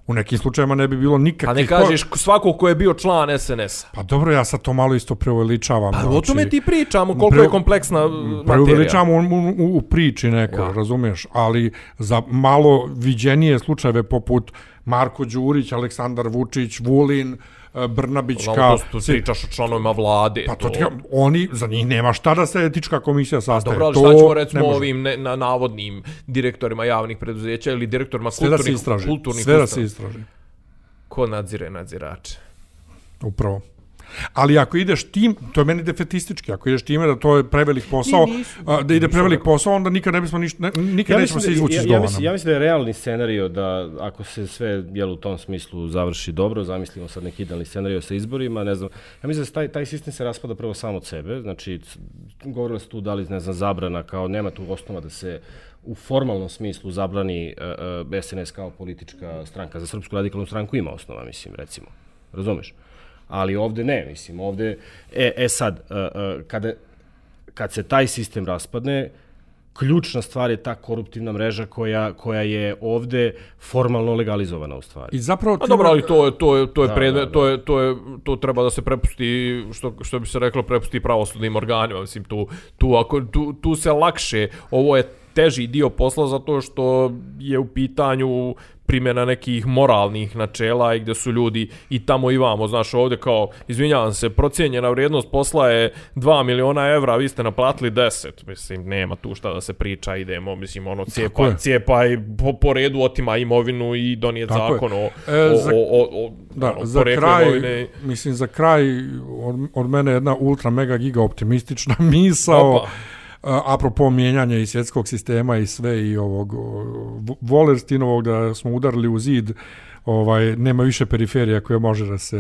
U nekim slučajevima ne bi bilo nikakvih... Pa ne kažeš svako ko je bio član SNS-a. Pa dobro, ja sad to malo isto preuveličavam. Pa o tome ti pričamo, koliko je kompleksna materija. Preuveličavam u priči nekoj, razumiješ? Ali za malo viđenije slučajeve poput Marko Đurić, Aleksandar Vučić, Vulin, Brnabić kao... Tu pričaš o članovima vlade. Pa to oni, za njih nema šta da se etička komisija sastaje. Dobro, ali šta ćemo recimo ovim navodnim direktorima javnih preduzeća ili direktorima kulturnih ustanova? Sve da se istraži. Ko nadzire nadzirače? Upravo. Ali ako ideš tim, to je meni defetistički, ako ideš time da to je prevelik posao, da ide prevelik posao, onda nikad nećemo se izvući iz govana. Ja mislim da je realni scenario da ako se sve u tom smislu završi dobro, zamislimo sad neki idealni scenario sa izborima, ne znam, ja mislim da taj sistem se raspada prvo sam od sebe, znači govorili su tu da li, ne znam, zabrana, kao nema tu osnova da se u formalnom smislu zabrani SNS kao politička stranka. Za Srpsku radikalnu stranku ima osnova, mislim, recimo. Razumeš? Ali ovde ne, mislim, ovde... Sad, kad se taj sistem raspadne, ključna stvar je ta koruptivna mreža koja je ovde formalno legalizovana u stvari. I zapravo... A dobro, ali to je predmet, to treba da se prepusti, što bi se reklo, prepusti pravosudnim organima, mislim, tu se lakše, ovo je teži dio posla zato što je u pitanju primjena nekih moralnih načela i gdje su ljudi i tamo i vamo, znaš, ovdje kao, izvinjavam se, procijenjena vrijednost posla je 2 miliona evra, vi ste naplatili 10, mislim, nema tu šta da se priča, idemo, mislim, ono, cijepaj po redu, otima imovinu i donijet zakon o poreklu imovine. Mislim, za kraj, od mene jedna ultra mega giga optimistična misao, apropo mijenjanja i svjetskog sistema i sve i ovog Volerstinovog da smo udarili u zid, nema više periferija koje može da se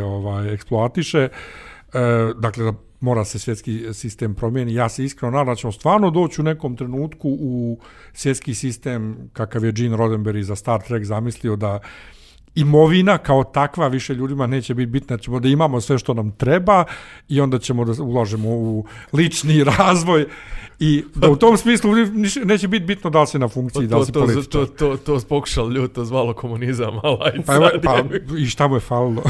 eksploatiše, dakle da mora se svjetski sistem promijeni. Ja se iskreno nadam da ćemo stvarno doći u nekom trenutku u svjetski sistem kakav je Gene Roddenberry za Star Trek zamislio, da imovina kao takva više ljudima neće biti bitna, ćemo da imamo sve što nam treba i onda ćemo da ulažemo u lični razvoj i da u tom smislu neće biti bitno da li se na funkciji, da li se političar. To pokušao ljuto zvalo komunizam, i šta mu je falilo.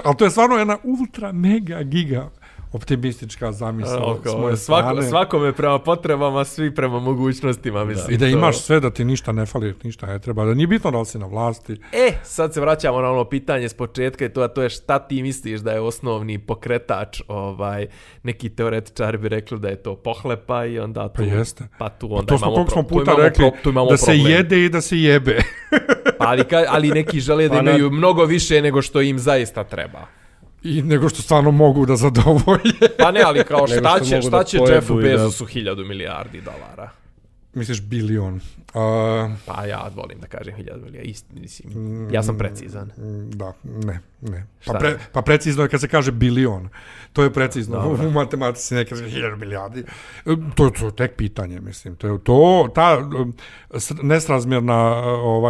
Ali to je stvarno jedna ultra mega giga optimistička zamisla s moje strane. Svakome prema potrebama, svi prema mogućnostima, mislim. I da imaš sve, da ti ništa ne fali, ništa ne treba, da nije bitno da li si na vlasti. Sad se vraćamo na ono pitanje s početka i to je šta ti misliš da je osnovni pokretač, neki teoretičari bi rekli da je to pohlepa i onda tu... Pa jeste. Pa tu onda imamo koliko smo puta rekli da se jede i da se jebe. Ali neki žele da imaju mnogo više nego što im zaista treba. I nego što stvarno mogu da zadovolje. Pa ne, ali kao šta će Jeffu Bezosu 1000 milijardi dolara? Misliš bilion? Pa ja volim da kažem 1000 milijardi. Mislim, ja sam precizan. Da, ne. Pa precizno je kad se kaže bilion. To je precizno. U matematici ne kaže 1000 milijardi. To je tek pitanje, mislim. Ta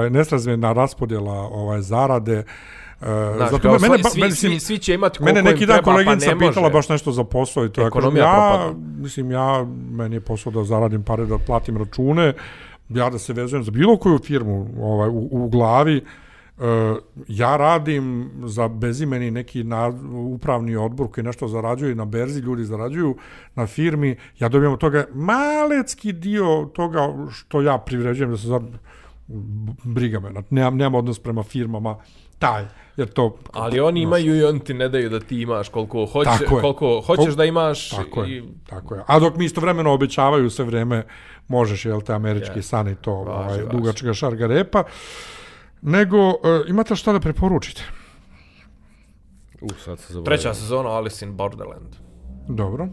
nesrazmjerna raspodjela zarade. Zato svi će imati koliko im treba, pa ne može. Mene neki dan koleginica pitala baš nešto za posao i to meni je posao da zaradim pare, da platim račune, ja da se vezujem za bilo koju firmu u glavi, ja radim za bezimeni neki upravni odbor koji nešto zarađuje na berzi, ljudi zarađuju na firmi, ja dobijam od toga malecki dio toga što ja privređujem da se briga me, nemam odnos prema firmama, taj, jer to... Ali oni imaju i oni ti ne daju da ti imaš koliko hoćeš da imaš. Tako je. A dok mi istovremeno obećavaju sve vreme, možeš, jel te, američki san i to, dugačka šarga repa, nego imate šta da preporučite? Sad se zaboravim. 3. sezona Alice in Borderland. Dobro.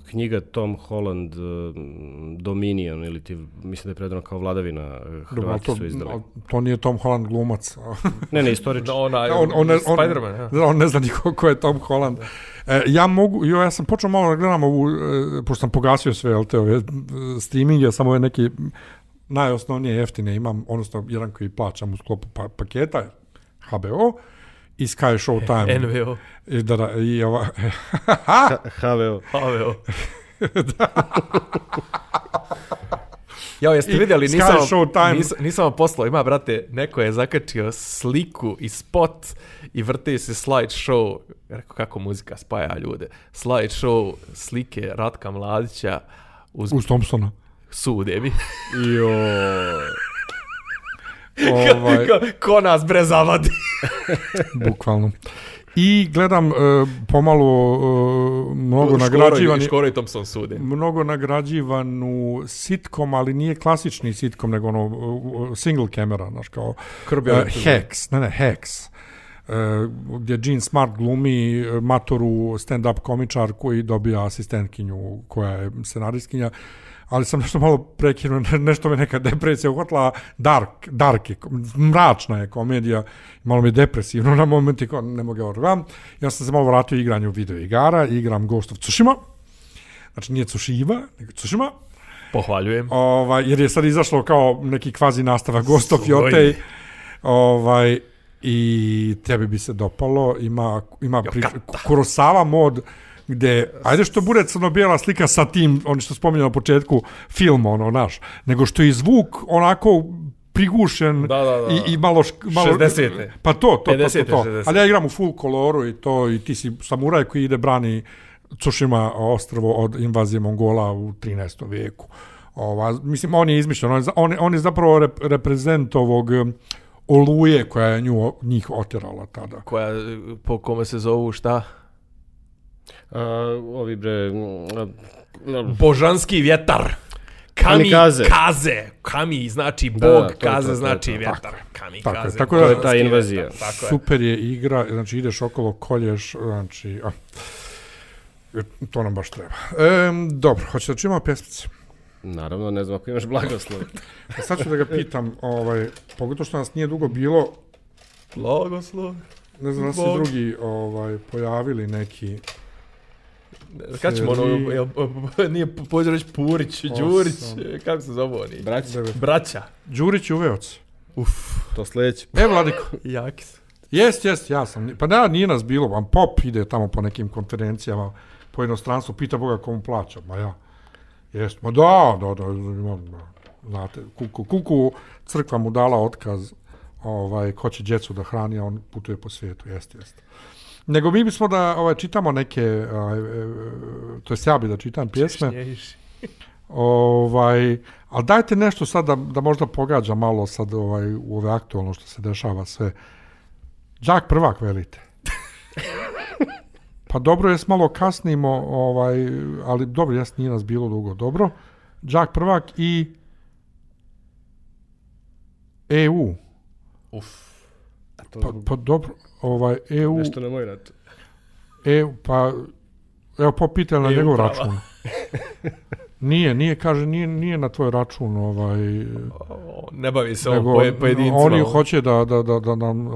Knjiga Tom Holland Dominion, ili ti mislim da je predano kao Vladavina, Hrvati su izdali. To nije Tom Holland glumac. Ne, istoričan. Spider-Man. On ne zna niko ko je Tom Holland. Ja sam počeo malo da gledam ovu, pošto sam pogasio sve ove streaminge, samo ove neke najosnovnije jeftine imam, odnosno jedan koji plaćam u sklopu paketa, HBO, i Sky Showtime. NVO. I ova... HVO. Ja, jeste vidjeli, nisam vam poslao, ima, brate, neko je zakačio sliku i spot i vrti se slide show, rekao kako muzika spaja ljude, slide show slike Ratka Mladića uz Thompsona. Sude mi. Ko nas bre zavadi. Bukvalno. I gledam pomalo mnogo nagrađivanu sitcom, ali nije klasični sitcom, nego single camera, znaš, kao Hacks, gdje Gene Smart glumi matoru stand-up komičar koji dobija asistentkinju koja je scenaristkinja, ali sam nešto malo prekinuo, nešto me neka depresija uhvatila, dark je, mračna je komedija, malo mi je depresivno na momenti, ne mogu organ. Ja sam se malo vratio igranju video igara, igram Ghost of Tsushima, znači nije Tsushima, nego Tsushima. Pohvaljujem. Jer je sad izašlo kao neki kvazi nastavak Ghost of Yotei, i tebi bi se dopalo, ima Kurosawa mod, gde, ajde što bude crno-bijela slika sa tim, oni što spominjao na početku, film, naš, nego što je zvuk onako prigušen i malo 60. Pa to. Ali ja igram u full koloru i ti si samuraj koji ide brani Tsushima ostrvo od invazije Mongola u 13. vijeku. Mislim, on je izmišljen, on je zapravo reprezent ovog oluje koja je njih oterala tada. Koja, po kome se zovu šta? Ovi bre... Božanski vjetar. Kamikaze. Kami znači bog, kaze znači vjetar. Kamikaze. Tako da je ta invazija. Super je igra, znači ideš okolo, kolješ, znači... To nam baš treba. Dobro, hoćete da čujemo pjesmice? Naravno, ne znam ako imaš blagoslov. Sad ću da ga pitam, pogotovo što nas nije dugo bilo... Blagoslov. Ne znam da se drugi pojavili neki... Kad ćemo nije pođe reći Purić, Đurić, kako se zove oni? Braća. Đurić i Uveoc. To sljedeće. Vladiko. Jaki su. Jest, ja sam. Pa da, nije nas bilo. Vam Pop ide tamo po nekim konferencijama, po inostranstvu, pita Boga komu plaća. Ma ja. Jest. Ma da. Znate, kuku crkva mu dala otkaz, ko će djecu da hrani, a on putuje po svijetu. Jest. Nego mi bismo da čitamo neke, to jest ja bi da čitam pjesme, ali dajte nešto sad da možda pogađa malo sad u ove aktualno što se dešava sve. Đak prvak velite. Pa dobro, jes malo kasnimo, ali dobro, jes nije nas bilo dugo. Dobro, Đak prvak i EU. Pa dobro. EU... Nešto na moj račun. Pa, evo popite na njegov račun. Nije, kaže, nije na tvoj račun. Ne bavi se on pojedincima. Oni hoće da nam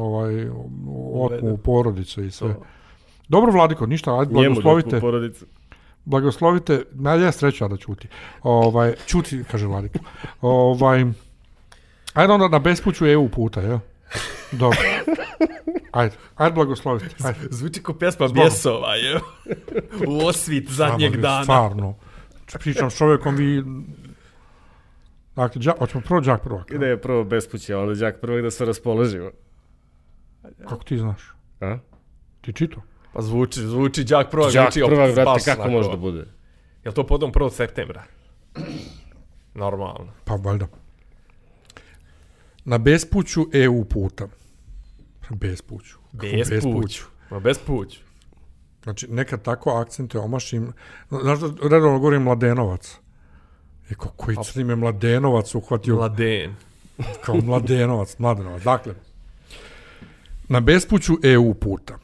otmu porodicu i sve. Dobro, Vladiko, ništa, ajde, blagoslovite. Blagoslovite, ja sreću da ćuti. Ćuti, kaže Vladiko. Ajde onda na bespuću EU puta, jel? Dobro. Ajde blagoslovite. Zvuči ko pjesma Bjesova, je. U osvit zadnjeg dana. Stvarno. Pričam s čovjekom, Dakle, hoćemo prvo Đak prvak. Ide je prvo bespuće, a onda Đak prvak da se raspoložimo. Kako ti znaš? A? Ti čito? Pa zvuči Đak prvak. Đak prvak, brate, kako može da bude? Je li to potom 1. septembra? Normalno. Pa valjda. Na bespuću EU puta. Bespuću. Bespuću. Znači, nekad tako akcente omašim. Znaš da redovno govorim Mladenovac. Koji crnim je Mladenovac uhvatio? Mladen. Kao Mladenovac. Dakle, na bespuću EU puta.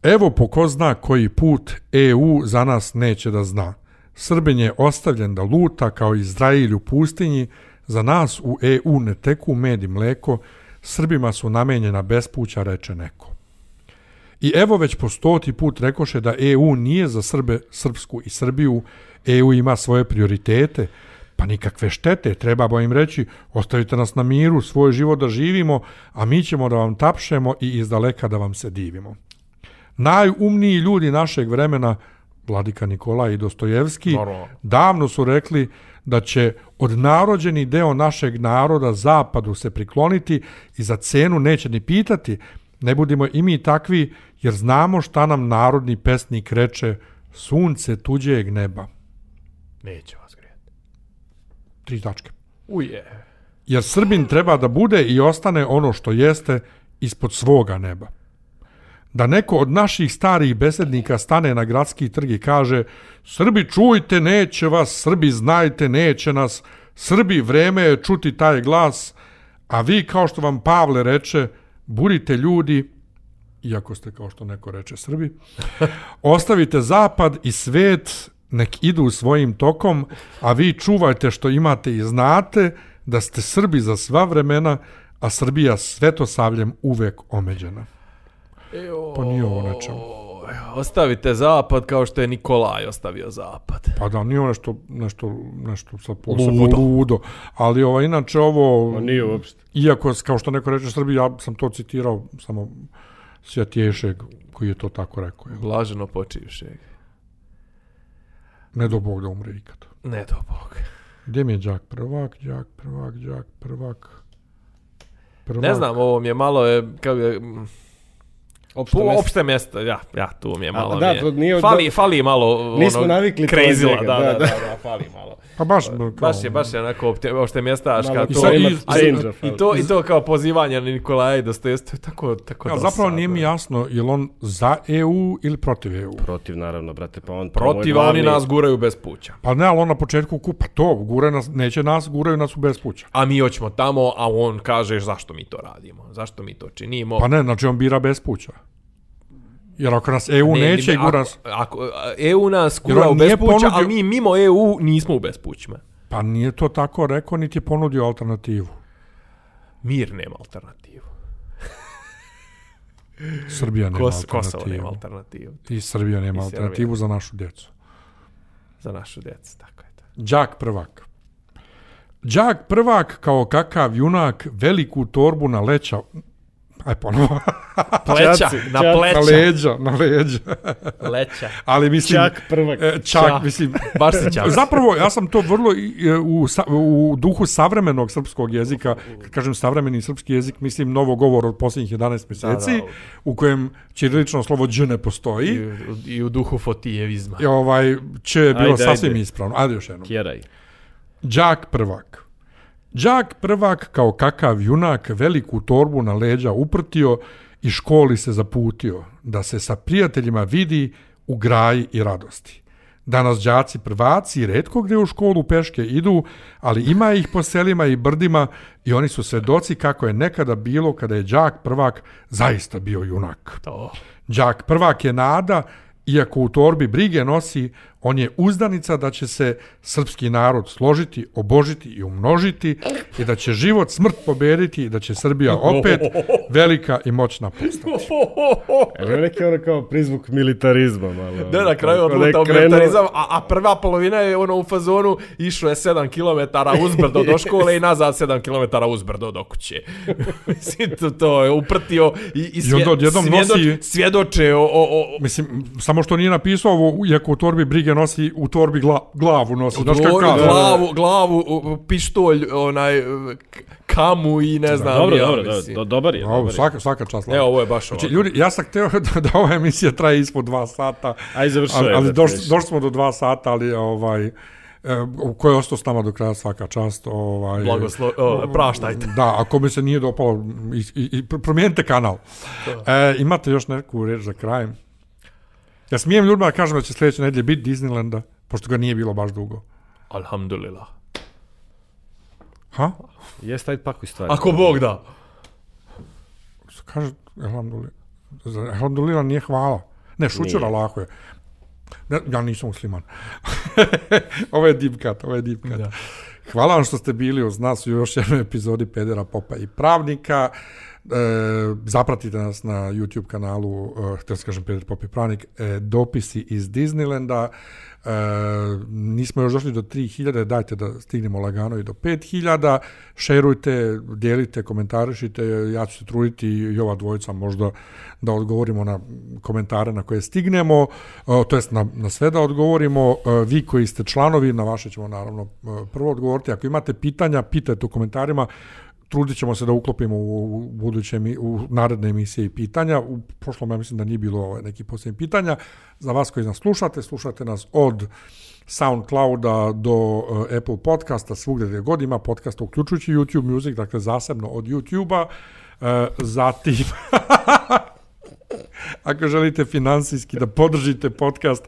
Evo po ko zna koji put EU za nas neće da zna. Srbin je ostavljen da luta kao Izrail u pustinji, za nas u EU ne teku med i mleko, Srbima su namenjena bespuća, reče neko. I evo već po 100. put rekoše da EU nije za Srbe, Srpsku i Srbiju, EU ima svoje prioritete, pa nikakve štete, trebamo im reći, ostavite nas na miru, svoj život da živimo, a mi ćemo da vam tapšemo i izdaleka da vam se divimo. Najumniji ljudi našeg vremena, Vladika Nikolaj i Dostojevski, davno su rekli da će odnarođeni deo našeg naroda zapadu se prikloniti i za cenu neće ni pitati, ne budimo i mi takvi, jer znamo šta nam narodni pesnik reče, sunce tuđeg neba. Neće vas grijeti. 3 tačke. Uje. Jer Srbin treba da bude i ostane ono što jeste ispod svoga neba. Da neko od naših starih besednika stane na gradski trg i kaže Srbi čujte, neće vas, Srbi znajte, neće nas, Srbi vreme je čuti taj glas, a vi kao što vam Pavle reče, budite ljudi, iako ste kao što neko reče Srbi, ostavite zapad i svet, nek idu svojim tokom, a vi čuvajte što imate i znate, da ste Srbi za sva vremena, a Srbija svetosavljem uvek omeđena. Pa nije ovo nečemu. Ostavite zapad kao što je Nikolaj ostavio zapad. Pa da, nije nešto sad posebno ludo. Ali inače ovo... Ma nije uopšte. Iako, kao što neko reče Srbi, ja sam to citirao samo Svjatješeg, koji je to tako rekao. Blaženo počivšeg. Ne do Bog da umre ikad. Ne do Bog. Gdje mi je đak prvak? Ne znam, ovo mi je malo... Opšte mjesto, ja, tu mi je malo. Fali malo nismo navikli crazy-la, da, fali malo. Pa baš je onako opšte mjestaška. I to kao pozivanje na Nikolaja i Dostojevski, tako dosadno. Zapravo nije mi jasno, je li on za EU ili protiv EU? Protiv, naravno, brate, pa on... Protiv, oni nas guraju bez puća. Pa ne, ali on na početku kupa to, neće nas, guraju nas u bez puća. A mi hoćemo tamo, a on kaže zašto mi to radimo, zašto mi to činimo. Pa ne, znači on bira bez puća. Jer ako nas EU neće i gura... Ako EU nas gura u bespuća, ali mi mimo EU nismo u bespućima. Pa nije to tako rekao, niti je ponudio alternativu. Mir nema alternativu. Srbija nema alternativu. Kosovo nema alternativu. I Srbija nema alternativu za našu djecu. Za našu djecu, tako je to. Đak prvak. Đak prvak kao kakav junak veliku torbu na leća... Aj ponovo. Pleća, na pleća. Na leđa. Leća. Ali mislim... Čak prvak. Mislim... Baš si čak. Zapravo, ja sam to vrlo u duhu savremenog srpskog jezika, kad kažem savremeni srpski jezik, mislim novo govor od posljednjih 11 mjeseci, u kojem ćirilično slovo dž ne postoji. I u duhu fotijevizma. Č je bilo sasvim ispravno. Ajde još jednom. Kjeraj. Đak prvak. Đak prvak kao kakav junak veliku torbu na leđa uprtio i školi se zaputio, da se sa prijateljima vidi u graji i radosti. Danas đaci prvaci retko gdje u školu peške idu, ali ima ih po selima i brdima i oni su svedoci kako je nekada bilo kada je đak prvak zaista bio junak. Đak prvak je nada, iako u torbi brige nosi, on je uzdanica da će se srpski narod složiti, obožiti i umnožiti i da će život smrt pobediti i da će Srbija opet velika i moćna postati. Evo neki kao prizvuk militarizma. Malo. Da, na kraju odlutao militarizam, a prva polovina je u fazonu išlo je 7 km uzbrdo do škole i nazad 7 km uzbrdo do kuće. Mislim, to je uprtio i svjedoče o... Mislim, samo što nije napisao ovo, iako u torbi brige nosi, u torbi glavu nosi. Glavu, pištolj, kamu i ne znam. Dobar je. Svaka čast. Evo, ovo je baš ovo. Znači, ljudi, ja sam htio da ova emisija traje ispod 2 sata. Aj, završao je. Ali došli smo do 2 sata, ali ko je ostao s nama do kraja, svaka čast. Praštajte. Da, ako mi se nije dopalo, promijenite kanal. Imate još neku reč za kraj? Ja smijem ljudima da kažem da će sljedeće nedelje biti Disneylanda, pošto ga nije bilo baš dugo. Alhamdulillah. Ha? Jeste, ajde pakuj stvari. Ako Bog da. Kaže, alhamdulillah nije hvala. Ne, šućer Allahu je. Ja nisam musliman. Ovo je deep cut. Da. Hvala vam što ste bili uz nas u još jednoj epizodi Pedera, Popa i Pravnika. Zapratite nas na YouTube kanalu, htio se kažem Peder, Pop i Pravnik, dopisi iz Disneylanda. Nismo još došli do 3000, dajte da stignemo lagano i do 5000. Šerujte, dijelite, komentarišite, ja ću se truditi i ova dvojica možda da odgovorimo na komentare na koje stignemo, to jest na sve da odgovorimo. Vi koji ste članovi, na vaše ćemo naravno prvo odgovoriti. Ako imate pitanja, pitajte u komentarima. Trudit ćemo se da uklopimo u naredne emisije i pitanja. U prošlom ja mislim da nije bilo nekih posljednjih pitanja. Za vas koji nas slušate nas od SoundClouda do Apple podcasta, svugdje gdje god ima podcasta, uključujući YouTube Music, dakle zasebno od YouTube-a. Zatim, ako želite finansijski da podržite podcast,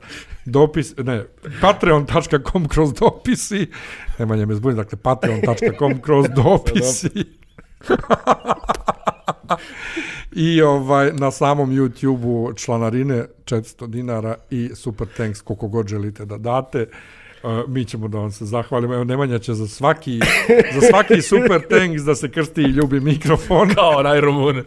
patreon.com/dopisi, Nemanja me zbuniti, dakle patreon.com/dopisi. I na samom YouTube-u članarine $400 i super thanks koliko god želite da date. Mi ćemo da vam se zahvalimo. Evo, Nemanja će za svaki super thanks da se krsti i ljubi mikrofon. Kao najrumune.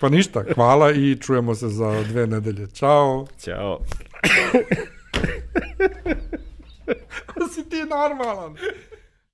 Pa ništa, hvala i čujemo se za 2 nedelje. Ćao. Ćao. Si ti normalan.